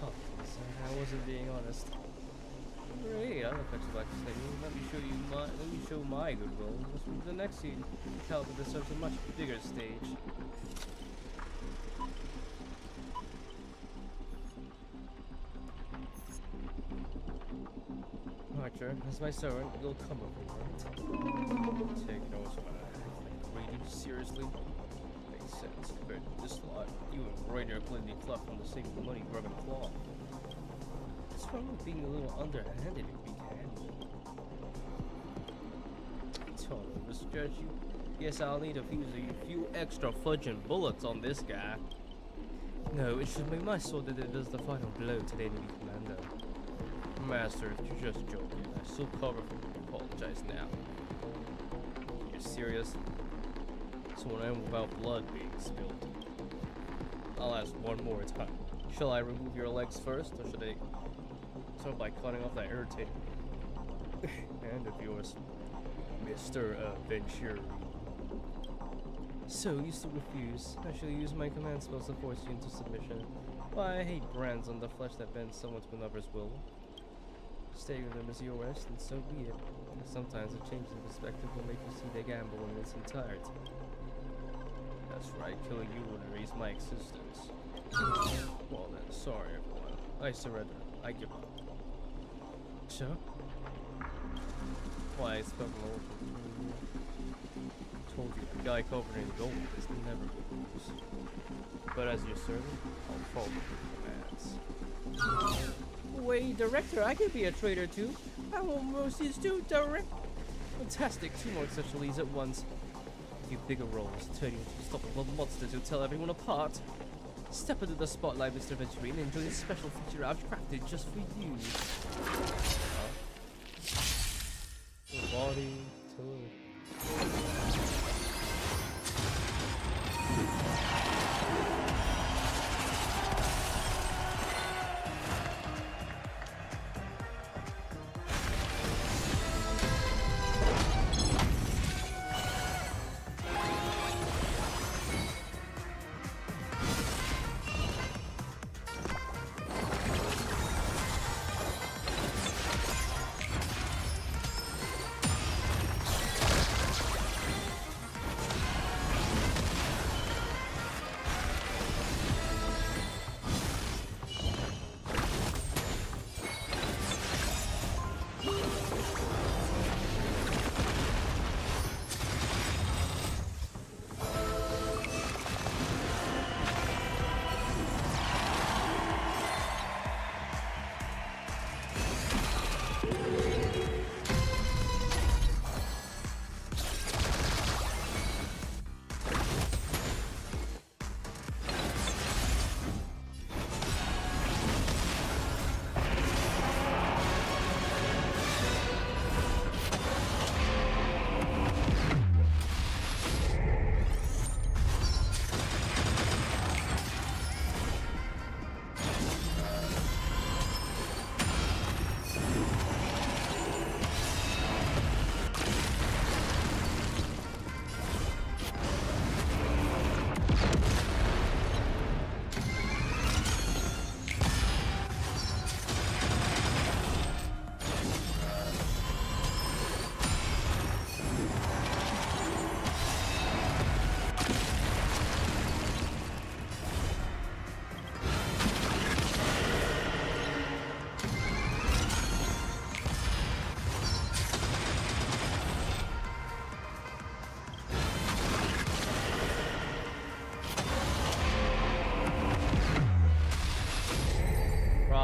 Fuck, I wasn't being honest. Great, I don't know what you like to say. Let me show my goodwill. Let's move to the next scene. Caliber deserves a much bigger stage. Archer, as my servant, you'll come over, right? Take notes of my reading seriously. Makes sense. But this lot, you and Raider clearly fluff on the same money-grubbing claw. What's wrong with being a little underhanded and big-handed? Totally misjudge you. Guess I'll need a few extra fudging bullets on this guy. No, it should be my sword that it does the final blow to the enemy commander. Master, if you're just joking, I still cover for you. Apologize now. You're serious? So when I'm without blood being spilled, I'll ask one more time. Shall I remove your legs first, or should I start by cutting off that irritating hand of yours, Mr. Venture? So you still refuse? I shall use my command spells to force you into submission. Why, I hate brands on the flesh that bends someone to another's will. Staying with them is your rest, and so be it. Sometimes a change in perspective will make you see the gamble in its entirety. That's right, killing you would erase my existence. Well then, sorry everyone. I surrender. I give up. Sure? Why, I spoke a little from told you, a guy covered in gold is never good news. But as your servant, I'll follow your commands. Wait, Director, I can be a traitor too. I will most use two direct. Fantastic, two more such leads at once. A few bigger roles, turning into unstoppable monsters who tell everyone apart. Step into the spotlight, Mr. Venturine, and enjoy this special feature I've crafted just for you. Body tour.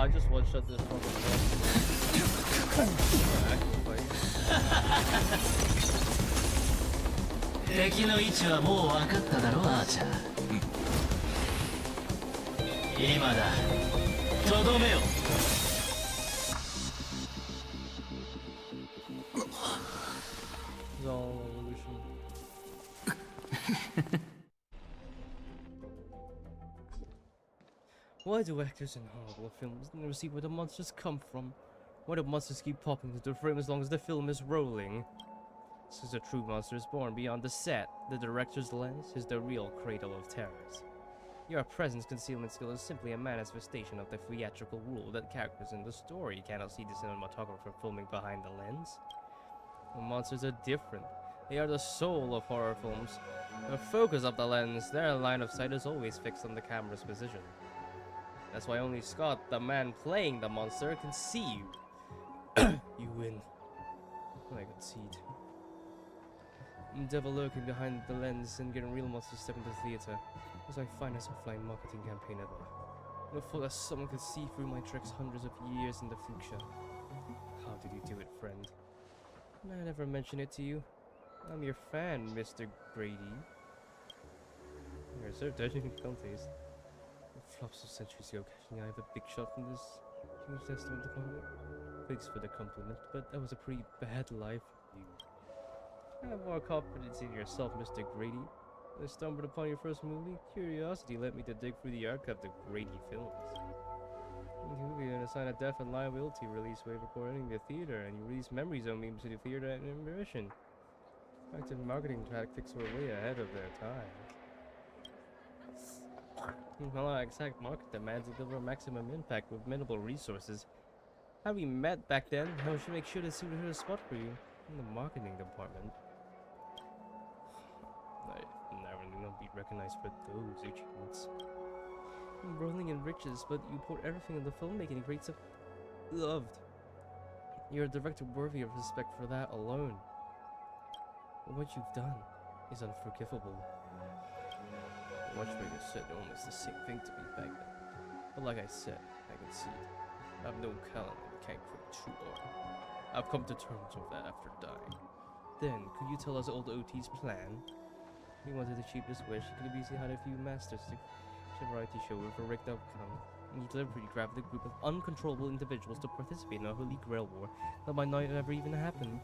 I just one shot this fucking 敵の位置はもう分かっただろ、アーチャー。今だ、とどめよ。Zone evolution. Why do actors in horrible films never see where the monsters come from? Why do monsters keep popping into the frame as long as the film is rolling? Since a true monster is born beyond the set, the director's lens is the real cradle of terrors. Your presence concealment skill is simply a manifestation of the theatrical rule that characters in the story cannot see the cinematographer filming behind the lens. The monsters are different. They are the soul of horror films. The focus of the lens, their line of sight is always fixed on the camera's position. That's why only Scott, the man playing the monster, can see you. You win. I concede. Devil lurking behind the lens and getting real monsters step into the theater was my finest offline marketing campaign ever. I thought that someone could see through my tricks hundreds of years in the future. How did you do it, friend? I never mentioned it to you. I'm your fan, Mr. Grady. You're so touching contest. The flops of centuries ago catching I have a big shot from this huge testament upon it. Thanks for the compliment, but that was a pretty bad life for you. Have more confidence in yourself, Mr. Grady. I stumbled upon your first movie. Curiosity led me to dig through the archive of Grady films. You will be going to sign a death and liability release waiver before entering the theater, and you release memory zone memes to the theater at intermission. Active marketing tactics were way ahead of their time. Well, our exact market demands to deliver maximum impact with minimal resources. Had we met back then, I should make sure to see a spot for you in the marketing department. I never knew I'd be recognized for those achievements. I'm rolling in riches, but you poured everything into filmmaking and great stuff. Loved. You're a director worthy of respect for that alone. But what you've done is unforgivable. Watchmaker said almost the same thing to me back then. But like I said, I concede. I have no talent and can't create true art. I've come to terms with that after dying. Then, could you tell us old OT's plan? He wanted to achieve this wish. He could have easily had a few masters to a variety show with a rigged outcome. And he deliberately grabbed a group of uncontrollable individuals to participate in a Holy Grail war that might not ever even happen.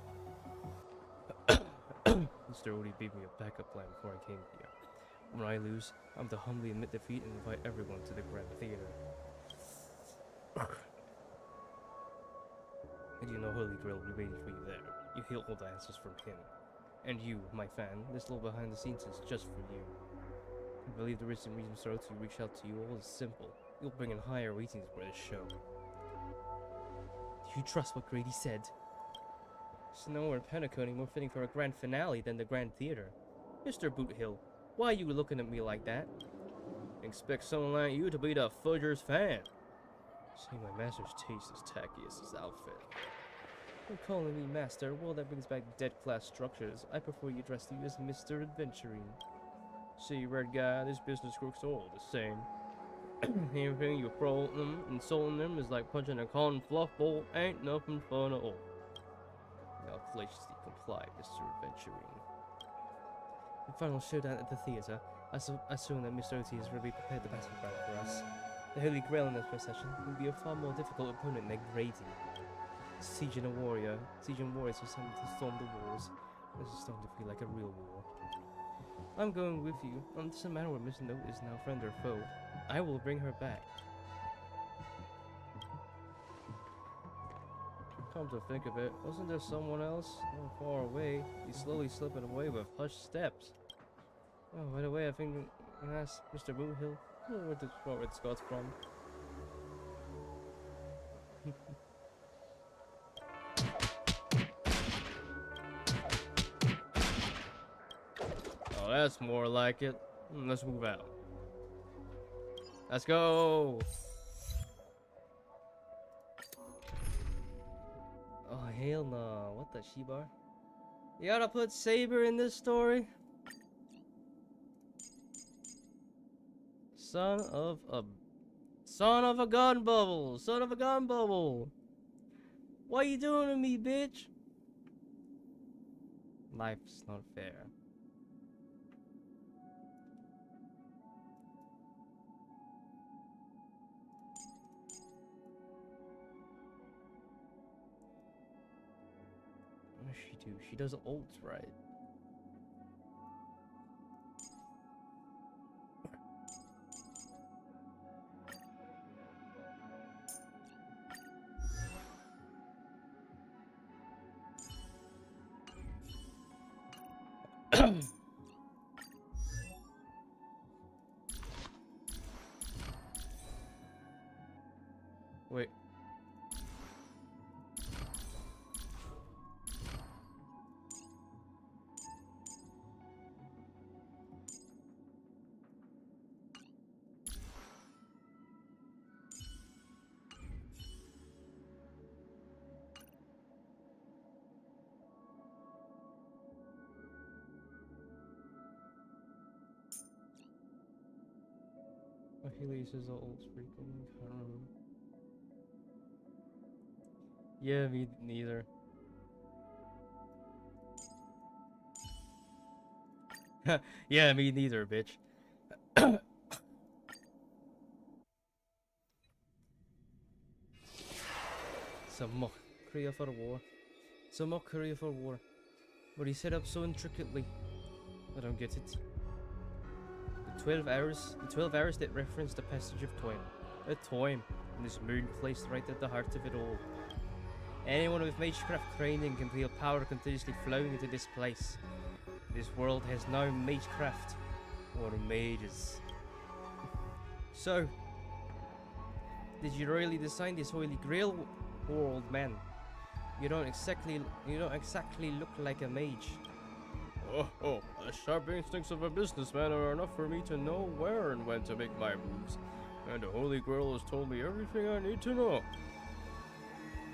Mr. Odie gave me a backup plan before I came here. When I lose, I'm to humbly admit defeat and invite everyone to the Grand Theater. And you know Holy Grail will be waiting for you there. You hear all the answers from him. And you, my fan, this little behind the scenes is just for you. I believe the recent reason Mr. Oti reached out to you all is simple. You'll bring in higher ratings for this show. Do you trust what Grady said? So no more Pentaconing more fitting for a grand finale than the Grand Theater. Mr. Boothill, why are you looking at me like that? Expect someone like you to be the Fudger's fan. See, my master's taste is tacky as his outfit. You're calling me master, well that brings back dead class structures. I prefer you address you as Mr. Adventuring. See, red guy, this business crooks all the same. Anything you throw at them, insulting them is like punching a cotton fluff ball, ain't nothing fun at all. I'll graciously comply, Mr. Adventuring. The final showdown at the theater, I assume that Mr. Oti has already prepared the battleground for us. The Holy Grail in this procession will be a far more difficult opponent than Grady. Siege and warriors are sent to storm the walls. This is starting to feel like a real war. I'm going with you. It doesn't matter whether Miss Note is now friend or foe. I will bring her back. Come to think of it, wasn't there someone else not far away? He's slowly slipping away with hushed steps. Oh, by the way, I think I asked Mr. Boothill where Scott's from. Oh, that's more like it. Let's move out. Let's go! Oh, hell no. What the Shibar? You gotta put Saber in this story? Son of a Son of a gun bubble! Son of a gun bubble! What you doing to me, bitch? Life's not fair. What does she do? She does ults, right? Wait. Achilles is old freaking. I don't know. Yeah, me neither. Yeah, me neither, bitch. Some mockery for war. Some mockery for war. But he set up so intricately. I don't get it. The 12 hours that reference the passage of time. A time, and this moon placed right at the heart of it all. Anyone with magecraft training can feel power continuously flowing into this place. This world has no magecraft or mages. So, did you really design this Holy Grail world, man? You don't exactly look like a mage. Oh, the sharp instincts of a businessman are enough for me to know where and when to make my moves. And the Holy Grail has told me everything I need to know.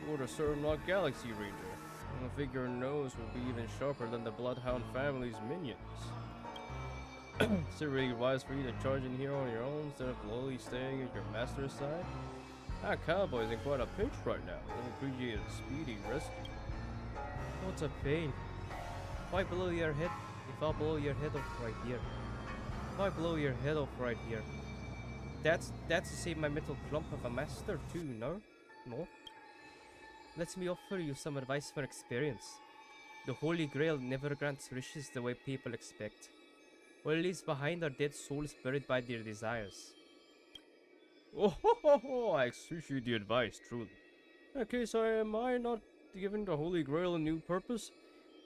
Or a certain not Galaxy Ranger. I figure your nose would be even sharper than the Bloodhound family's minions. Is it really wise for you to charge in here on your own instead of lowly staying at your master's side? That cowboy's in quite a pinch right now. He'll appreciate a speedy rescue. What's a pain? Why blow your head? If I blow your head off right here. Why blow your head off right here? That's to save my metal clump of a master too, no? No? Let me offer you some advice from experience. The Holy Grail never grants wishes the way people expect. What it leaves behind are dead souls buried by their desires. Oh, I appreciate the advice, truly. In that case, am I not giving the Holy Grail a new purpose?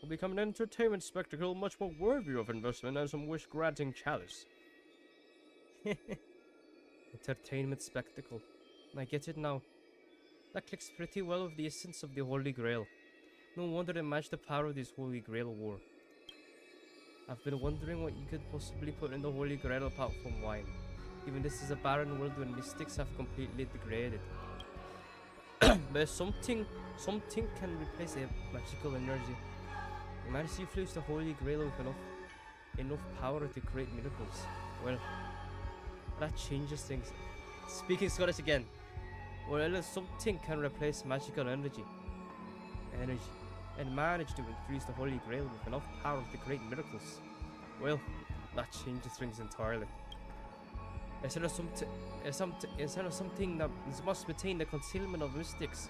Will become an entertainment spectacle much more worthy of investment than some wish-granting chalice. Entertainment spectacle. I get it now. That clicks pretty well with the essence of the Holy Grail. No wonder it matched the power of this Holy Grail war. I've been wondering what you could possibly put in the Holy Grail apart from wine. Even this is a barren world where mystics have completely degraded. But something can replace a magical energy. Humanity flows the Holy Grail with enough power to create miracles. Well, that changes things. Speaking Scottish again. Well, something can replace magical energy, and manage to increase the Holy Grail with enough power to create miracles. Well, that changes things entirely. Instead of something that must maintain the concealment of mystics,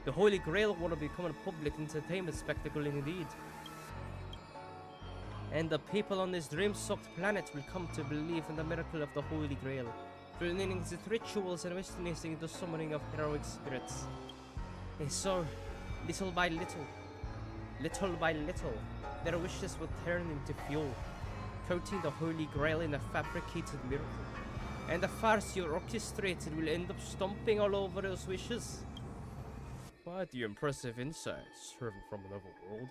the Holy Grail will become a public entertainment spectacle indeed. And the people on this dream-soaked planet will come to believe in the miracle of the Holy Grail, filling its rituals and witnessing the summoning of heroic spirits. And so, little by little, their wishes will turn into fuel, coating the Holy Grail in a fabricated miracle. And the farce you orchestrated will end up stomping all over those wishes. Quite the impressive insight, servant from another world.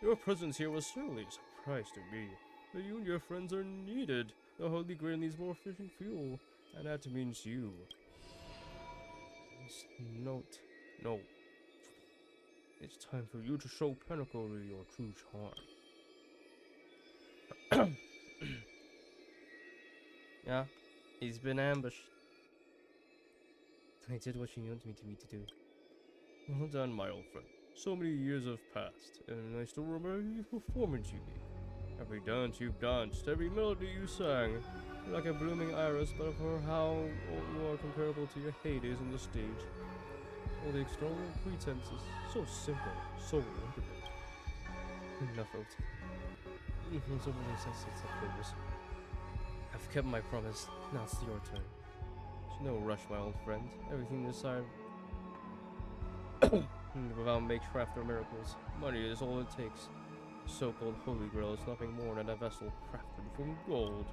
Your presence here was certainly a surprise to me. But you and your friends are needed. The Holy Grail needs more efficient fuel, and that means you. No. It's time for you to show Pinnacle your true charm. Yeah, he's been ambushed. I did what you wanted me to do. Well done, my old friend. So many years have passed, and I still remember your performance you gave. Every dance you've danced, every melody you sang, you're like a blooming iris, but for how you are comparable to your heydays on the stage. All the external pretenses, so simple, so wonderful. Enough, OT. It's a really sensitive focus. I've kept my promise. Now it's your turn. There's no rush, my old friend. Everything this side without makeshift or miracles. Money is all it takes. The so-called Holy Grail is nothing more than a vessel crafted from gold.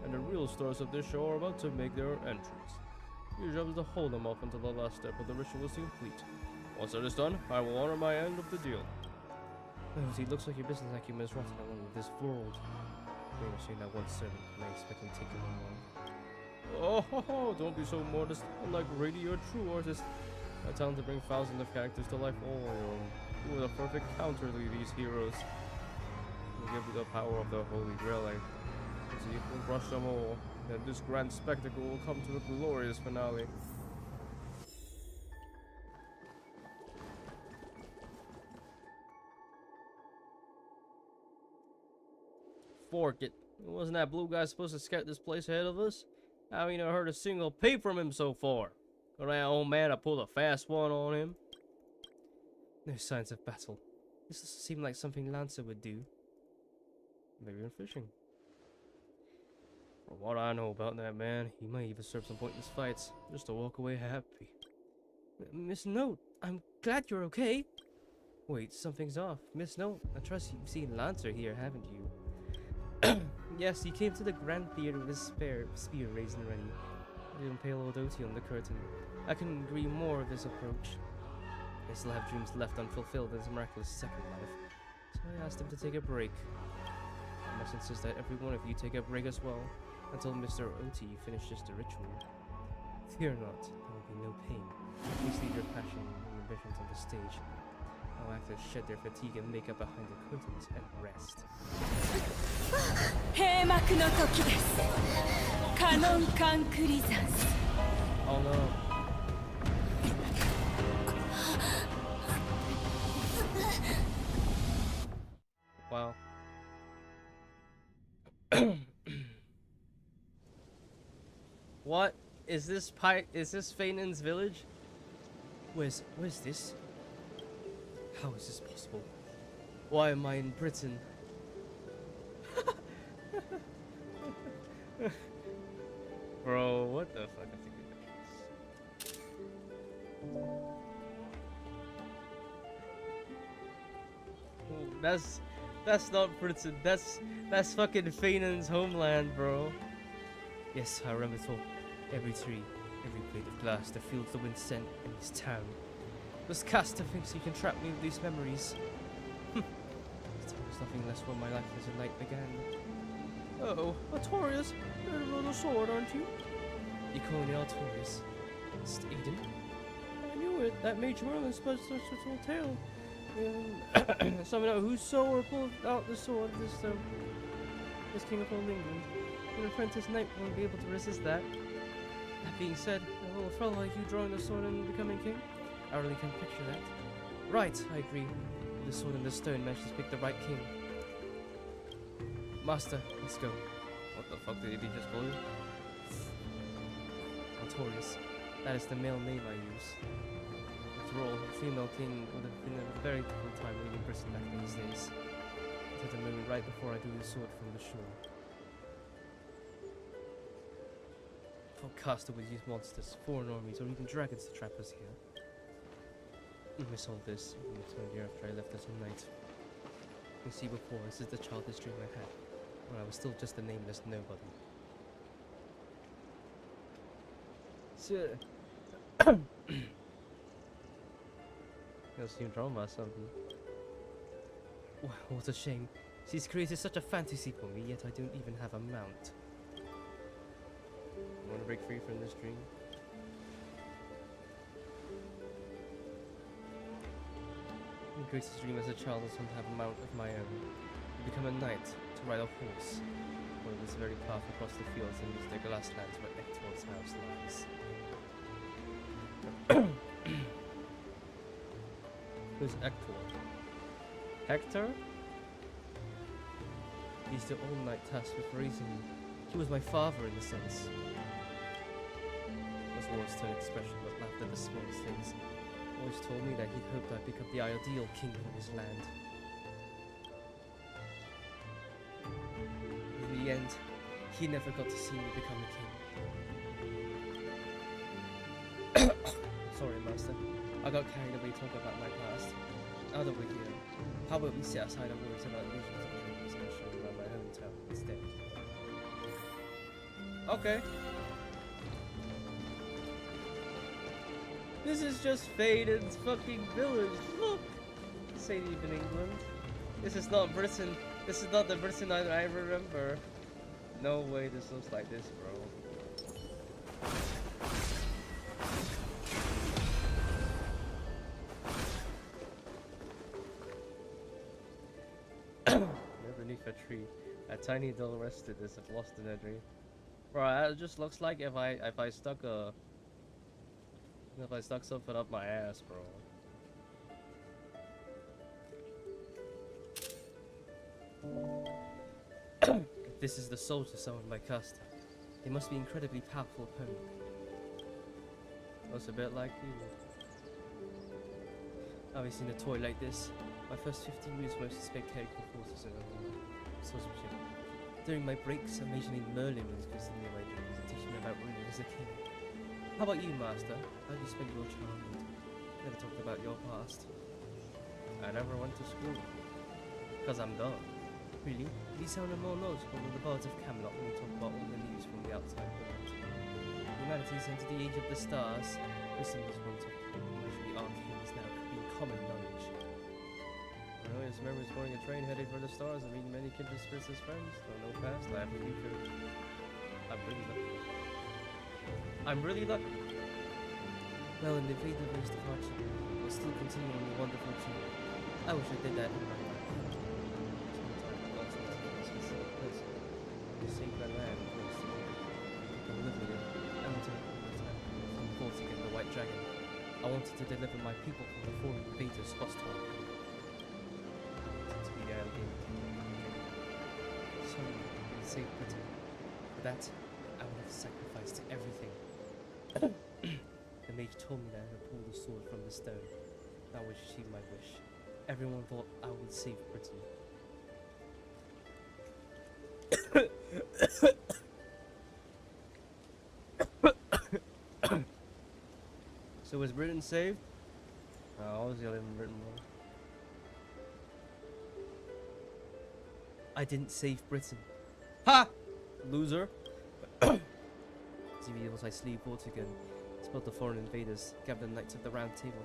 And the real stars of this show are about to make their entrance. Your job is to hold them off until the last step of the ritual is complete. Once that is done, I will honor my end of the deal. It looks like your business acumen is rotten along with this world. Maybe I've seen that one servant, and I expect him to take you along. Oh, don't be so modest. Unlike Rady, you're a true artist. My talent to bring thousands of characters to life all on your own. You are the perfect counter to these heroes. You give you the power of the Holy Grail, so you can crush them all. Then this grand spectacle will come to a glorious finale. Fork it. Wasn't that blue guy supposed to scout this place ahead of us? I ain't heard a single peep from him so far. Got that old man to pull a fast one on him. No signs of battle. This doesn't seem like something Lancer would do. Maybe in fishing. From what I know about that man, he might even serve some pointless fights, just to walk away happy. Miss Note, I'm glad you're okay. Wait, something's off. Miss Note, I trust you've seen Lancer here, haven't you? Yes, he came to the Grand Theater with his spear raised and ready. I didn't pale old Oti on the curtain. I couldn't agree more with his approach. I still have dreams left unfulfilled in his miraculous second life, so I asked him to take a break. I must insist that every one of you take a break as well, until Mr. Oti finishes the ritual. Fear not, there will be no pain. Please leave your passion and ambitions on the stage. Our actors shed their fatigue and makeup behind the curtains and rest. 閉幕の時です。カノンカンクリザンス。Oh no. Wow. What? Is this Fainan's village? Where's this? How is this possible? Why am I in Britain? Bro, what the fuck? That's not Britain. That's fucking Fainan's homeland, bro. Yes, I remember it all. Every tree, every blade of glass, the fields the wind sent, in this town. Was cast to think so you can trap me with these memories. There was nothing less when my life as a knight began. Oh, Artorias, you're the little sword, aren't you? You call me Artorias. Mr. Eden? I knew it. That Mage Merlin spoke such a tall tale. Someone out whose sword pulled out the sword this king of all England. An apprentice knight won't be able to resist that. That being said, a little fellow like you drawing the sword and becoming king? I really can't picture that. Right, I agree. The sword and the stone managed to pick the right king. Master, let's go. What the fuck did he just call you? Artorias. That is the male name I use. After all, a female king would have been a very difficult time leaving Britain back in these days. It had to move right before I drew the sword from the shore. Forecasted would use monsters, foreign armies, or even dragons to trap us here. I miss all this, even 20 years after I left as a knight. You see before, this is the childish dream I had, when I was still just a nameless nobody. Sir. You seem drawn by something. Wow, what a shame. She's created such a fantasy for me, yet I don't even have a mount. You want to break free from this dream? My greatest dream as a child was to have a mount of my own, to become a knight, to ride a horse, follow this very path across the fields and reach the glasslands where Ector's house lies. Who's Hector? Hector? He's the all-night tasked with raising me. He was my father in a sense. Was words to an expression but laughed at the smallest things. Always told me that he hoped I'd become the ideal king for his land. In the end, he never got to see me become a king. Sorry, Master. I got carried away talking about my past. Out of here. How about we set aside our words about losing the dreams and show around my hometown instead? Okay. This is just Faden's fucking village. Look! This ain't even England. This is not Britain. This is not the Britain I remember. No way this looks like this, bro. Underneath a tree, a tiny doll rested as if lost in a dream. Bro, it just looks like if I stuck something up my ass, bro. If this is the soldier summoned by Custer, they must be incredibly powerful opponent. Looks a bit like you. I've seen a toy like this. My first 15 years mostly spectacular forces and swordsmanship. During my breaks, occasionally Merlin was visiting me in my dreams and teaching me about ruling as a king. How about you, Master? How did you spend your childhood? Never talked about your past. I never went to school. Because I'm dumb. Really? You sounded more knowledgeable than the bards of Camelot when you talk about all the news from the outside world. Humanity's entered the age of the stars. Wisdom was once of the arcane is now being common knowledge. I know his memories boarding a train headed for the stars and meeting many kindred spirits as friends. Don't know past, I have a new courage. I'm really lucky. I'm really lucky. Well, in the fate of his departure, we'll still continue on the wonderful journey. I wish I did that in my life. To save my land, of course. I live with it. I want to from forth again the White Dragon. I wanted to deliver my people from the foreign invaders hostile. To be there again. So, save Britain. For that, I would have sacrificed everything. The mage told me that I had pulled the sword from the stone. That would achieve my wish. Everyone thought I would save Britain. So was Britain saved? Obviously I live in Britain, bro. I didn't save Britain. Ha! Loser. TV was I sleep once again. Spelled the foreign invaders, gathered the knights of the round table.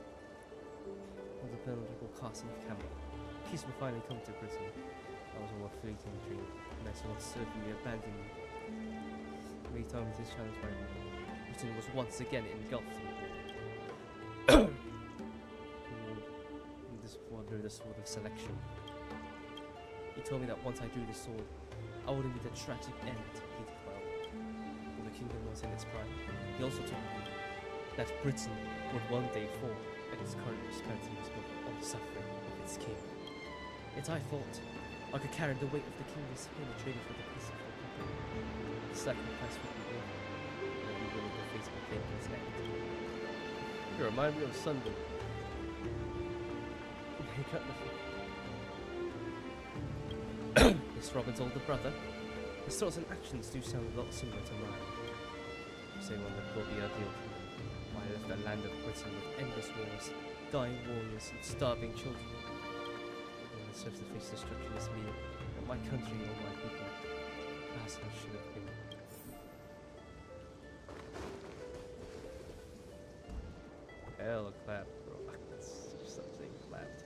On the political castle of Camelot. Peace will finally come to Britain. That was all a fleeting dream, and I saw it certainly abandon me. Many times this challenge by Britain was once again engulfed. This drew the sword of selection. He told me that once I drew the sword, I would meet a tragic end, he declared. When the kingdom was in its prime, he also told me that Britain would one day fall, and its current prosperity was built on the suffering of its king. Yet I thought I could carry the weight of the kingdom's pain and trade it for the peace of the people. The sacrifice would be worth it, and I'd be willing to face my faithless end. You remind me of Sunday. He cut the This Robin's older brother. His thoughts and actions do sound a lot similar to mine. Saying one that will be ideal for me. Why I left the land of Britain with endless wars, dying warriors, and starving children. When I serves to face destruction as me, and my country and all my people. As I should have been. Hell, clap, bro. Stop saying clapped.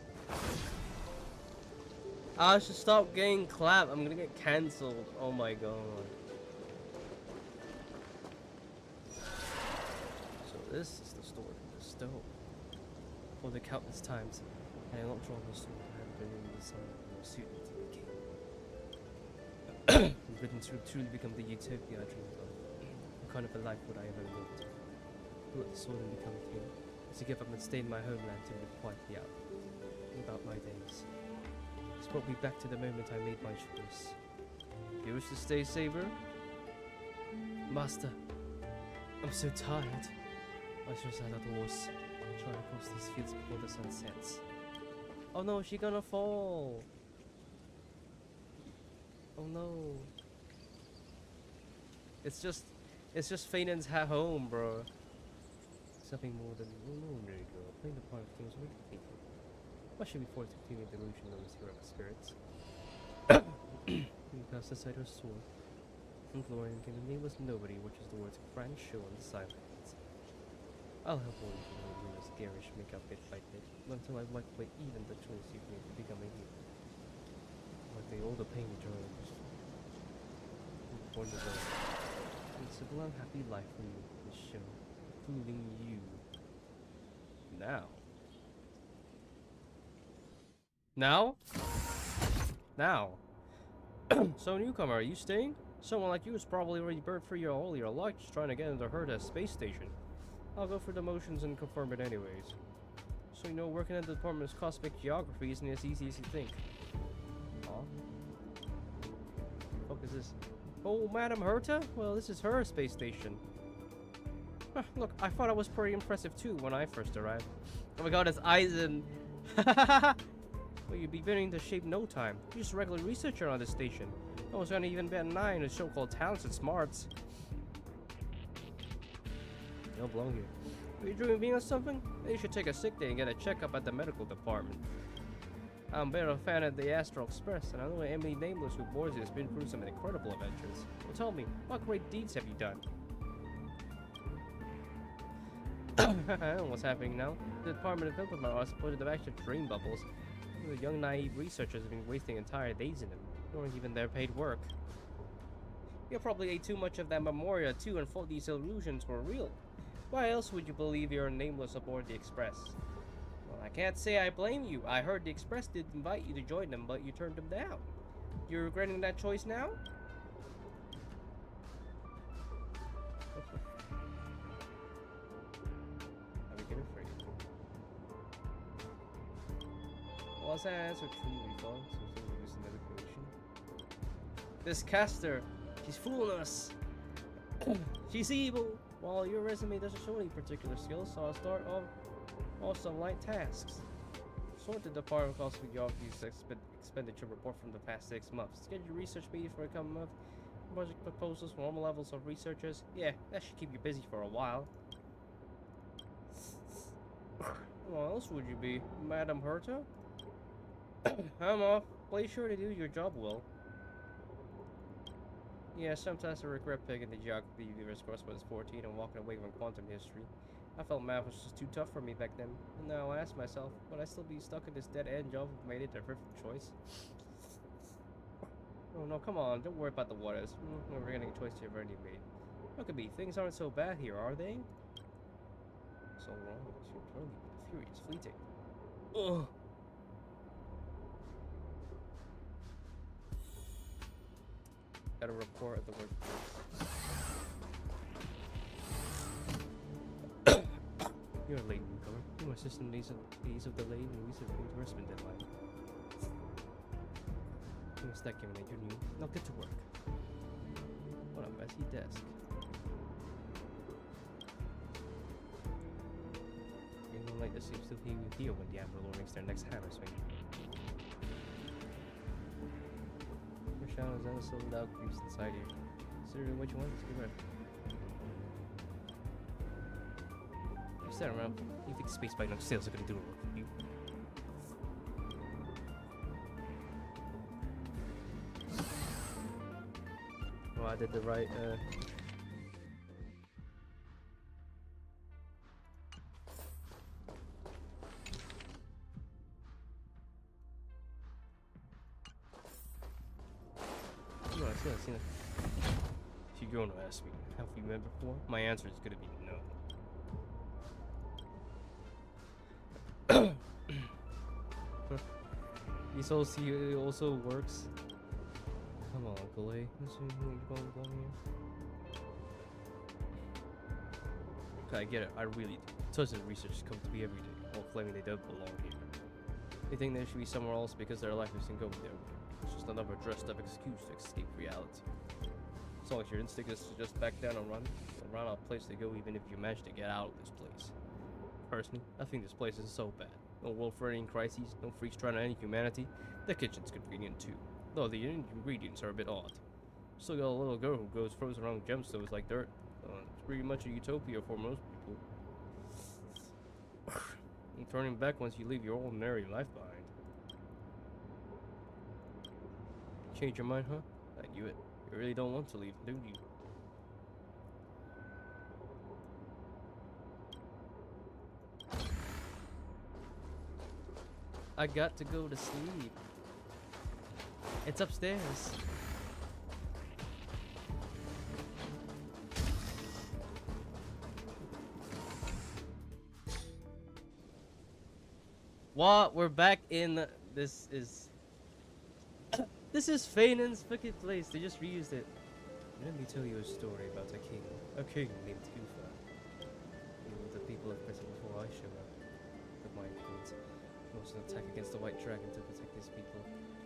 I should stop getting clapped. I'm gonna get cancelled. Oh my god. So this is the story of the stone. For the countless times I have not drawn the sword, I have been in the sun more suited to the king. And Britain to truly become the utopia I dreamed of. What kind of a life would I ever lived? to let the sword and become king, is to give up and stay in my homeland to live quietly out about my days. This brought me back to the moment I made my choice. You wish to stay, Saber? Master, I'm so tired. I should sat outdoors, trying to cross these fields before the sun sets. Oh no, she's gonna fall! Oh no. It's just Fainan's home, bro. Something more than there you go. Playing the part of things make people. Much should be forced to clean the illusion of the hero spirits. You cast aside her sword, and glory and a nameless nobody, which is the words of Fran show on the silence. I'll help all you to know you as garish make up bit by bit, until I've wiped away even the choice you've made to become a hero. Like the older pain returns. Born to go. It's a long happy life for you, this show. Fooling you. Now? So newcomer, are you staying? Someone like you is probably already burned through all your life just trying to get into Herta's space station. I'll go for the motions and confirm it anyways. So you know, working at the Department of Cosmic Geography isn't as easy as you think. Huh? What the fuck is this? Oh, Madam Herta? Well, this is her space station. Look, I thought I was pretty impressive too when I first arrived. Oh my god, it's Eisen! Well, you'd be beginning to shape no time. You're just a regular researcher on this station. No one's gonna even bet 9 in a show called Talents and Smarts. You don't belong here. Are you dreaming of being or something? Maybe you should take a sick day and get a checkup at the medical department. I'm a bit of a fan of the Astral Express, and I know Emily Nameless who boards it has been through some incredible adventures. Well, tell me, what great deeds have you done? I know what's happening now. The Department of Implement are supposed to have actual dream bubbles. The young naive researchers have been wasting entire days in them, nor even their paid work. You probably ate too much of that Memoria too and thought these illusions were real. Why else would you believe you're nameless aboard the Express? Well, I can't say I blame you. I heard the Express did invite you to join them, but you turned them down. You're regretting that choice now? Was that answer truly recalled? So use another creation. This caster, she's fooling us. She's evil. While your resume doesn't show any particular skills, so I'll start off some light tasks. Sort the Department of Cosmic Geography's expenditure report from the past 6 months. Schedule research meeting for a coming month. Project proposals for normal levels of researchers. Yeah, that should keep you busy for a while. What else would you be, Madam Herta? I'm off. Play sure to do your job well. Yeah, sometimes I regret picking the geography universe course when I was 14 and walking away from quantum history. I felt math was just too tough for me back then. And now I ask myself, would I still be stuck in this dead-end job if I made it a different choice? Oh no, come on, don't worry about the what ifs. We're regretting a choice you've already made. Look at me, things aren't so bad here, are they? So wrong, you're totally furious, fleeting. Ugh. Got a report at the workplace. You're a late newcomer. Your assistant needs of delayed and recent reimbursement deadline. What's that giving that you're new? Now get to work. What a messy desk. You don't like this seems to be with you when the Amberlord makes their next hammer swing. Is also without grease inside you. Consider which one is good. You stand around. You think space bite on sales are gonna do the work for you? Oh, I did the right, If you're going to ask me, have you met before? My answer is going to be no. This also works. Come on, Galay. Let's see who you're going to go here. I get it, I really do. Tons of researchers come to me every day, all claiming they don't belong here. They think they should be somewhere else because their life isn't going there. It's just another dressed up excuse to escape reality. As long as your instinct is to just back down and run, you'll run out of place to go even if you manage to get out of this place. Personally, I think this place isn't so bad. No world-threatening crises, no freaks trying to end humanity. The kitchen's convenient too, though the ingredients are a bit odd. Still got a little girl who goes frozen around gemstones like dirt. It's pretty much a utopia for most people. And turning back once you leave your ordinary life behind. Change your mind, huh? I knew it. You really don't want to leave, do you? I got to go to sleep. It's upstairs. What? We're back in. This is Fainan's fucking place. They just reused it. Let me tell you a story about a king named Kufa. You know, the people of prison before I show up. The White Queens launched an attack against the White Dragon to protect his people.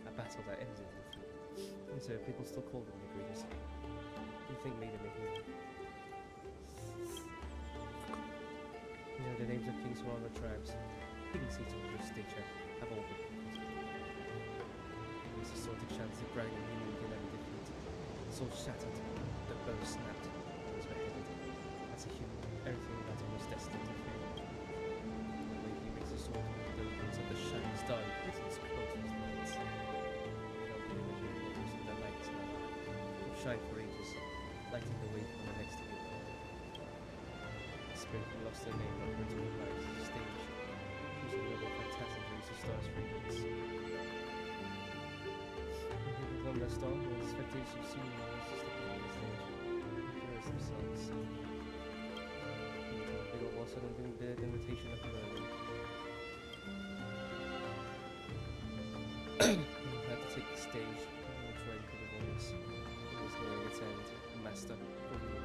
A battle that ended in defeat. And so people still call them the greatest. You think made him a hero? You know the names of kings from other tribes. Kings each of this nature have all been conquered. It was a sort of chance that Dragon knew he could never defeat. Soul shattered, the bow snapped, and was beheaded. As a human, everything about him was destined to fail. The way he raised his sword with the brilliance of the shining star in prison's close his legs. He held the image of waters in the lights and the light, shine for ages, lighting the way for the next hero. The spirit who lost their name but returned to life as a stage. Choosing another fantastic race of stars fragrance. When the star, when the spectators have seen him as just upon the stage, encourage themselves. They got lost on doing the invitation of learning. Had to take the stage. I was ready for the voice. It was nearing its end. Master, for me.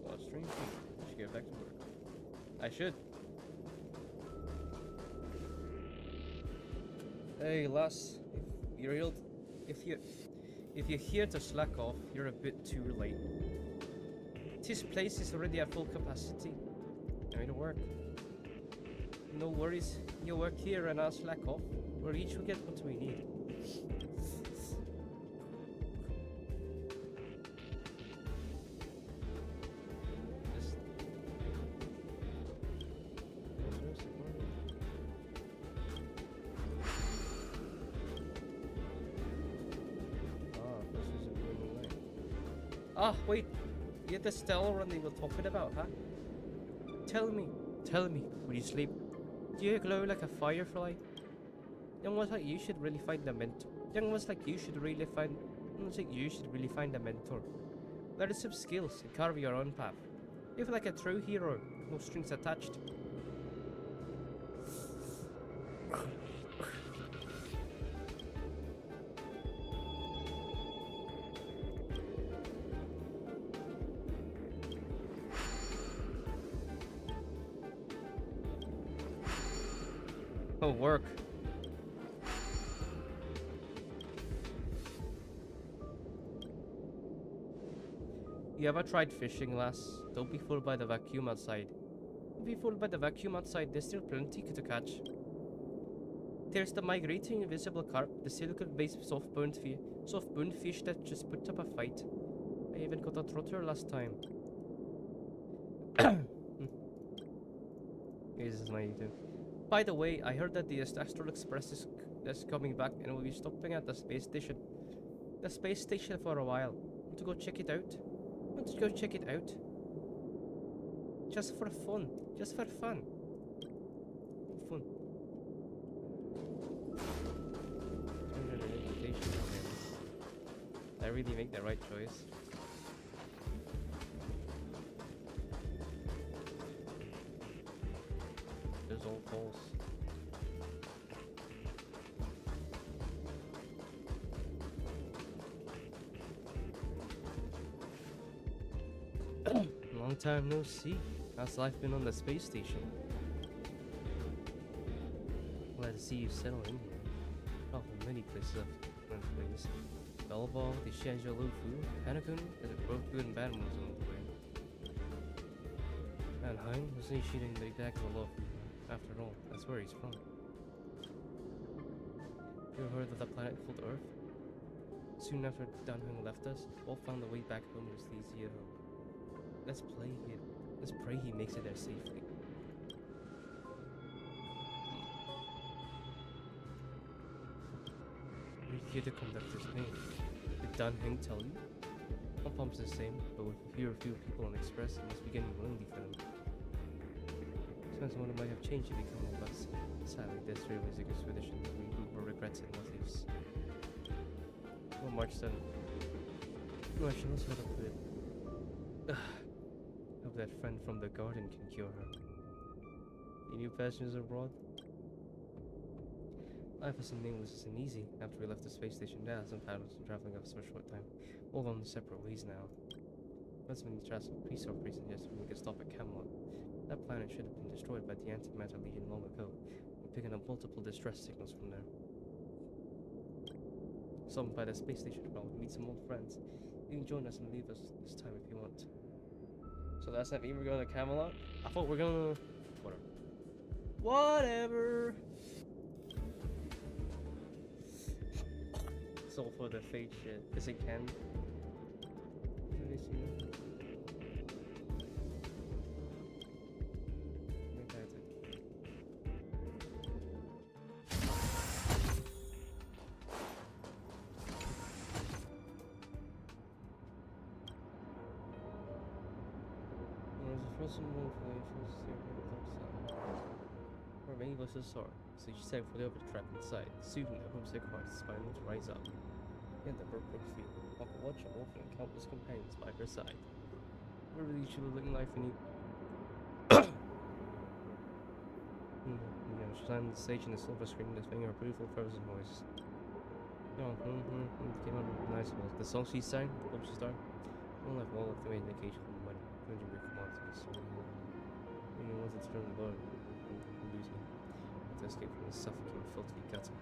Well, strange thing. I should get back to work. I should. Hey lass, if you're here to slack off, you're a bit too late. This place is already at full capacity. I made it work. No worries, you work here and I'll slack off. We'll each get what we need. Ah, wait, you're the stellar one they were talking about, huh? Tell me, when you sleep, do you glow like a firefly? Young ones like you should really find a mentor. Young ones like you should really find a mentor. Learn some skills and carve your own path. Live like a true hero, no strings attached. Oh, work. You ever tried fishing, lass? Don't be fooled by the vacuum outside. Don't be fooled by the vacuum outside, there's still plenty to catch. There's the migrating invisible carp, the silicon-based soft-boned fish that just put up a fight. I even got a trotter last time. This is my YouTube. By the way, I heard that the Astral Express is coming back and will be stopping at the space station. The space station for a while. Want to go check it out? Just for fun. Fun. Did I really make the right choice? There's all false. Long time no see. How's life been on the space station? Glad to see you settle in here. Oh, many places I've went ways. Bellball, the Shangelo Fu, Hanakun, there's both good and bad ones on the way. And Hein was initiating the exact love. After all, that's where he's from. You ever heard of the planet called Earth? Soon after Danheng left us, Wolf found the way back home to Sleazy Hill. Let's pray he makes it there safely. We're here to conduct this thing. Did Danheng tell you? My pump's the same, but with fewer people on Express, it must be getting lonely for them. Sometimes one might have changed to become one of us. Sadly, this realistic expedition we group regrets and what ifs. Well, March 7th. March, let's head up a bit. Hope that friend from the garden can cure her. Any new passengers abroad? Life as a nameless isn't easy. After we left the space station, Dad has some paddles and traveling us for a short time. All on separate ways now. Once when he tries some pre-soft reason just we could stop at Camelot. That planet should have been destroyed by the Antimatter Legion long ago. We're picking up multiple distress signals from there. Stopping by the space station around, meet some old friends. You can join us and leave us this time if you want. So that's that mean we're going to Camelot? I thought we're gonna... Whatever! It's all for the fate shit. Is it Ken? Did they see it? Or many voices soar, so she sang for the overtrap inside, soothing the homesick hearts, finally to rise up. In the brook field, Walk watch a wolf and countless companions by her side. What really should have looked like when you she signed the stage in the silver screen with finger a beautiful frozen voice. Came out with nice ones. The song she sang, hope she started. One like all of the indication from money, legendary commodities. When you wanted to turn the boat, losing. To escape from the suffocating, filthy gutter.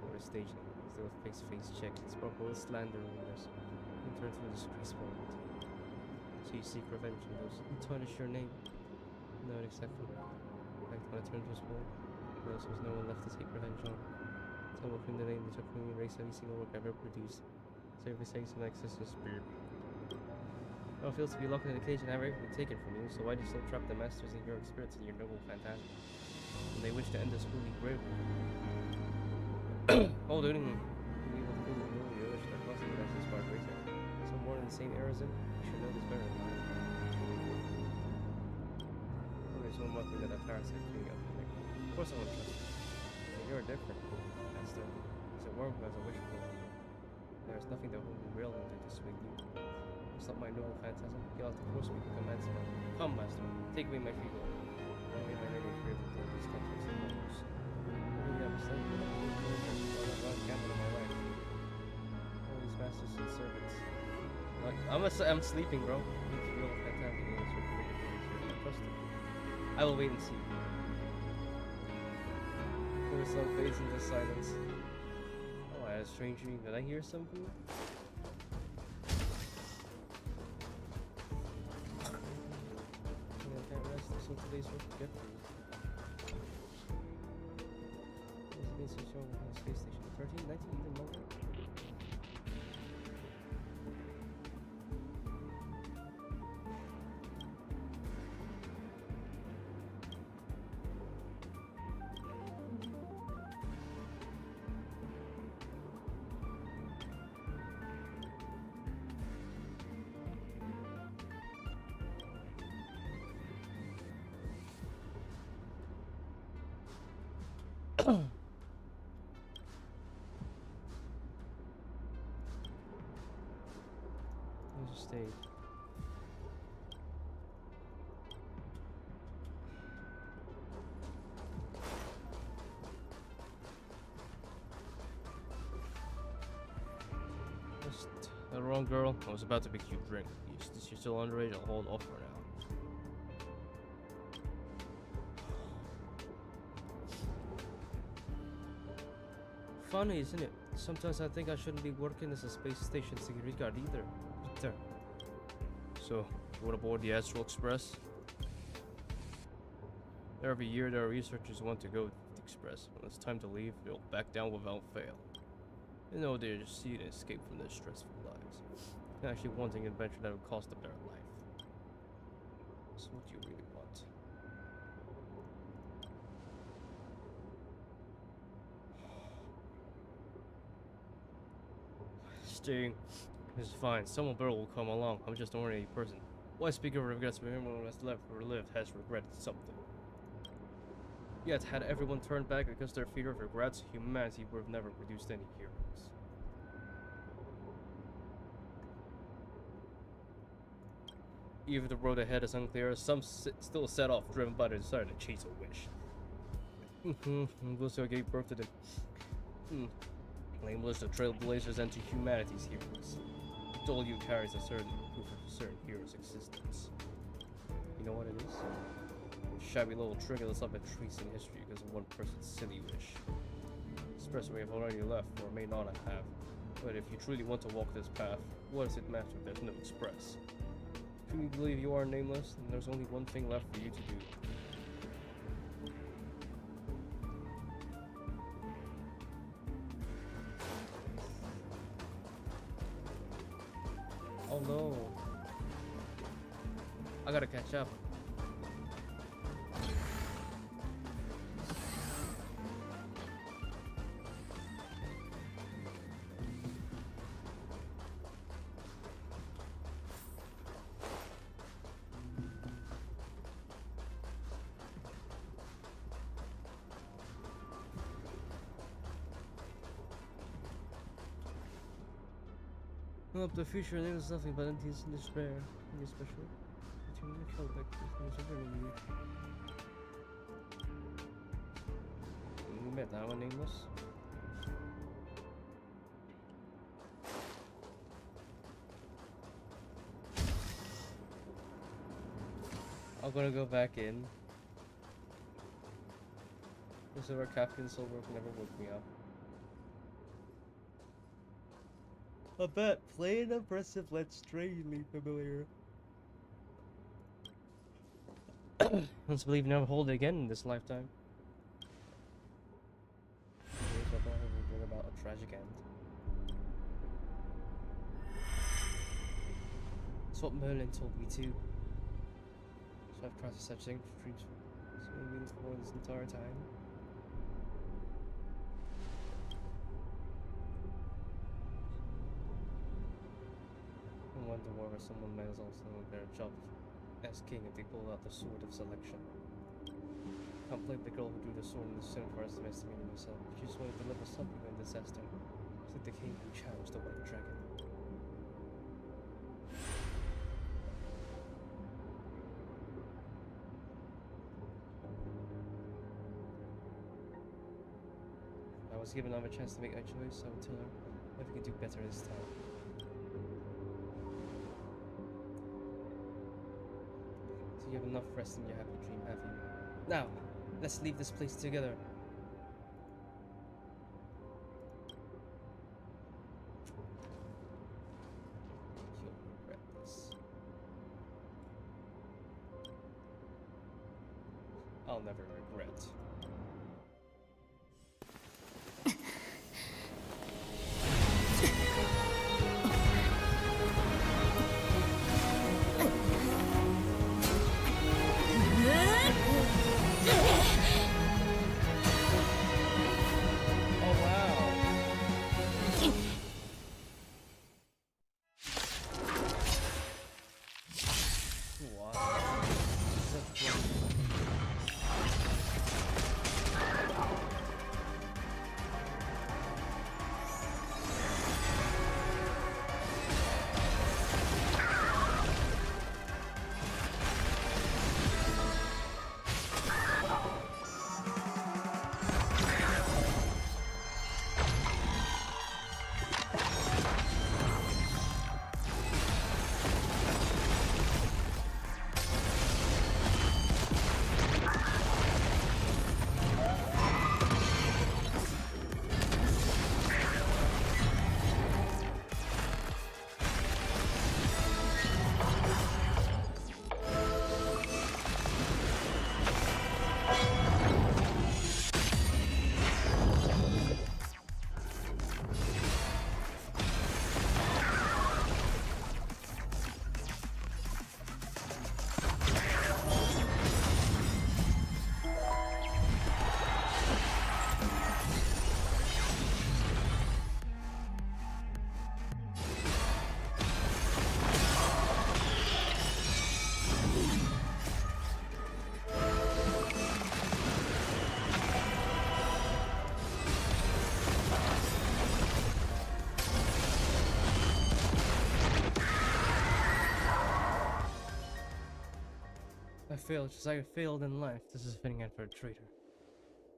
Or a staging, as they were face-to-face check, sparkle with slander and rumors. And turn to a disgrace moment. So you seek revenge on those who tarnish your name. Not exactly. Like when I turned to his wall, there was no one left to take revenge on. Someone from the name they took from me erased every single work I've ever produced. So every saying some excess is spirit. How it feels to be locked in a cage and have everything taken from you, so why do you still trap the masters in your spirits and your noble phantasm? And they wish to end this holy grave. Oh, dude, we will feel the new year, which they're causing the rest part racer. So more in the same era as him, you should know this better than I. Okay, so I'm walking to that parasite thing up. Like, of course I won't trust you. But you're different, Master. As a worm has a wish for you. There is nothing that will be real to dissuade you. It's not my noble phantasm. You'll have to force me to command spell. Come, Master. Take away my free will. Run away my name free from all these countries and bubbles. I really have a slave for that. I'm gambling my life. All these masters and servants. Like, I'm sleeping, bro. He's real phantasm. I trust him. I will wait and see. The sun fades into silence. Oh, I had a strange dream. Did I hear something? So today's work to get through. There's been some show on the space station. 13, 19, even longer. There's a stage. Just a wrong, girl? I was about to make you drink. Since you're still underage, I'll hold off for now. Funny, isn't it? Sometimes I think I shouldn't be working as a space station security guard either. So, you want to board the Astral Express? Every year there are researchers who want to go to the Express. When it's time to leave, they'll back down without fail. You know, they just see an escape from their stressful lives. And actually wanting an adventure that would cost them their life. So what do you really want? Staying is fine. Someone better will come along. I'm just an ordinary person. Why speak of regrets when everyone who has left or lived has regretted something? Yet, had everyone turned back because their fear of regrets, humanity would have never produced any heroes. Even if the road ahead is unclear, some still set off, driven by the desire to chase a wish. Those who gave birth to them. Nameless, the trailblazers enter humanity's heroes. All you carries a certain proof of a certain hero's existence. You know what it is? Shabby little trick that's up a trace in history because of one person's silly wish. Express may have already left, or may not have. But if you truly want to walk this path, what does it matter if there's no express? If you believe you are nameless, then there's only one thing left for you to do. Oh no. I gotta catch up. Well, the future is nothing but emptiness and despair. Any special? Between the color like this is really. You met that one nameless? I'm gonna go back in. This is where Captain Silver can never woke me up. I bet plain impressive, yet strangely familiar. Let's believe never hold it again in this lifetime. Here's what will bring about a tragic end. That's what Merlin told me too. So I've tried to such things for dreams so many for this entire time. I wonder whether someone may also know their job as king if they pull out the sword of selection. Can't blame the girl who drew the sword in the sin for estimating herself. She just wanted to deliver something in disaster. It's like the king who challenged the white dragon. If I was given another chance to make a choice, I would tell her if we can do better this time. You have enough rest in your happy dream, have you? Now, let's leave this place together. You'll regret this. I'll never regret. failed just like I failed in life. This is a fitting end for a traitor.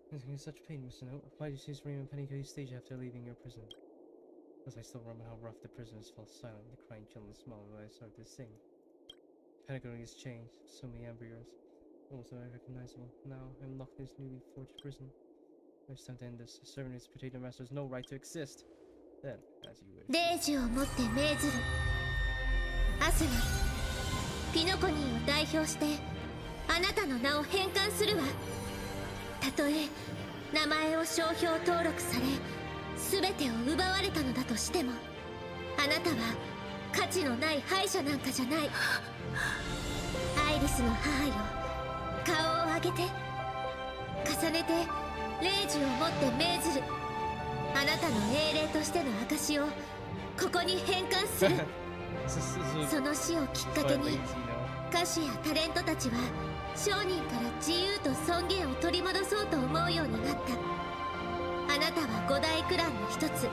It's giving me such pain, Mr. Note. Why did you choose Raymond Pennycoat stage after leaving your prison? Because I still remember how rough the prisoners fell silent, the crying children smiled when I started to sing. Pennycoat has changed, so many embryos. Also unrecognizable. Now I'm locked in this newly forged prison. It's time to end this. A servant whose potato master has no right to exist. Then, as you wish. レイジをもって命ずる。アスナ、ピノコニーを代表してあなたの名を返還するわ。たとえ名前を商標登録され全てを奪われたのだとしても、あなたは価値のない敗者なんかじゃない。アイリスの母よ、顔を上げて。重ねてレイジをもって命ずる。あなたの英霊としての証をここに返還する。その死をきっかけに歌手やタレントたちは商人から自由と尊厳を取り戻そうと思うようになった。あなたは五大クランの一つ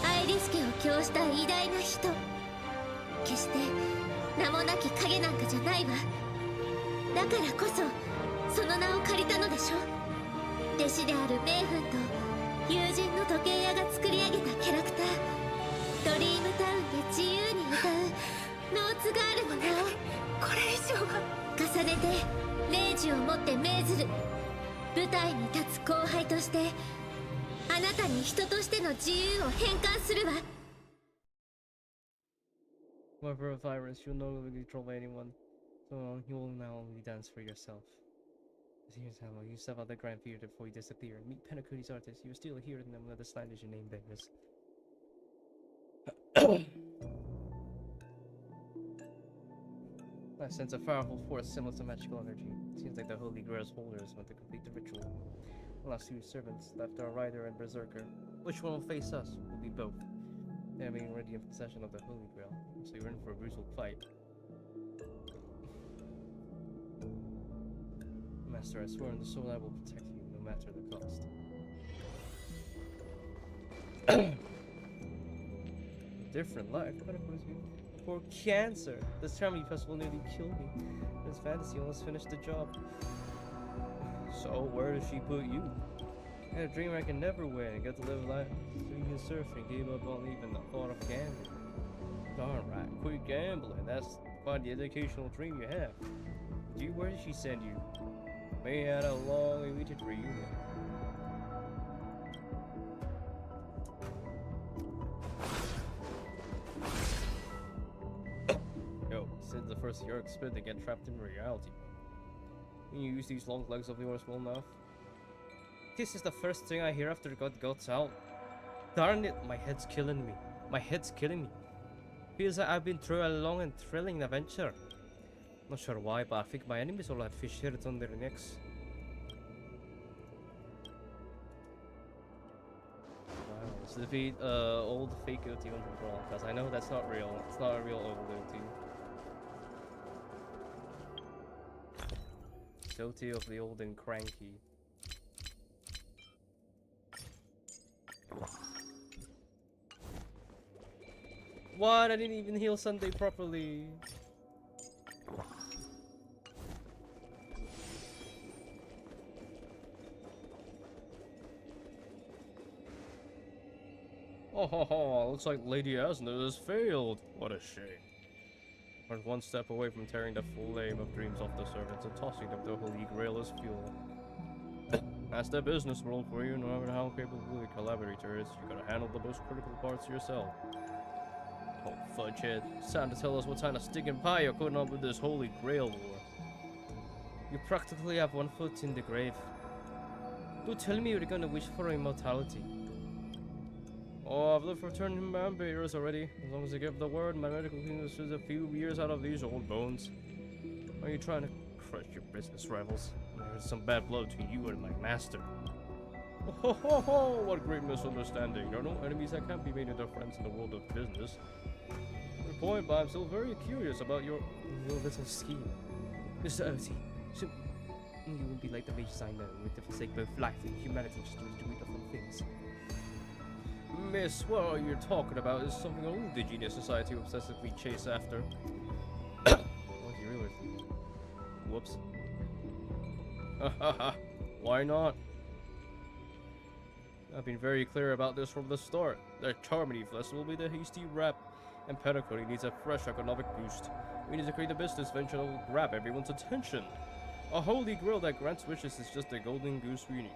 アイリス家を供した偉大な人。決して名もなき影なんかじゃないわ。だからこそその名を借りたのでしょ。弟子であるメイフンと友人の時計屋が作り上げたキャラクター。ドリームタウンで自由に歌うノーツガールの名をこれ以上は重ねてレイジをもって命ずる。舞台に立つ後輩としてあなたに人としての自由を返還するわ。 Whoever a virus, you'll no longer control anyone. So you will now only dance for yourself. Here's how you step out the grand theater before you disappear. Meet Penacooty's artists. You are still here in them with the slanders your name bears. I sense a powerful force similar to magical energy. Seems like the Holy Grail's holders want to complete the ritual. The last two servants left our rider and berserker. Which one will face us? Will be both. They are being already in possession of the Holy Grail, so you're in for a brutal fight. Master, I swear on the soul I will protect you, no matter the cost. Different life. For cancer. This Charming Festival nearly killed me. This fantasy almost finished the job. So where does she put you? I had a dream I could never win and get to live life swinging and surfing, gave up on even the thought of gambling. Darn right, quit gambling. That's quite the educational dream you have. Dude, where did she send you? May had a long-awaited reunion. Yo, since the first year expert to get trapped in reality. Can you use these long legs of yours well enough? This is the first thing I hear after God got out. Darn it, my head's killing me. My head's killing me. Feels like I've been through a long and thrilling adventure. Not sure why, but I think my enemies all had fish hairs on their necks. Wow, let's defeat old fake OT on the brawl, because I know that's not real. It's not a real old OT. It's OT of the old and cranky. What? I didn't even heal Sunday properly. Oh, looks like Lady Asna has failed. What a shame. We're one step away from tearing the flame of dreams off the servants and tossing them the Holy Grail as fuel. That's the business world for you. No matter how capable the collaborator is, you gotta handle the most critical parts yourself. Oh, fudgehead. It's time to tell us what kind of stinking pie you're cooking up with this Holy Grail war. You practically have one foot in the grave. Do tell me you're gonna wish for immortality. Oh, I've lived for turning man beaters already. As long as I give the word, my medical kingdom is a few years out of these old bones. Are you trying to crush your business rivals? There's some bad blood between you and my master. Oh, ho, ho, ho, what great misunderstanding. There are no enemies that can't be made into friends in the world of business. Good point, but I'm still very curious about your little scheme. Mr. OT, so you won't be like the mages I know, with to forsake both life and humanity just to do wonderful things. Miss, what you're talking about is something all the genius society obsessively chase after. What do you really think? Whoops. Why not? I've been very clear about this from the start. The Charmony Festival will be the hasty wrap, and Penacony needs a fresh economic boost. We need to create a business venture that will grab everyone's attention. A holy grail that grants wishes is just the golden goose we need.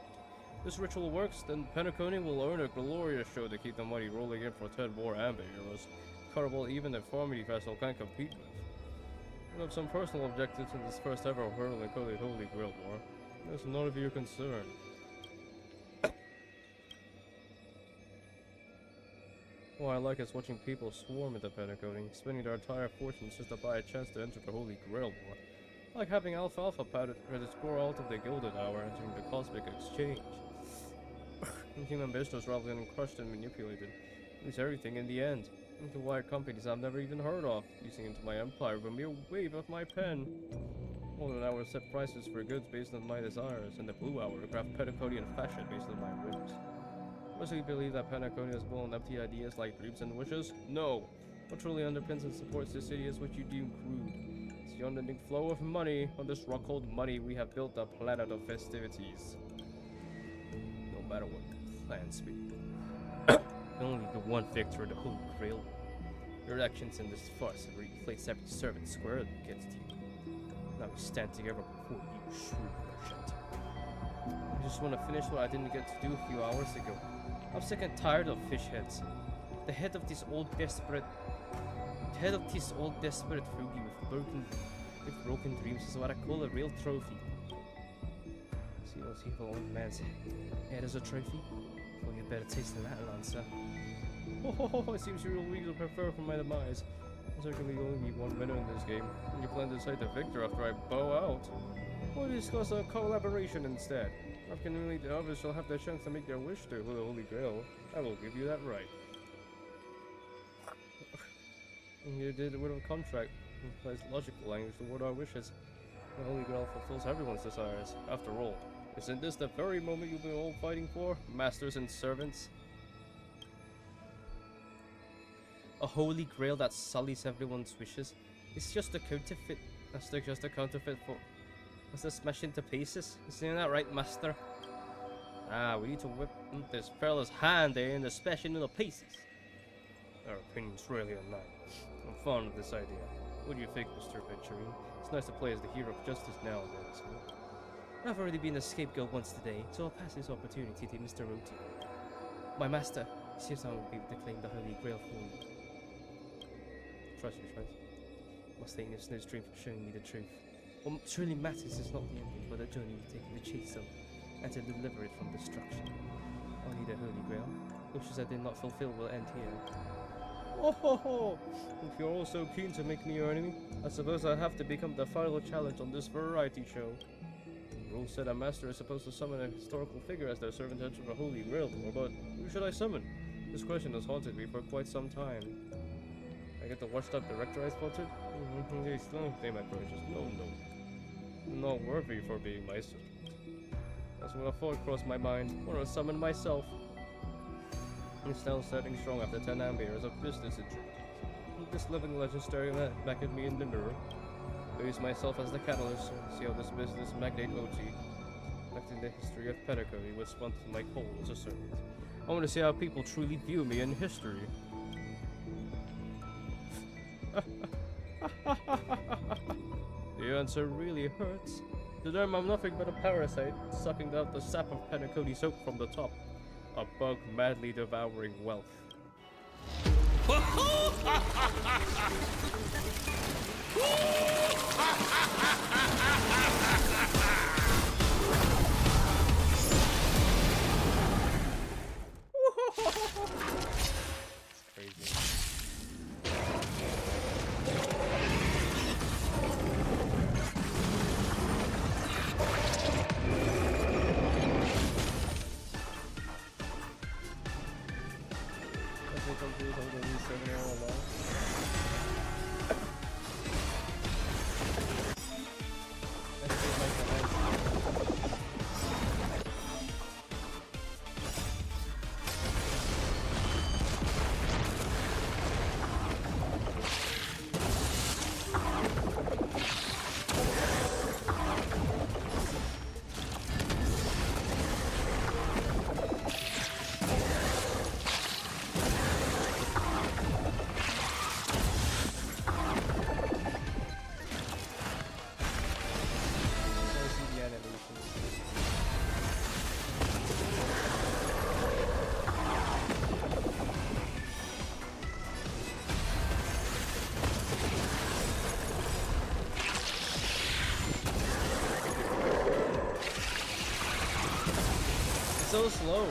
If this ritual works, then Penacony will earn a glorious show to keep the money rolling in for 10 more Amber Heroes. Cuttable even the Charmony Festival can't compete with. I have some personal objectives in this first ever Hurl and Holy Grail War. That's none of your concern. What I like is watching people swarm into Penacony, spending their entire fortunes just to buy a chance to enter the Holy Grail War. I like having Alfalfa padded ready to score out of the Gilded Hour entering the Cosmic Exchange. Human business rather than crushed and manipulated. Lose everything in the end. Into wire companies I've never even heard of, using into my empire with a mere wave of my pen. Golden Hour set prices for goods based on my desires, and the Blue Hour craft Penaconian fashion based on my whims. Must we believe that Penacony is built on empty ideas like dreams and wishes? No. What truly underpins and supports this city is what you deem crude. It's the unending flow of money. On this rock called money, we have built a planet of festivities. No matter what the plans be. Only the one victor in the Holy Grail. Your actions in this farce have replaced every servant squarely against you. Now we stand together before you, shrewd merchant. I just want to finish what I didn't get to do a few hours ago. I'm sick and tired of fish heads. The head of this old desperate fruity with broken dreams is what I call a real trophy. See those evil old man's head as a trophy? Well, you'd better taste the that, Lancer. Oh, it seems you really prefer for my demise. There's certainly only be one winner in this game, and you plan to decide the victor after I bow out. We'll discuss a collaboration instead. After only the others shall have the chance to make their wish to the Holy Grail. I will give you that right. You did it with a contract. Implies logical language toward our wishes. The Holy Grail fulfills everyone's desires. After all, isn't this the very moment you've been all fighting for, masters and servants? A Holy Grail that sullies everyone's wishes. It's just a counterfeit. That's just a counterfeit for... What's this smash into pieces? Isn't that right, master? Ah, we need to whip this fella's hand in and smash it into pieces. Our opinions really unite. I'm fond of this idea. What do you think, Mr. Venturine? It's nice to play as the hero of justice nowadays, huh? I've already been a scapegoat once today, so I'll pass this opportunity to Mr. Roti. My master, seems I will be able to claim the Holy Grail for you. Trust me, friends. Must thank this snowstream for showing me the truth. What truly matters is not the ending, but the journey we take to chase them, and to deliver it from destruction. Only the Holy Grail, wishes I did not fulfill, will end here. Oh ho ho! If you're all so keen to make me your enemy, I suppose I'll have to become the final challenge on this variety show. The rules said a master is supposed to summon a historical figure as their servant enter the Holy Grail, but who should I summon? This question has haunted me for quite some time. I get to watch that director I spotted? Please don't say my precious. No. I'm not worthy for being my servant. That's when a thought crossed my mind. I want to summon myself. I'm still standing strong after 10 years of business interest. This living legend staring back at me in the mirror. I use myself as the catalyst to see how this business magnate OT, reflecting the history of Penacony, was spun to my coal as a servant. I want to see how people truly view me in history. The answer really hurts. To them, I'm nothing but a parasite, sucking out the sap of Penacony soap from the top. A bug madly devouring wealth. Crazy. so slow.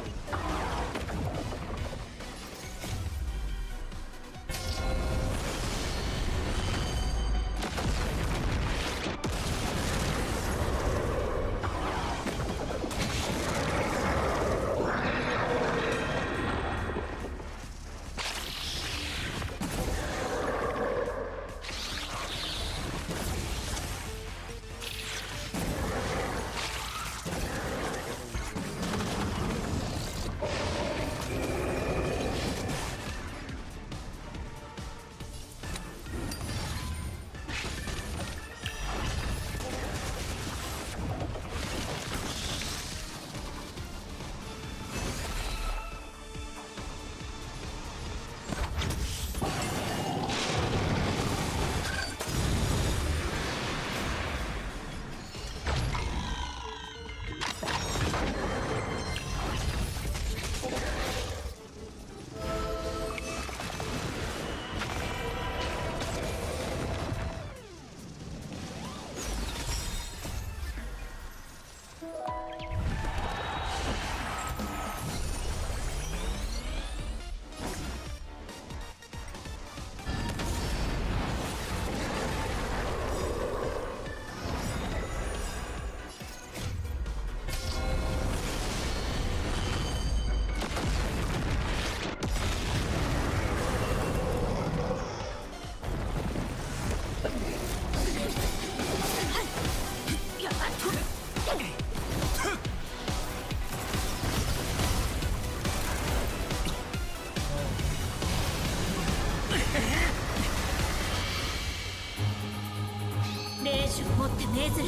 霊種をもって命ずる。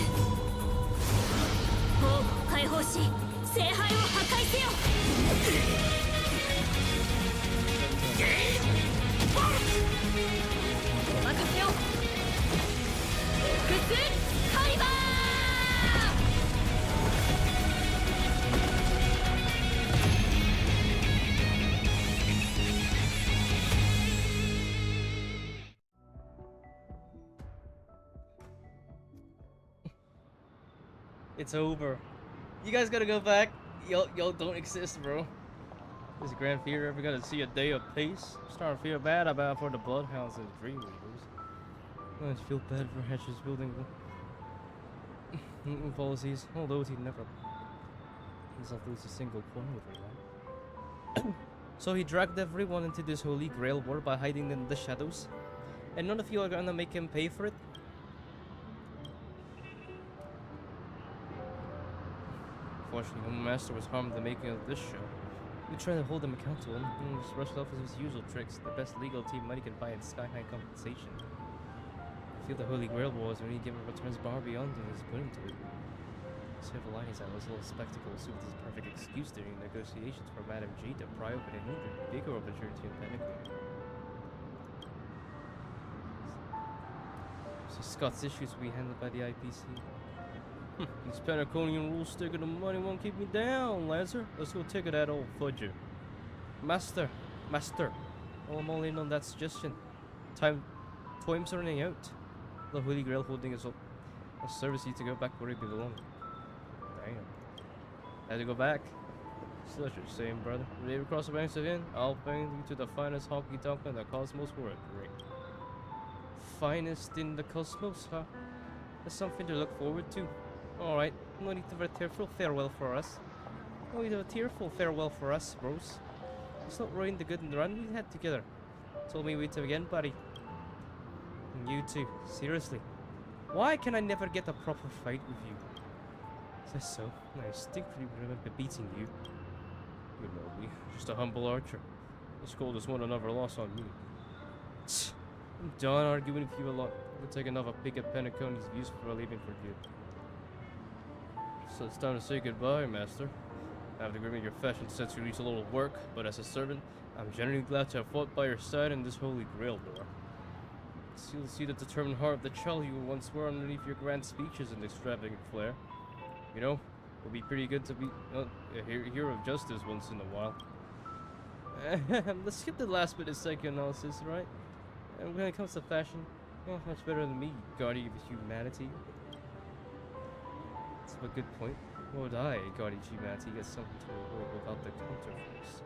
王を解放し聖杯を破壊せよ。お任せよ。エクスカリバー。It's over. You guys gotta go back. Y'all don't exist, bro. Is Grand Fear ever gonna see a day of peace? I'm starting to feel bad about for the Bloodhounds and Dreamweavers. I just feel bad for Hatch's building policies, although he never lose a single coin over one. So he dragged everyone into this holy grail war by hiding in the shadows, and none of you are gonna make him pay for it. Fortunately, no master was harmed in the making of this show. We try to hold him accountable, and just rushed off with his usual tricks, the best legal team money can buy in sky-high compensation. I feel the Holy Grail Wars when he given returns bar beyond and is put into it. Several lines out was a little spectacle served as a perfect excuse during negotiations for Madame G to pry open an even bigger opportunity in Pentagon. So Scott's issues will be handled by the IPC. These Pentaconian rules sticking to money won't keep me down, Lancer. Let's go take it that old fudger. Master. Oh, I'm all in on that suggestion. Time's running out. The Holy Grail holding us up. I'll service you to go back where you belong. Damn. Had to go back. Such a shame, brother. When you cross the ranks again, I'll bring you to the finest honky tonk in the cosmos for a drink. Finest in the cosmos, huh? That's something to look forward to. Alright, no need to have a tearful farewell for us. No need to have a tearful farewell for us, bros. Let's not ruin the good and run we had together. Told me we'd meet again, buddy. And you too, seriously. Why can I never get a proper fight with you? Says so. I distinctly remember beating you. You know me, just a humble archer. This gold is one another loss on me. I'm done arguing with you a lot. We'll take another peek at Pentaconi's views before leaving for good. So it's time to say goodbye, Master. I have to agree with your fashion sense you needs a little work, but as a servant, I'm genuinely glad to have fought by your side in this holy grail war. You'll see the determined heart of the child you once were underneath your grand speeches and extravagant flair. You know, it would be pretty good to be a hero of justice once in a while. Let's skip the last bit of psychoanalysis, right? And when it comes to fashion, oh, much better than me, guardian of humanity. That's a good point. Would I, Guardian Humanity, get something to avoid without the counterforce?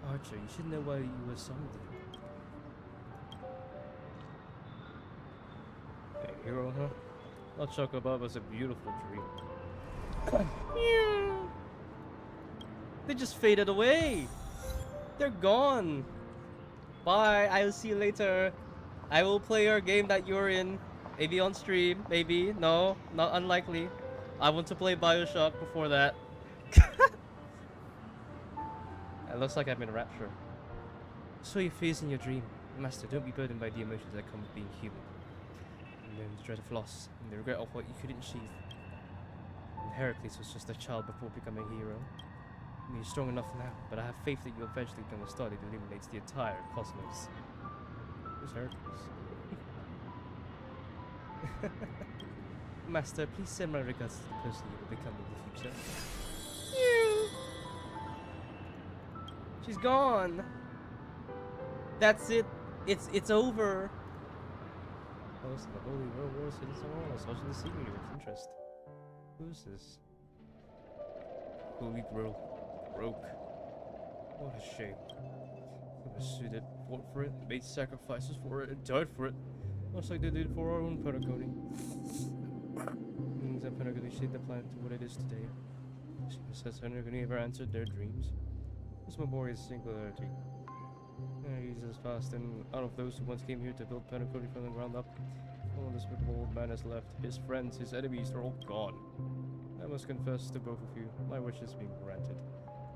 Archer, you should know why you were summoned here. A hero, huh? Not Chocobo was a beautiful dream. They just faded away! They're gone! Bye, I will see you later. I will play your game that you're in. Maybe on stream, maybe. No, not unlikely. I want to play Bioshock before that. It looks like I'm in rapture. Saw your face in your dream. Master, don't be burdened by the emotions that come with being human. And then the dread of loss, and the regret of what you couldn't achieve. And Heracles was just a child before becoming a hero. I mean, you're strong enough now, but I have faith that you'll eventually become a star that illuminates the entire cosmos. Who's Heracles? Master, please send my regards to the person you will become in the future. She's gone. That's it. It's over. Oh, so the Holy World War citizen I was watching the scenery with interest. Who's this? Holy Grail. Broke. What a shame. We pursued it, fought for it, made sacrifices for it, and died for it. Much like they did for our own Penacony. Means that Penacony shaped the planet to what it is today. Says Penacony ever answered their dreams. This memorial is singularity. Jesus passed, and out of those who once came here to build Penacony from the ground up, all despicable old man has left. His friends, his enemies, are all gone. I must confess to both of you, my wish is being granted.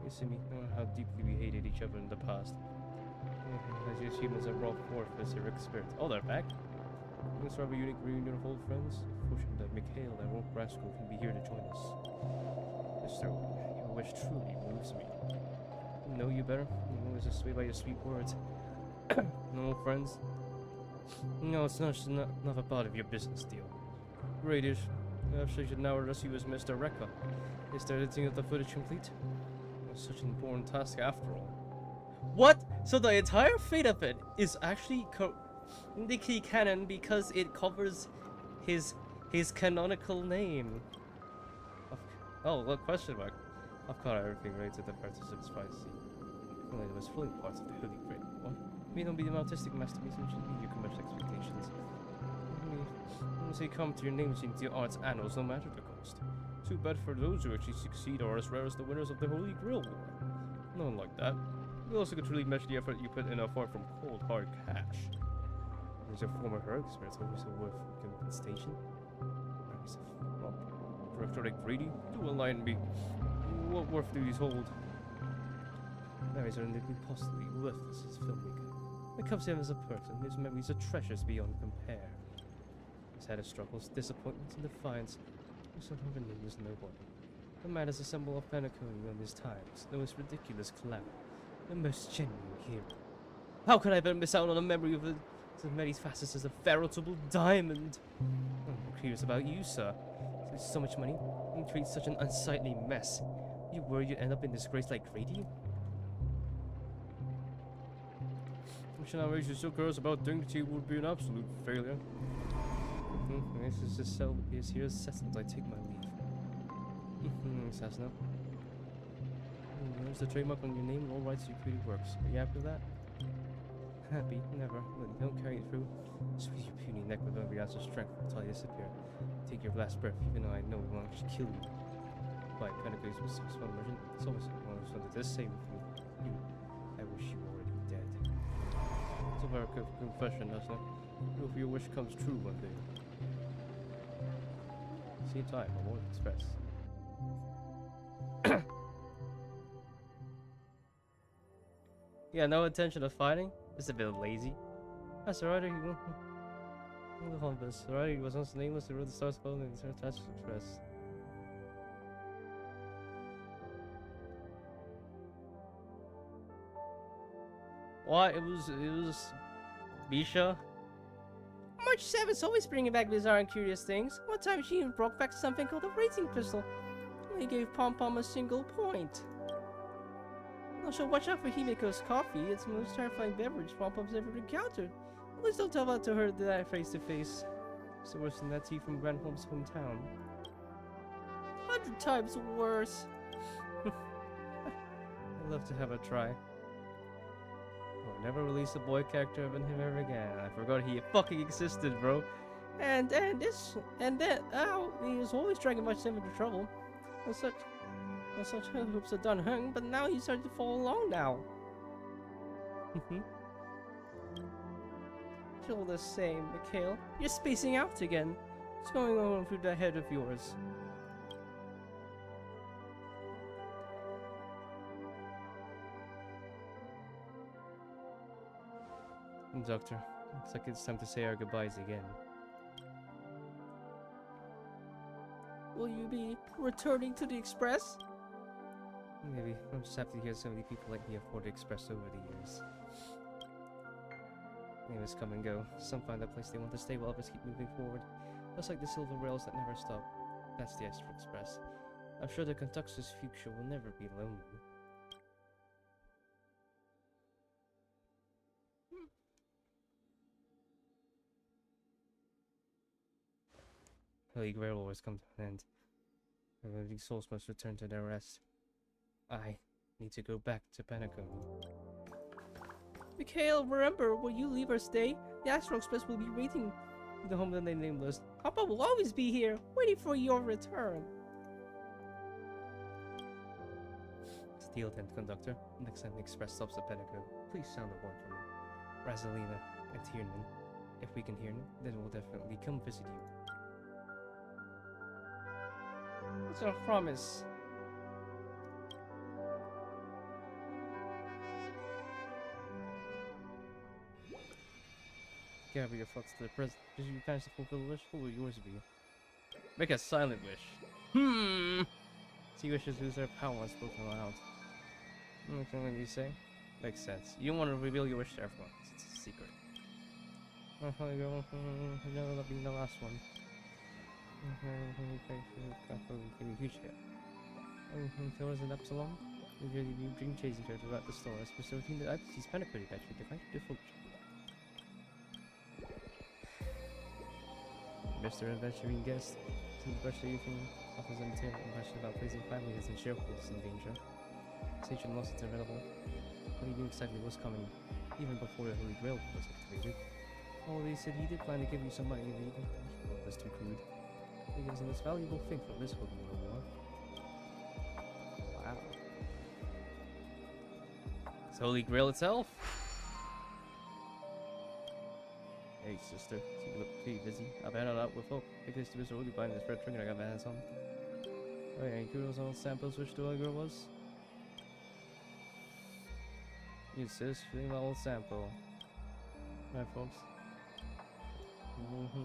You see me, know how deeply we hated each other in the past. As you humans have brought forth this heroic spirit. Oh, they're back? This rather unique reunion of old friends. Fortunate that Mikhail and Rope Rascal can be here to join us. Mr. Your wish truly moves me. Know you better. I'm always swayed by your sweet words. No friends? No, it's not a part of your business deal. Great-ish. Perhaps I should now address you as Mr. Rekka. Is the editing of the footage complete? It's such an important task after all. What? So the entire fate of it is actually the key canon because it covers his canonical name. Oh, look, question mark. I've caught everything related to the participants' privacy. Only it was fully part of the Holy Grail. What? We don't be the artistic masterpiece and should meet your commercial expectations. Once they come to your names into the arts annals, no matter the cost. Too bad for those who actually succeed are as rare as the winners of the Holy Grail War. No one like that. We also could truly measure the effort you put in apart from cold hard cash. There's your former heroic spirits always so worth compensation. Well, director greedy, do enlighten me. What worth do these hold? Memories are indeed possibly worthless as a filmmaker. When it comes to him as a person, his memories are treasures beyond compare. He's had his struggles, disappointments, and defiance. So her name is nobody. The man is a symbol of Penacony on his times, the most ridiculous clown, the most genuine hero. How could I ever miss out on a memory of as many facets as a veritable diamond? I'm curious about you, sir. There's so much money, and create such an unsightly mess. You worry you'd end up in disgrace like Grady? Wishing outrage you still cares about dignity would be an absolute failure. This is just so is here settled. I take my leave. Assassino. There's the trademark on your name and all rights to your creative works. Are you happy with that? Happy? Never. But you don't carry it through. Squeeze your puny neck with every ounce of strength until you disappear. Take your last breath, even though I know it won't actually kill you. By Penacony's mysterious fun version, it's almost something to say with me. You. I wish you were already dead. It's a very good confession, doesn't it? I hope your wish comes true one day. Same time, I won't express. Yeah, no intention of fighting. It's a bit lazy. That's alright. He won't. Alright, he was once nameless. He wrote the stars spell and the attached to express. What? It was Bisha. March 7th's always bringing back bizarre and curious things. One time she even brought back something called a rating crystal. They gave Pom Pom a single point. Also, watch out for Himiko's coffee. It's the most terrifying beverage Pom Pom's ever encountered. Please don't tell that to her that face to face. It's worse than that tea from Granholm's hometown. 100 times worse. I'd love to have a try. I'll never release a boy character of him ever again. I forgot he fucking existed, bro. And that he was always dragging myself into trouble. And such hopes are done hung, but now he's starting to fall along now. Still the same, Mikhail. You're spacing out again. What's going on through that head of yours? Doctor, looks like it's time to say our goodbyes again. Will you be returning to the Express? Maybe. I'm just happy to hear so many people like me afford the Express over the years. Neighbors come and go. Some find a place they want to stay while others keep moving forward. Just like the silver rails that never stop. That's the Astral Express. I'm sure the conductor's future will never be lonely. Holy Grail always come to an end. These souls must return to their rest. I need to go back to Penacony. Mikhail, remember, when you leave our stay, the Astral Express will be waiting in the home that they nameless. Papa will always be here, waiting for your return. Steel tent conductor. Next time the express stops at Penacony, please sound a horn for me. Razalina and Tiernan. If we can hear them, then we'll definitely come visit you. It's a promise. Gather your thoughts to the present. Did you manage to fulfill the wish? What will yours be? Make a silent wish. See wishes lose their power when spoken aloud. What do you say? Makes sense. You don't want to reveal your wish to everyone. It's a secret. Never let being the last one. So was an Epsilon? You dream chasing her throughout the stores. Mr. Routine, the IPC's penetrating battery defined to function. Mr. Adventuring guest, since the pressure you can offers an material impression about placing families and shareholders in danger. Station loss is available. But he knew exactly what's coming, even before the Holy Grail was activated. Oh, they said he did plan to give you some money, and he was too crude. He gives the most valuable thing from this Holy War. Wow. It's Holy Grail itself? Hey sister, you look pretty busy. I've had it out with hope. I guess you was already buying this red trinket I got my hands on. Oh yeah, you those old samples which the old girl was? You sis, feeling my old sample. Right folks?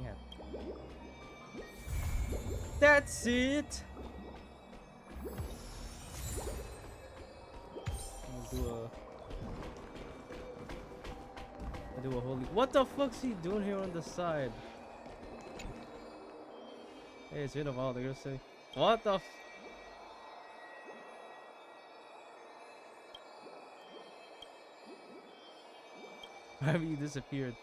Yeah. That's it! I'll do a holy. What the fuck's he doing here on the side? Hey, it's been a while. They're gonna say, what the? Why have you disappeared?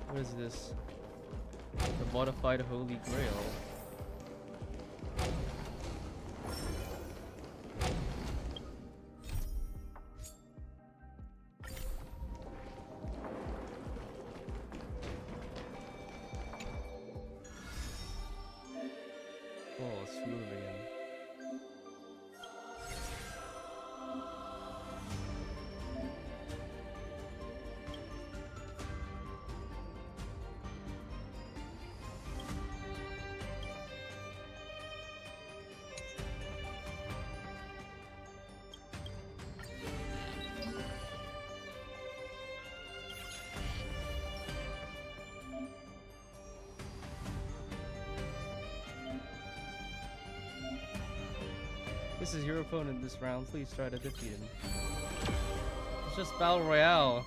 What is this? The modified Holy Grail. Oh, it's moving again. This is your opponent this round. Please try to defeat him. It's just Battle Royale.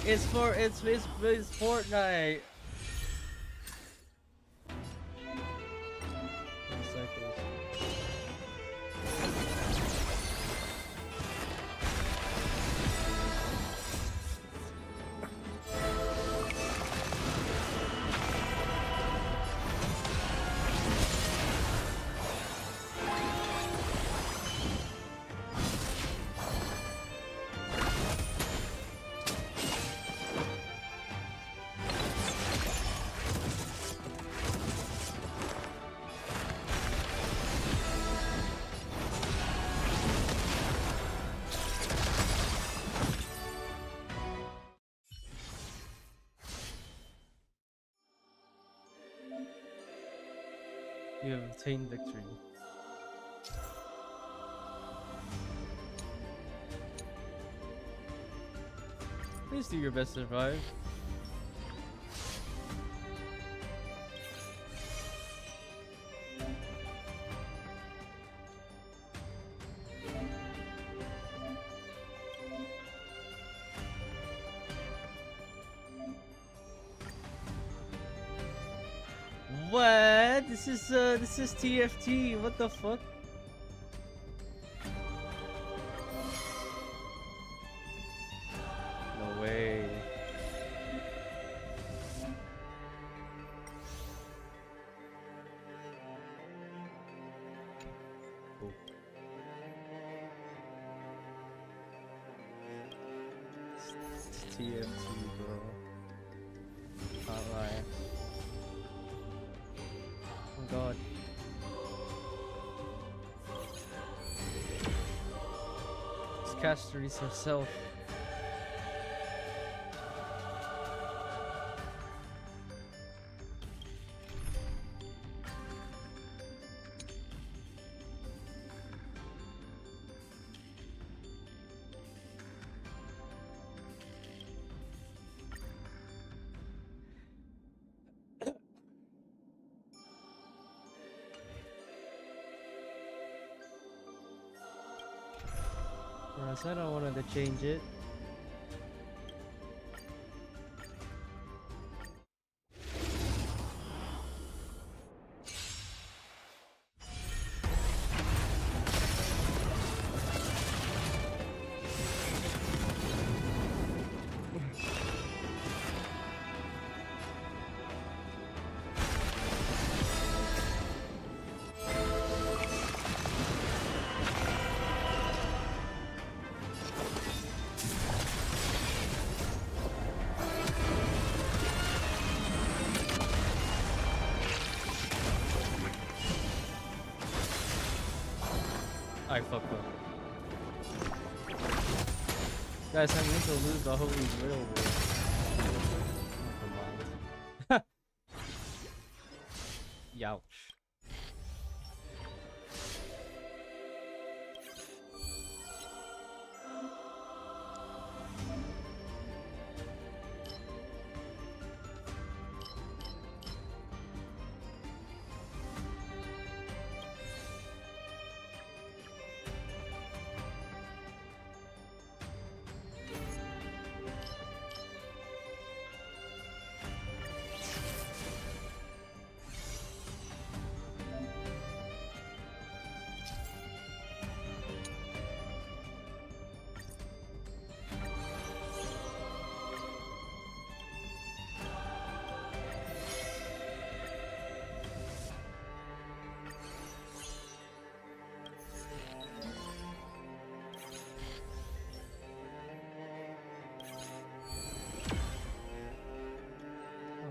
It's Fortnite. Cycles. You have obtained victory. Please do your best to survive. What? This is TFT. What the fuck? No way. Oh. It's TFT, bro. Can't lie. Oh god. It's Castrice herself. I said I wanted to change it. I fucked up. Guys, I need to lose the Holy Grail war. Never mind. Youch.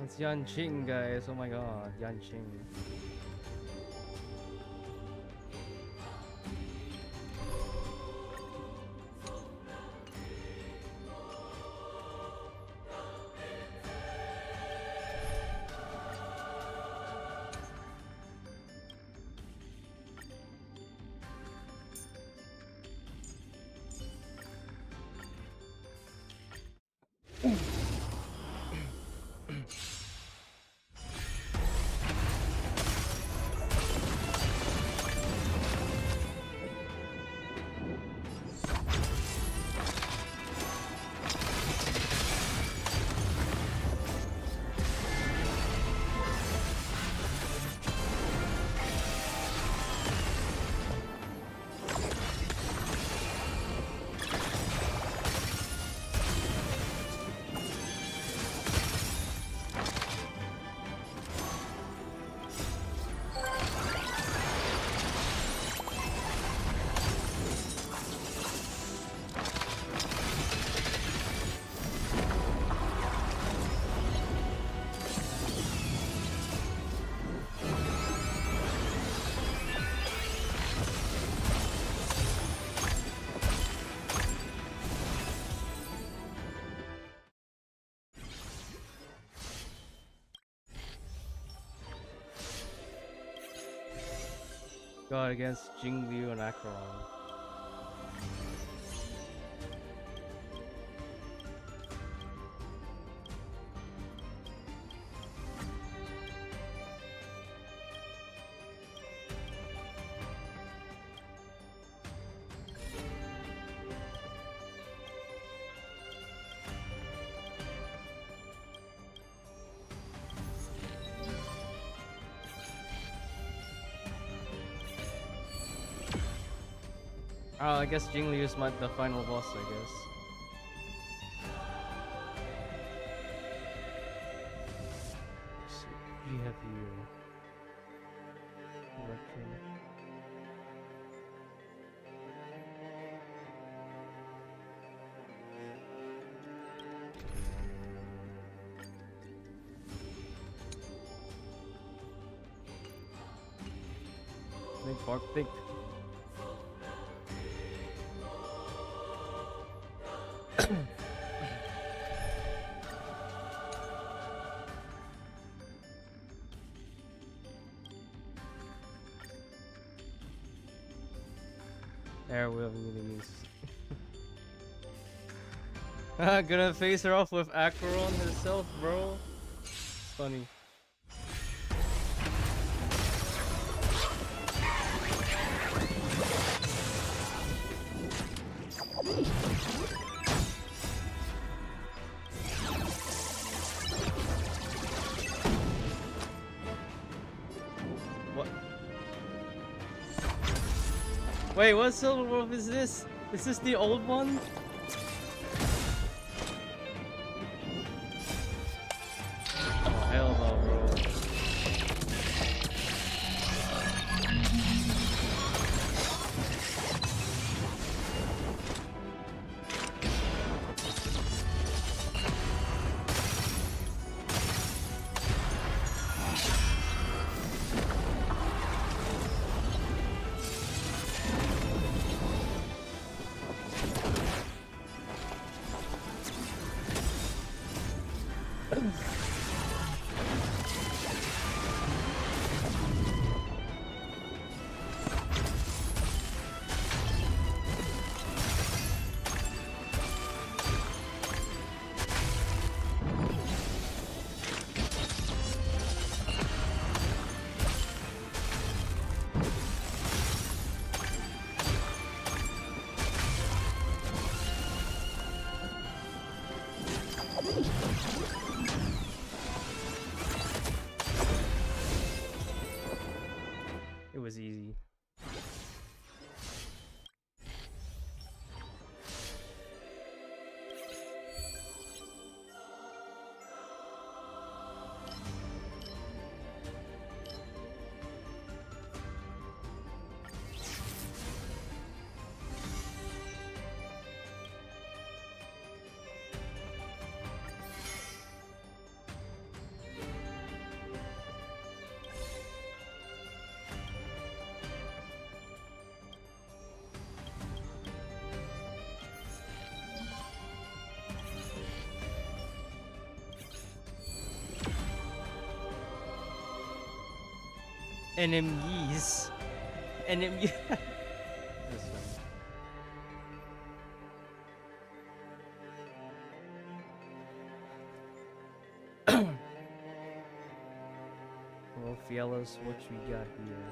It's Yanqing, guys. Oh my god, Yanqing. God against Jing Liu and Acheron. I guess Jing Liu is the final boss, I guess. Let's see, we have here. Retro. Think, Bark, think. Air will really use. Gonna face her off with Acheron herself, bro. It's funny. What? Wait, what Silver Wolf is this? Is this the old one? Oh, hell no, bro. It was easy. Enemies. Enemy. That's funny. Well, fellas, what we got here?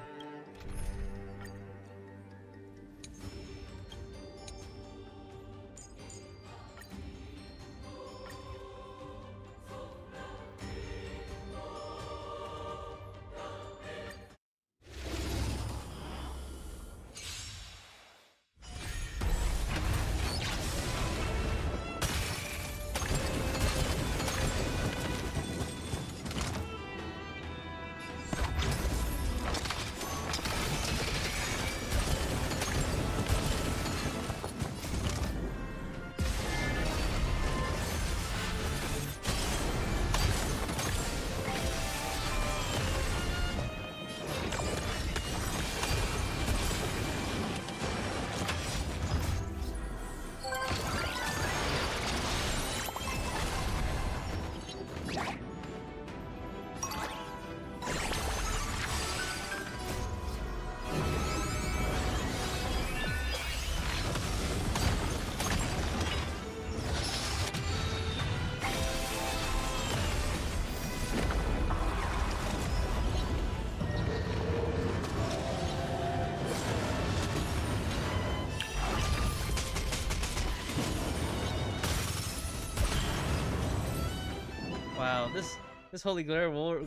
Wow, this Holy Grail War,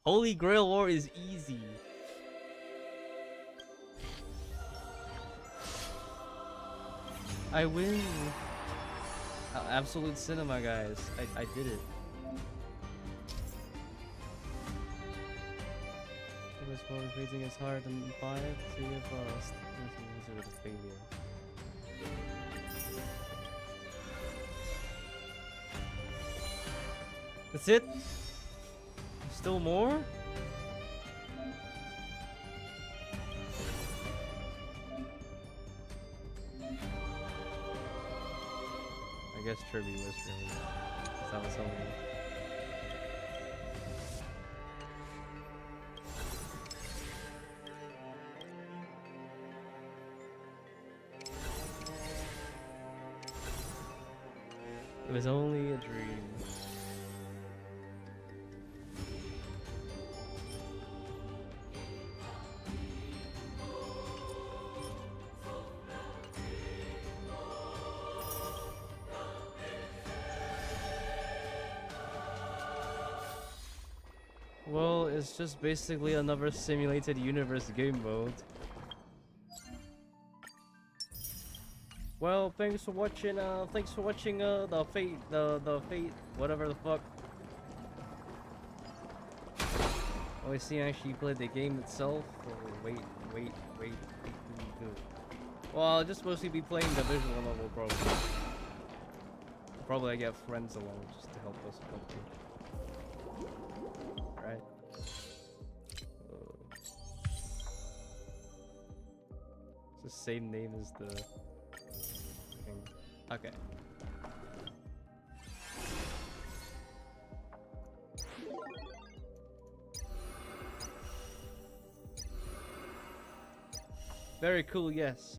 Holy Grail War is easy. I win. Absolute cinema, guys. I did it. This one freezing is hard and 5 to your first. This is a failure. That's it? Still more? I guess Kirby was really. That was something. It was only a dream. Well, it's just basically another simulated universe game mode. Well, thanks for watching the fate, whatever the fuck. Oh, I see, actually played the game itself. Oh, wait. Well, I'll just mostly be playing the visual novel, probably. Probably I get friends along just to help us help you. Right? It's the same name as the thing. Okay. Very cool, yes.